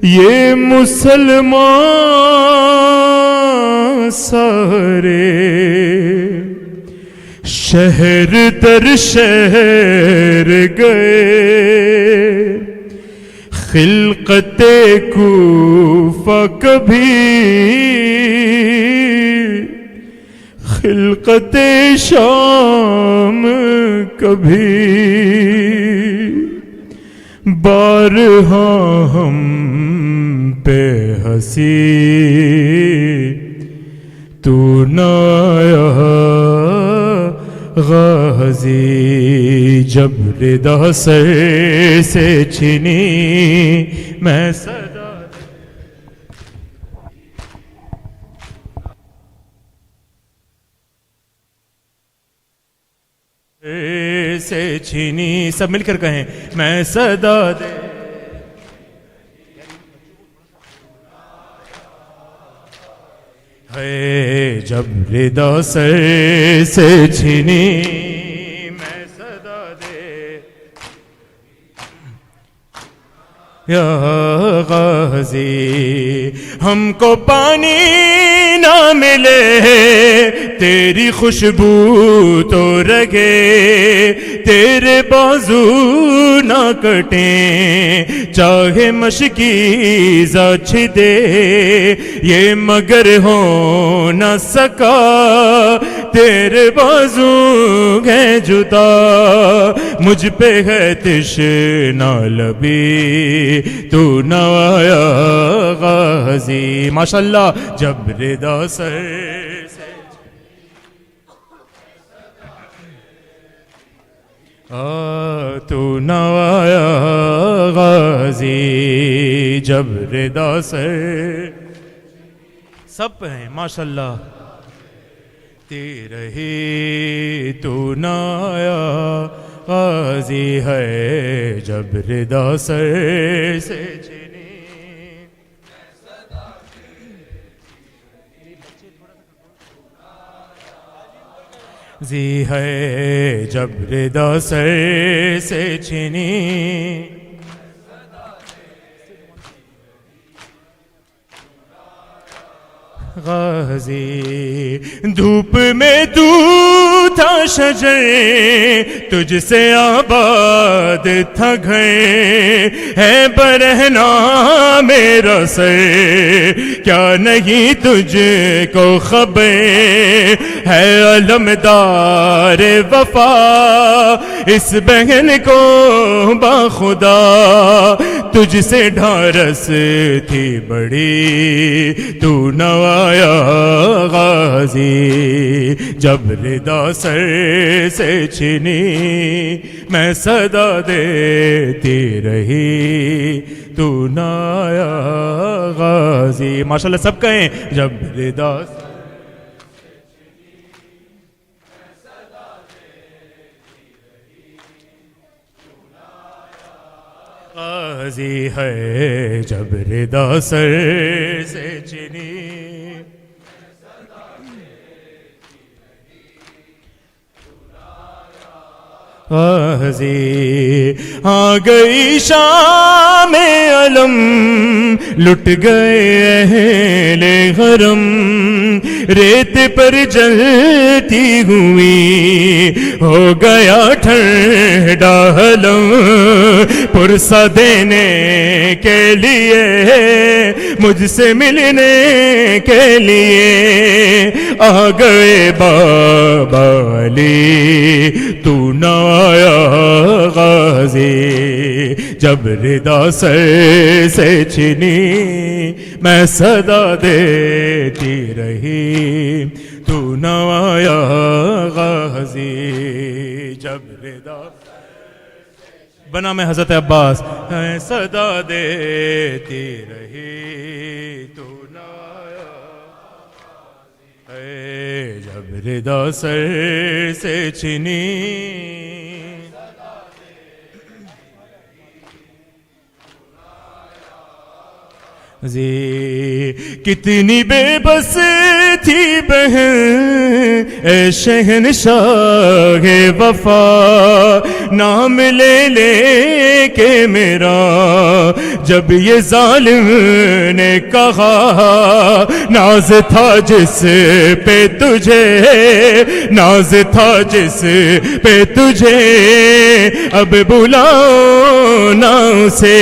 یہ مسلمان سارے شہر در شہر گئے خلقت کوفہ کبھی خلقت شام کبھی بارہا ہم پہ ہنسی تو نہ آیا غازی جب ردا سر سے چھنی میں صدا سے چھنی سب مل کر کہیں میں صدا دے ہے جب ردا سر سے چھنی میں صدا دے یا غازی ہم کو پانی نہ ملے تیری خوشبو تو رگے تیرے بازو نہ کٹیں چاہے مشکیزہ چھدے یہ مگر ہو نہ سکا تیرے بازو گئے جدا مجھ پہ ہے تشنہ لبی تو نہ آیا غازی. ماشاءاللہ جب ردا سر سے تو نہ آیا غازی جب ردا سر سب ہیں ماشاءاللہ رہی تو نہ آیا غازی ہے جب ردا سر سے چھنی زی ہے جب ردا سر سے چھنی غازی دھوپ میں تو تھا شجر تجھ سے آباد تھا گھر ہے برہنا میرا سر کیا نہیں تجھ کو خبر ہے علمدار وفا اس بہن کو باخدا تجھ سے ڈھارس تھی بڑی تو نہ آیا غازی جب ردا سر سے چھنی میں صدا دیتی رہی تو نہ آیا غازی ماشاءاللہ سب کہیں جب ردا غازی ہے جب ردا سر سے چنی غازی آ گئی شام علم لٹ گئے اہل حرم ریت پر جلتی ہوئی ہو گیا ٹھنڈا حلم پرسہ دینے کے لیے مجھ سے ملنے کے لیے آ گئے بابا علی تو نہ آیا غازی جب ردا سر سے چھنی میں صدا دیتی رہی تو نہ آیا غازی جب ردا بنا میں حضرت عباس میں صدا دیتی رہی تو نہ آیا جب ردا سر سے چھنی کتنی بے بس تھی بہن اے شہنشاہ وفا نام لے لے کے میرا جب یہ ظالم نے کہا ناز تھا جس پہ تجھے ناز تھا جس پہ تجھے اب بلاؤ نہ اسے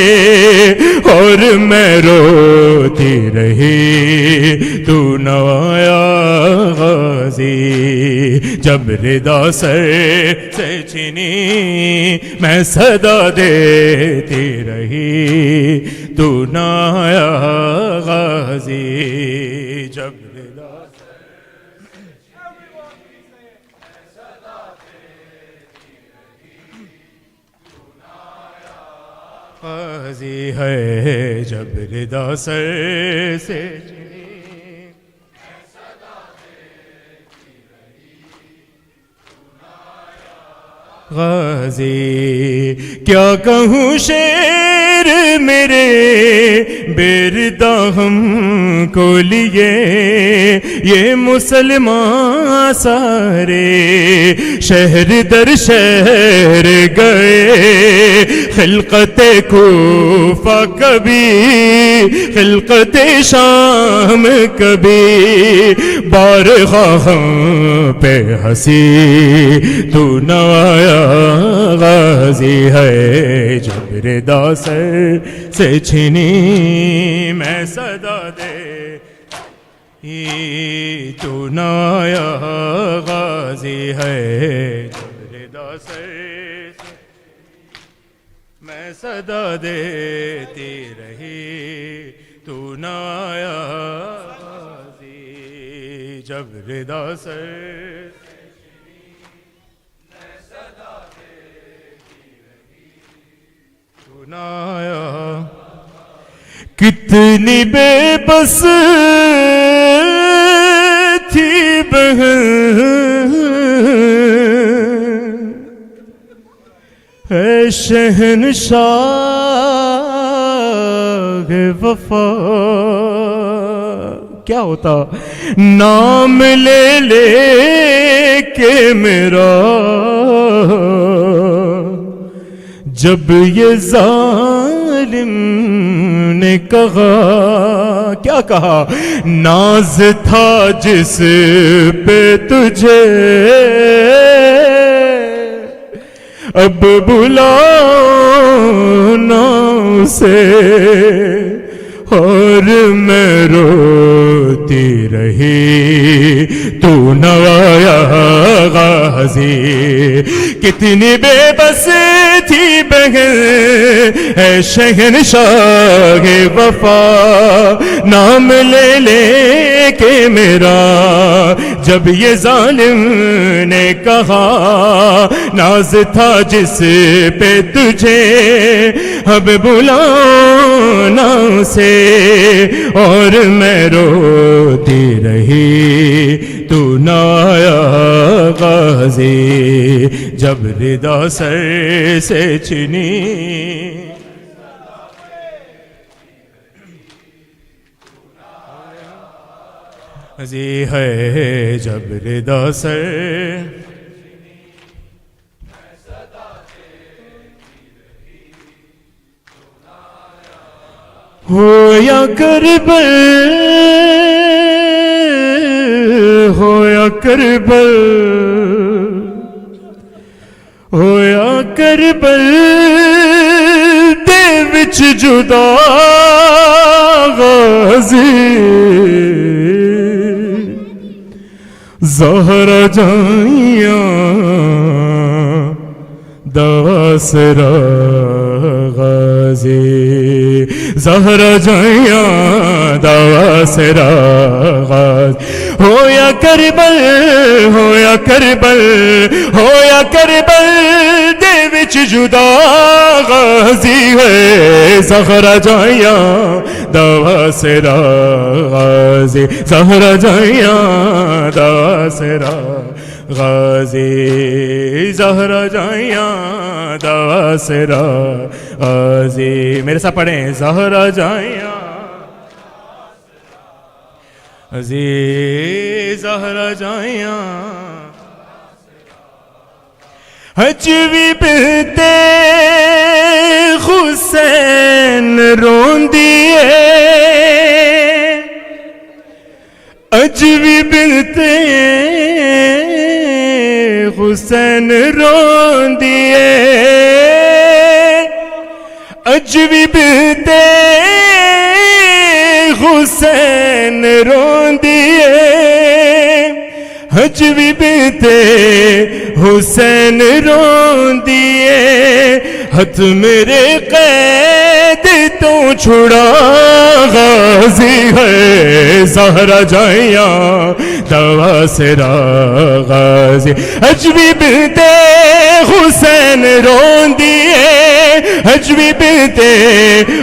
اور میں روتی رہی تو نہ آیا غازی جب ردا سر سے چھنی میں صدا دیتی رہی تو نہ آیا غازی جب ردا سر سے غازی ہے جب ردا سر سے غازی کیا کہوں شعر میرے بیردہ ہم کو لیے یہ مسلمان سارے شہر در شہر گئے خلقت کوفہ کبھی خلقت شام کبھی بارگاہ پہ ہنسی تو نہ آیا غازی ہے جب ردا سر سے چھنی میں صدا دے تو نہ آیا غازی ہے جب ردا سر سے میں صدا دیتی رہی تو نہ آیا غازی جب ردا سر آیا کتنی بے بس تھی بہن اے شہنشاہ وفا کیا ہوتا نام لے لے کے میرا جب یہ ظالم نے کہا کیا کہا؟ ناز تھا جس پہ تجھے اب بلانا اسے، اور میں روتی رہی تو نہ آیا غازی. کتنی بے بس تھی بہن اے شہنشاہ وفا، نام لے لے کے میرا جب یہ ظالم نے کہا، ناز تھا جس پہ تجھے اب بلانا سے، اور میں روتی رہی تو نہ آیا غازی. جب ردا سر سے چنی غازی ہے، جب ردا سر ہو یا کربل، ہو یا کربل، ہو یا کربل دے وچ جدا غازی، زہرا جائیاں دواسرا غازی، زہرا جائیاں دواسرا غازی. ہو یا کربل، ہو یا کربل، ہو یا کربل دے وچ جدا غازی ہے، زہرا جائیاں دواسرا غازی، زہرا جائیاں دواسرا غازی، زہرا جائیاں دواسرا غازی. میرے ساتھ پڑھیں، زہرا جائیاں غازی، زہرا جائیاں. حجوی بنتے حسین روندیے، اجوی بنتے حسین روندیے، اجوی بنتے حسین روندیے، اجوی بنتے حسین روندیے. ہاتھ میرے قید تو چھڑا غازی ہے، زہرا جائیاں دواسرا غازی. اجوی بنتے حسین روندیے، اجوی بنتے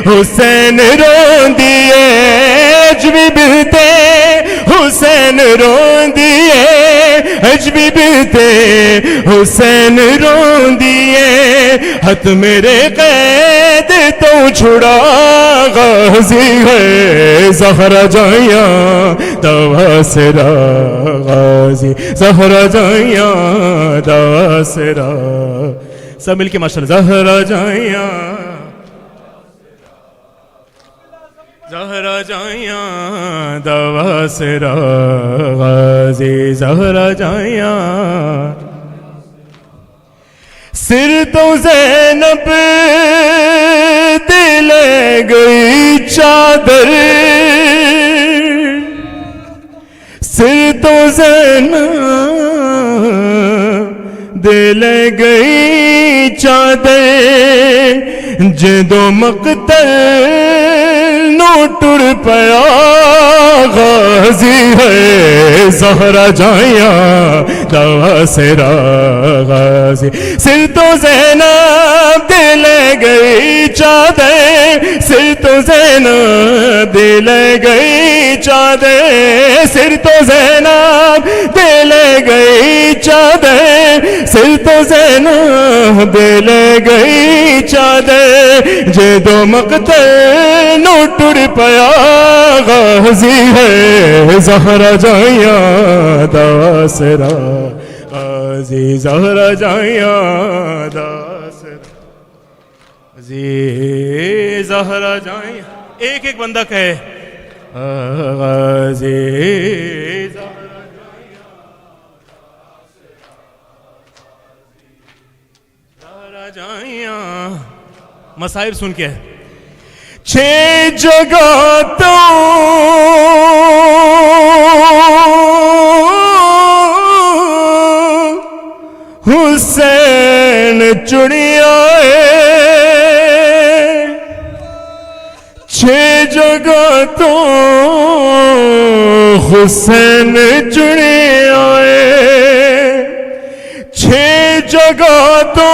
حسین روندیے، اجوی بنتے حسین روندیے، اجوی بنتے حسین روندیے. ہاتھ میرے قید تو چھڑا غازی ہے، زہرا جائیاں دواسرا غازی، زہرا جائیاں دواسرا. سب مل کے ماشاءاللہ، زہرا جائیاں، زہرا جائیاں دواسرا غازی، زہرا جائیاں. سر تو زینب دلے گئی چادر، سر تو زینب دلے گئی چادر، جدو مقتل نو ٹر پیا غازی ہے، زہرا جائیاں دواسرا غازی. سر تو زینب دلے گئی چادر، سر تو زینب دلے گئی چادر، سر تو زینب دلے گئی چادر، سر تو زینب دلے گئی چادر، جدو مقتل نو ٹر پیا غازی ہے، زہرا جائیاں دواسرا غازی، زہرا جائیاں دواسرا غازی، زہرا جائیاں. ایک ایک بندہ کہے غازی زہرا جائیاں مصائب سن کے چھ جگہ تو حسین چڑیا چھ جگہ تو حسین چڑیا چھ جگہ تو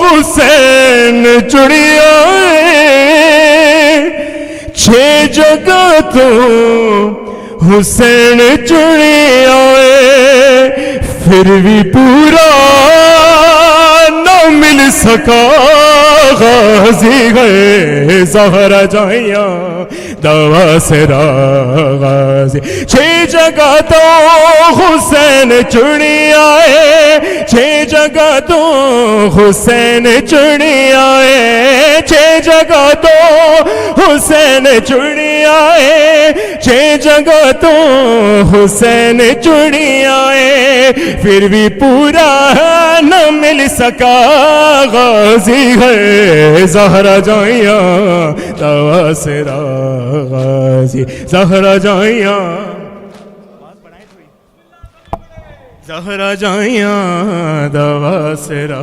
حسین چڑیا چھ جگہ تو حسین چڑیا پھر بھی پورا نہ مل سکا غازی گئے زہرا جائیاں دوا سرا غازی چھ جگہ تو حسین چڑی آئے چھ جگہ تو حسین چڑی آئے چھ جگہ تو حسین چڑی آئے چھ جگہ تو حسین چڑی آئے پھر بھی پورا نہ مل سکا غازی ہے زہرا جائیاں دوا سرا غازی زہرا جائیاں زہرا جائیاں دوا سرا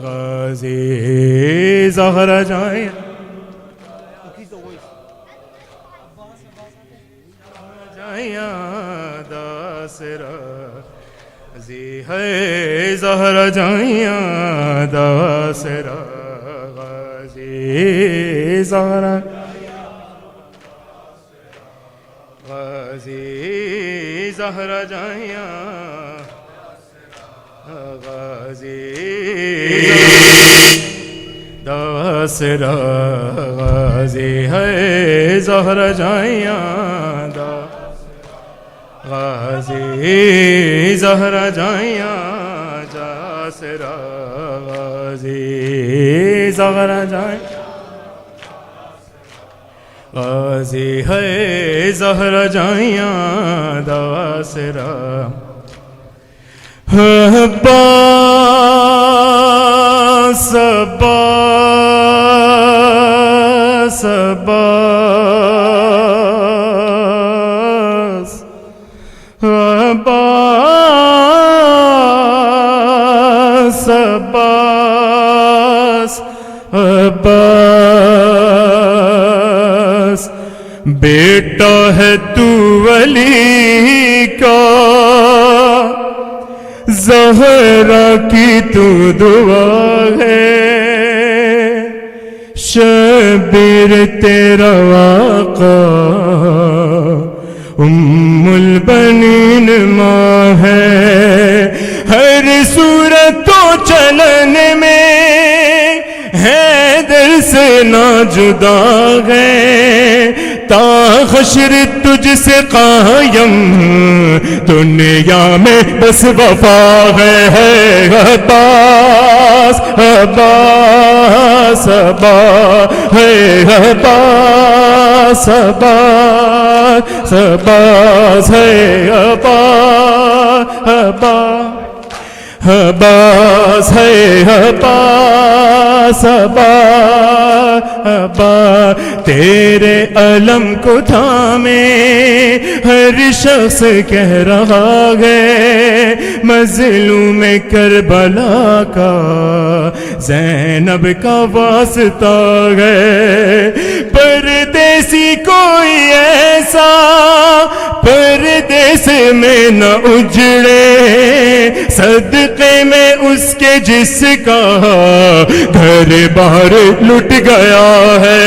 غازی زہرا جائیاں دوا سرا غازی ہے زہرا جائیاں دوا سرا غازی زہرا غازی زہرا جائیاں غازی دوا سرا غازی ہے زہرا جائیاں غازی زہرا جائیاں جا سرا غازی زہرا جائیاں غازی ہے زہرا جائیاں دوا سرا عباس عباس عباس عباس عباس بیٹا ہے تو ولی کا زہرا کی تو دعا ہے شبیر تیرا آقا ام البنین ماں ہے ہر صورت و چلن میں حیدر سے نہ جدا ہے تا حشر تجھ سے قائم دنیا میں بس وفا ہے عباس عباس عباس ہے عباس عباس عباس ہے عباس عباس عباس ہے عباس عباس عباس تیرے علم کو تھامے ہر شخص کہہ رہا ہے مظلوم کربلا کا زینب کا واسطہ ہے پردیسی کوئی ایسا پردیس میں نہ اجڑے صدقے میں اس کے جس کا گھر باہر لٹ گیا ہے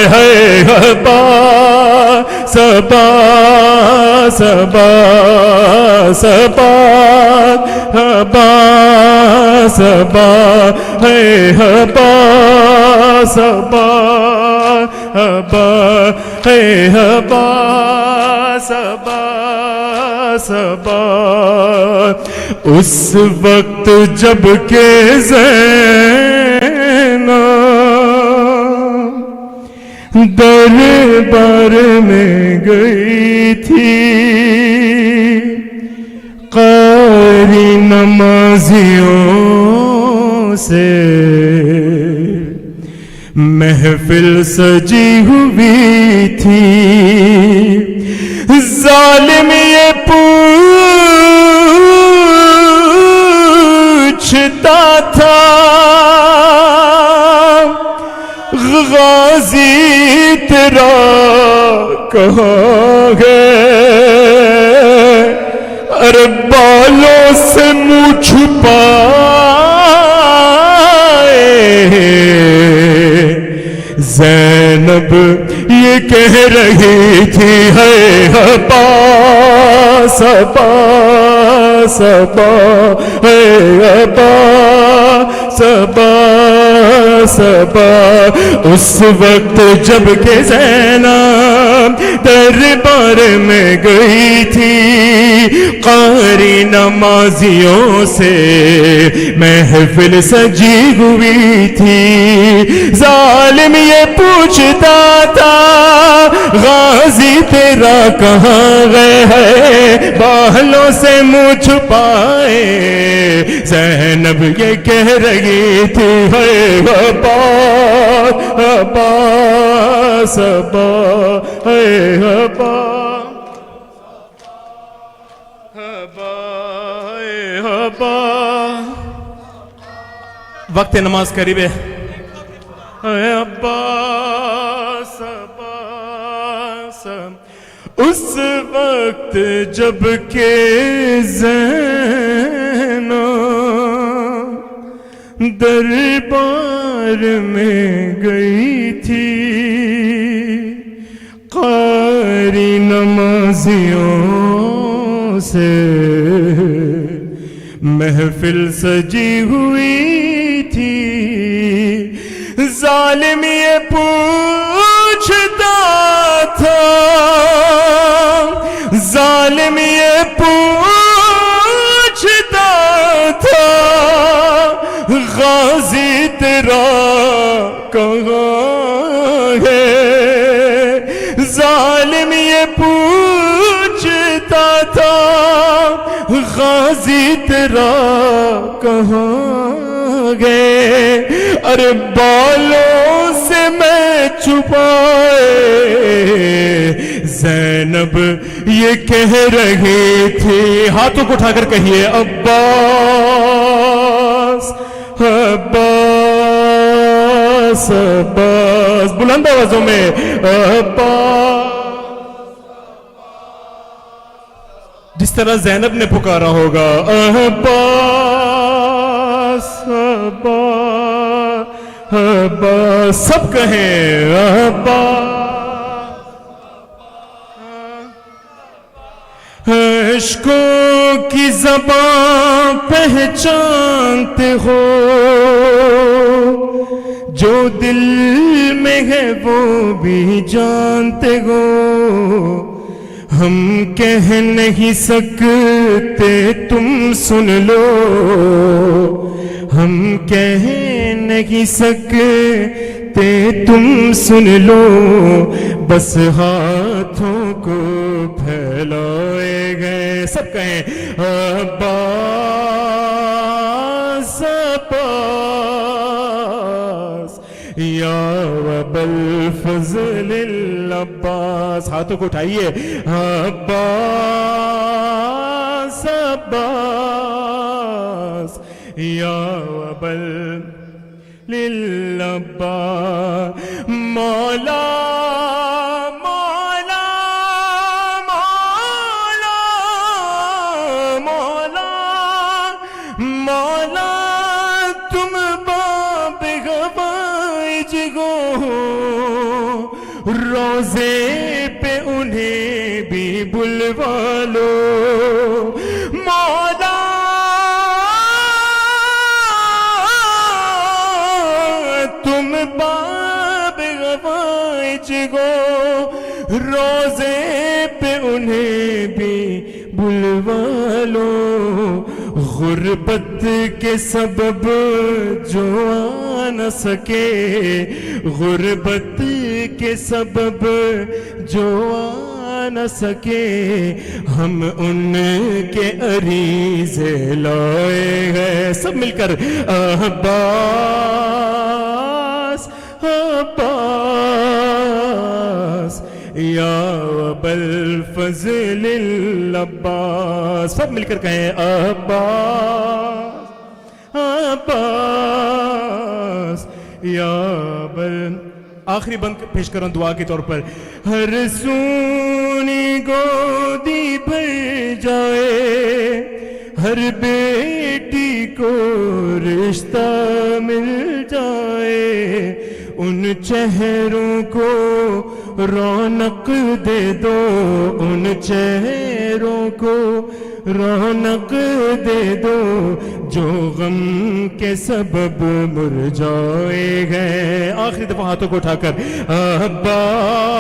عباس عباس عباس عباس عباس عباس ہے عباس عباس عباس ہے عباس عباس عباس اس وقت جب کہ زینب دربار میں گئی تھی قاری نمازیوں سے محفل سجی ہوئی تھی ظالم یہ پوچھتا تھا غازی تیرا کہاں ہے ارے بالوں سے منہ چھپائے زینب یہ کہہ رہی تھی ہے عباس عباس عباس ہے عباس عباس عباس اس وقت جب کہ زینب دربار میں گئی تھی قاری نمازیوں سے محفل سجی ہوئی تھی ظالم یہ پوچھتا تھا غازی تیرا کہاں گئے ہے بالوں سے منہ چھپائے زینب یہ کہہ رہی تھی ہے عباس عباس عباس ہے عباس وقت نماز قریب ہے عباس عباس اس وقت جب کہ زینب دربار میں گئی تھی قاری نمازیوں سے محفل سجی ہوئی تھی ظالم یہ پوچھتا تھا ظالم یہ پوچھتا تھا غازی تیرا کہاں ہے ظالم یہ پوچھتا تھا غازی تیرا کہاں گئے ارے بالوں سے میں چھپائے زینب یہ کہہ رہی تھی ہاتھوں کو اٹھا کر کہیے عباس عباس عباس بلند آوازوں میں عباس جس طرح زینب نے پکارا ہوگا عباس عباس عباس سب کہیں عباس عشقوں کی زبان پہچانتے ہو جو دل میں ہے وہ بھی جانتے ہو ہم کہہ نہیں سکتے تم سن لو ہم کہہ نہیں سکتے تم سن لو بس ہاتھوں کو پھیلائے گئے سب کہیں عباس عباس یا ابا الفضل العباس ہاتھوں کو اٹھائیے عباس عباس یا ابا العباس مولا روزے پہ انہیں بھی بلوا لو مولا تم باب غوائج گو روزے پہ انہیں بھی بلوا لو غربت کے سبب جو آ نہ سکے غربت کے سبب جو آ نہ سکے ہم ان کے عریضے لائے ہیں. سب مل کر عباس عباس یا ابا الفضل العباس. سب مل کر کہیں عباس عباس یا ابا. آخری بند پیش کروں دعا کے طور پر. ہر سونی گودی بھر جائے ہر بیٹی کو رشتہ مل جائے ان چہروں کو رونق دے دو ان چہروں کو رونق دے دو جو غم کے سبب مرجھائے گئے. آخری دفعہ ہاتھوں کو اٹھا کر عباس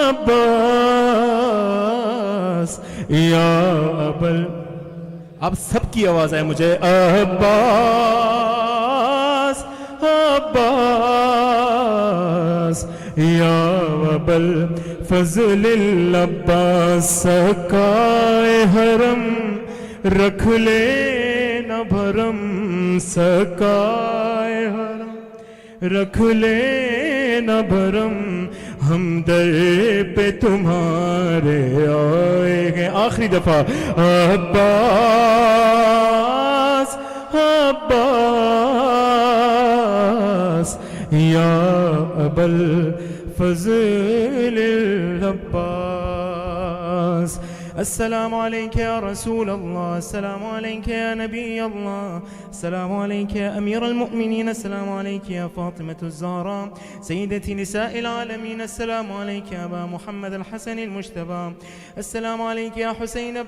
عباس یا ابل. اب سب کی آواز آئے مجھے عباس عباس یا ابل فضل العباس. سکائے حرم رکھ لے نہ بھرم سکائے حرم رکھ لے نہ بھرم ہم در پہ تمہارے آئے ہیں. آخری دفعہ عباس عباس یا ابا الفضل العباس. السلام علیک یا رسول اللہ السلام علیک یا نبی اللہ السلام علیک یا امیر المؤمنین السلام علیک یا فاطمة الزہرا سیدتی نساء العالمین السلام علیک یا ابا محمد الحسن المجتبی السلام علیک یا حسین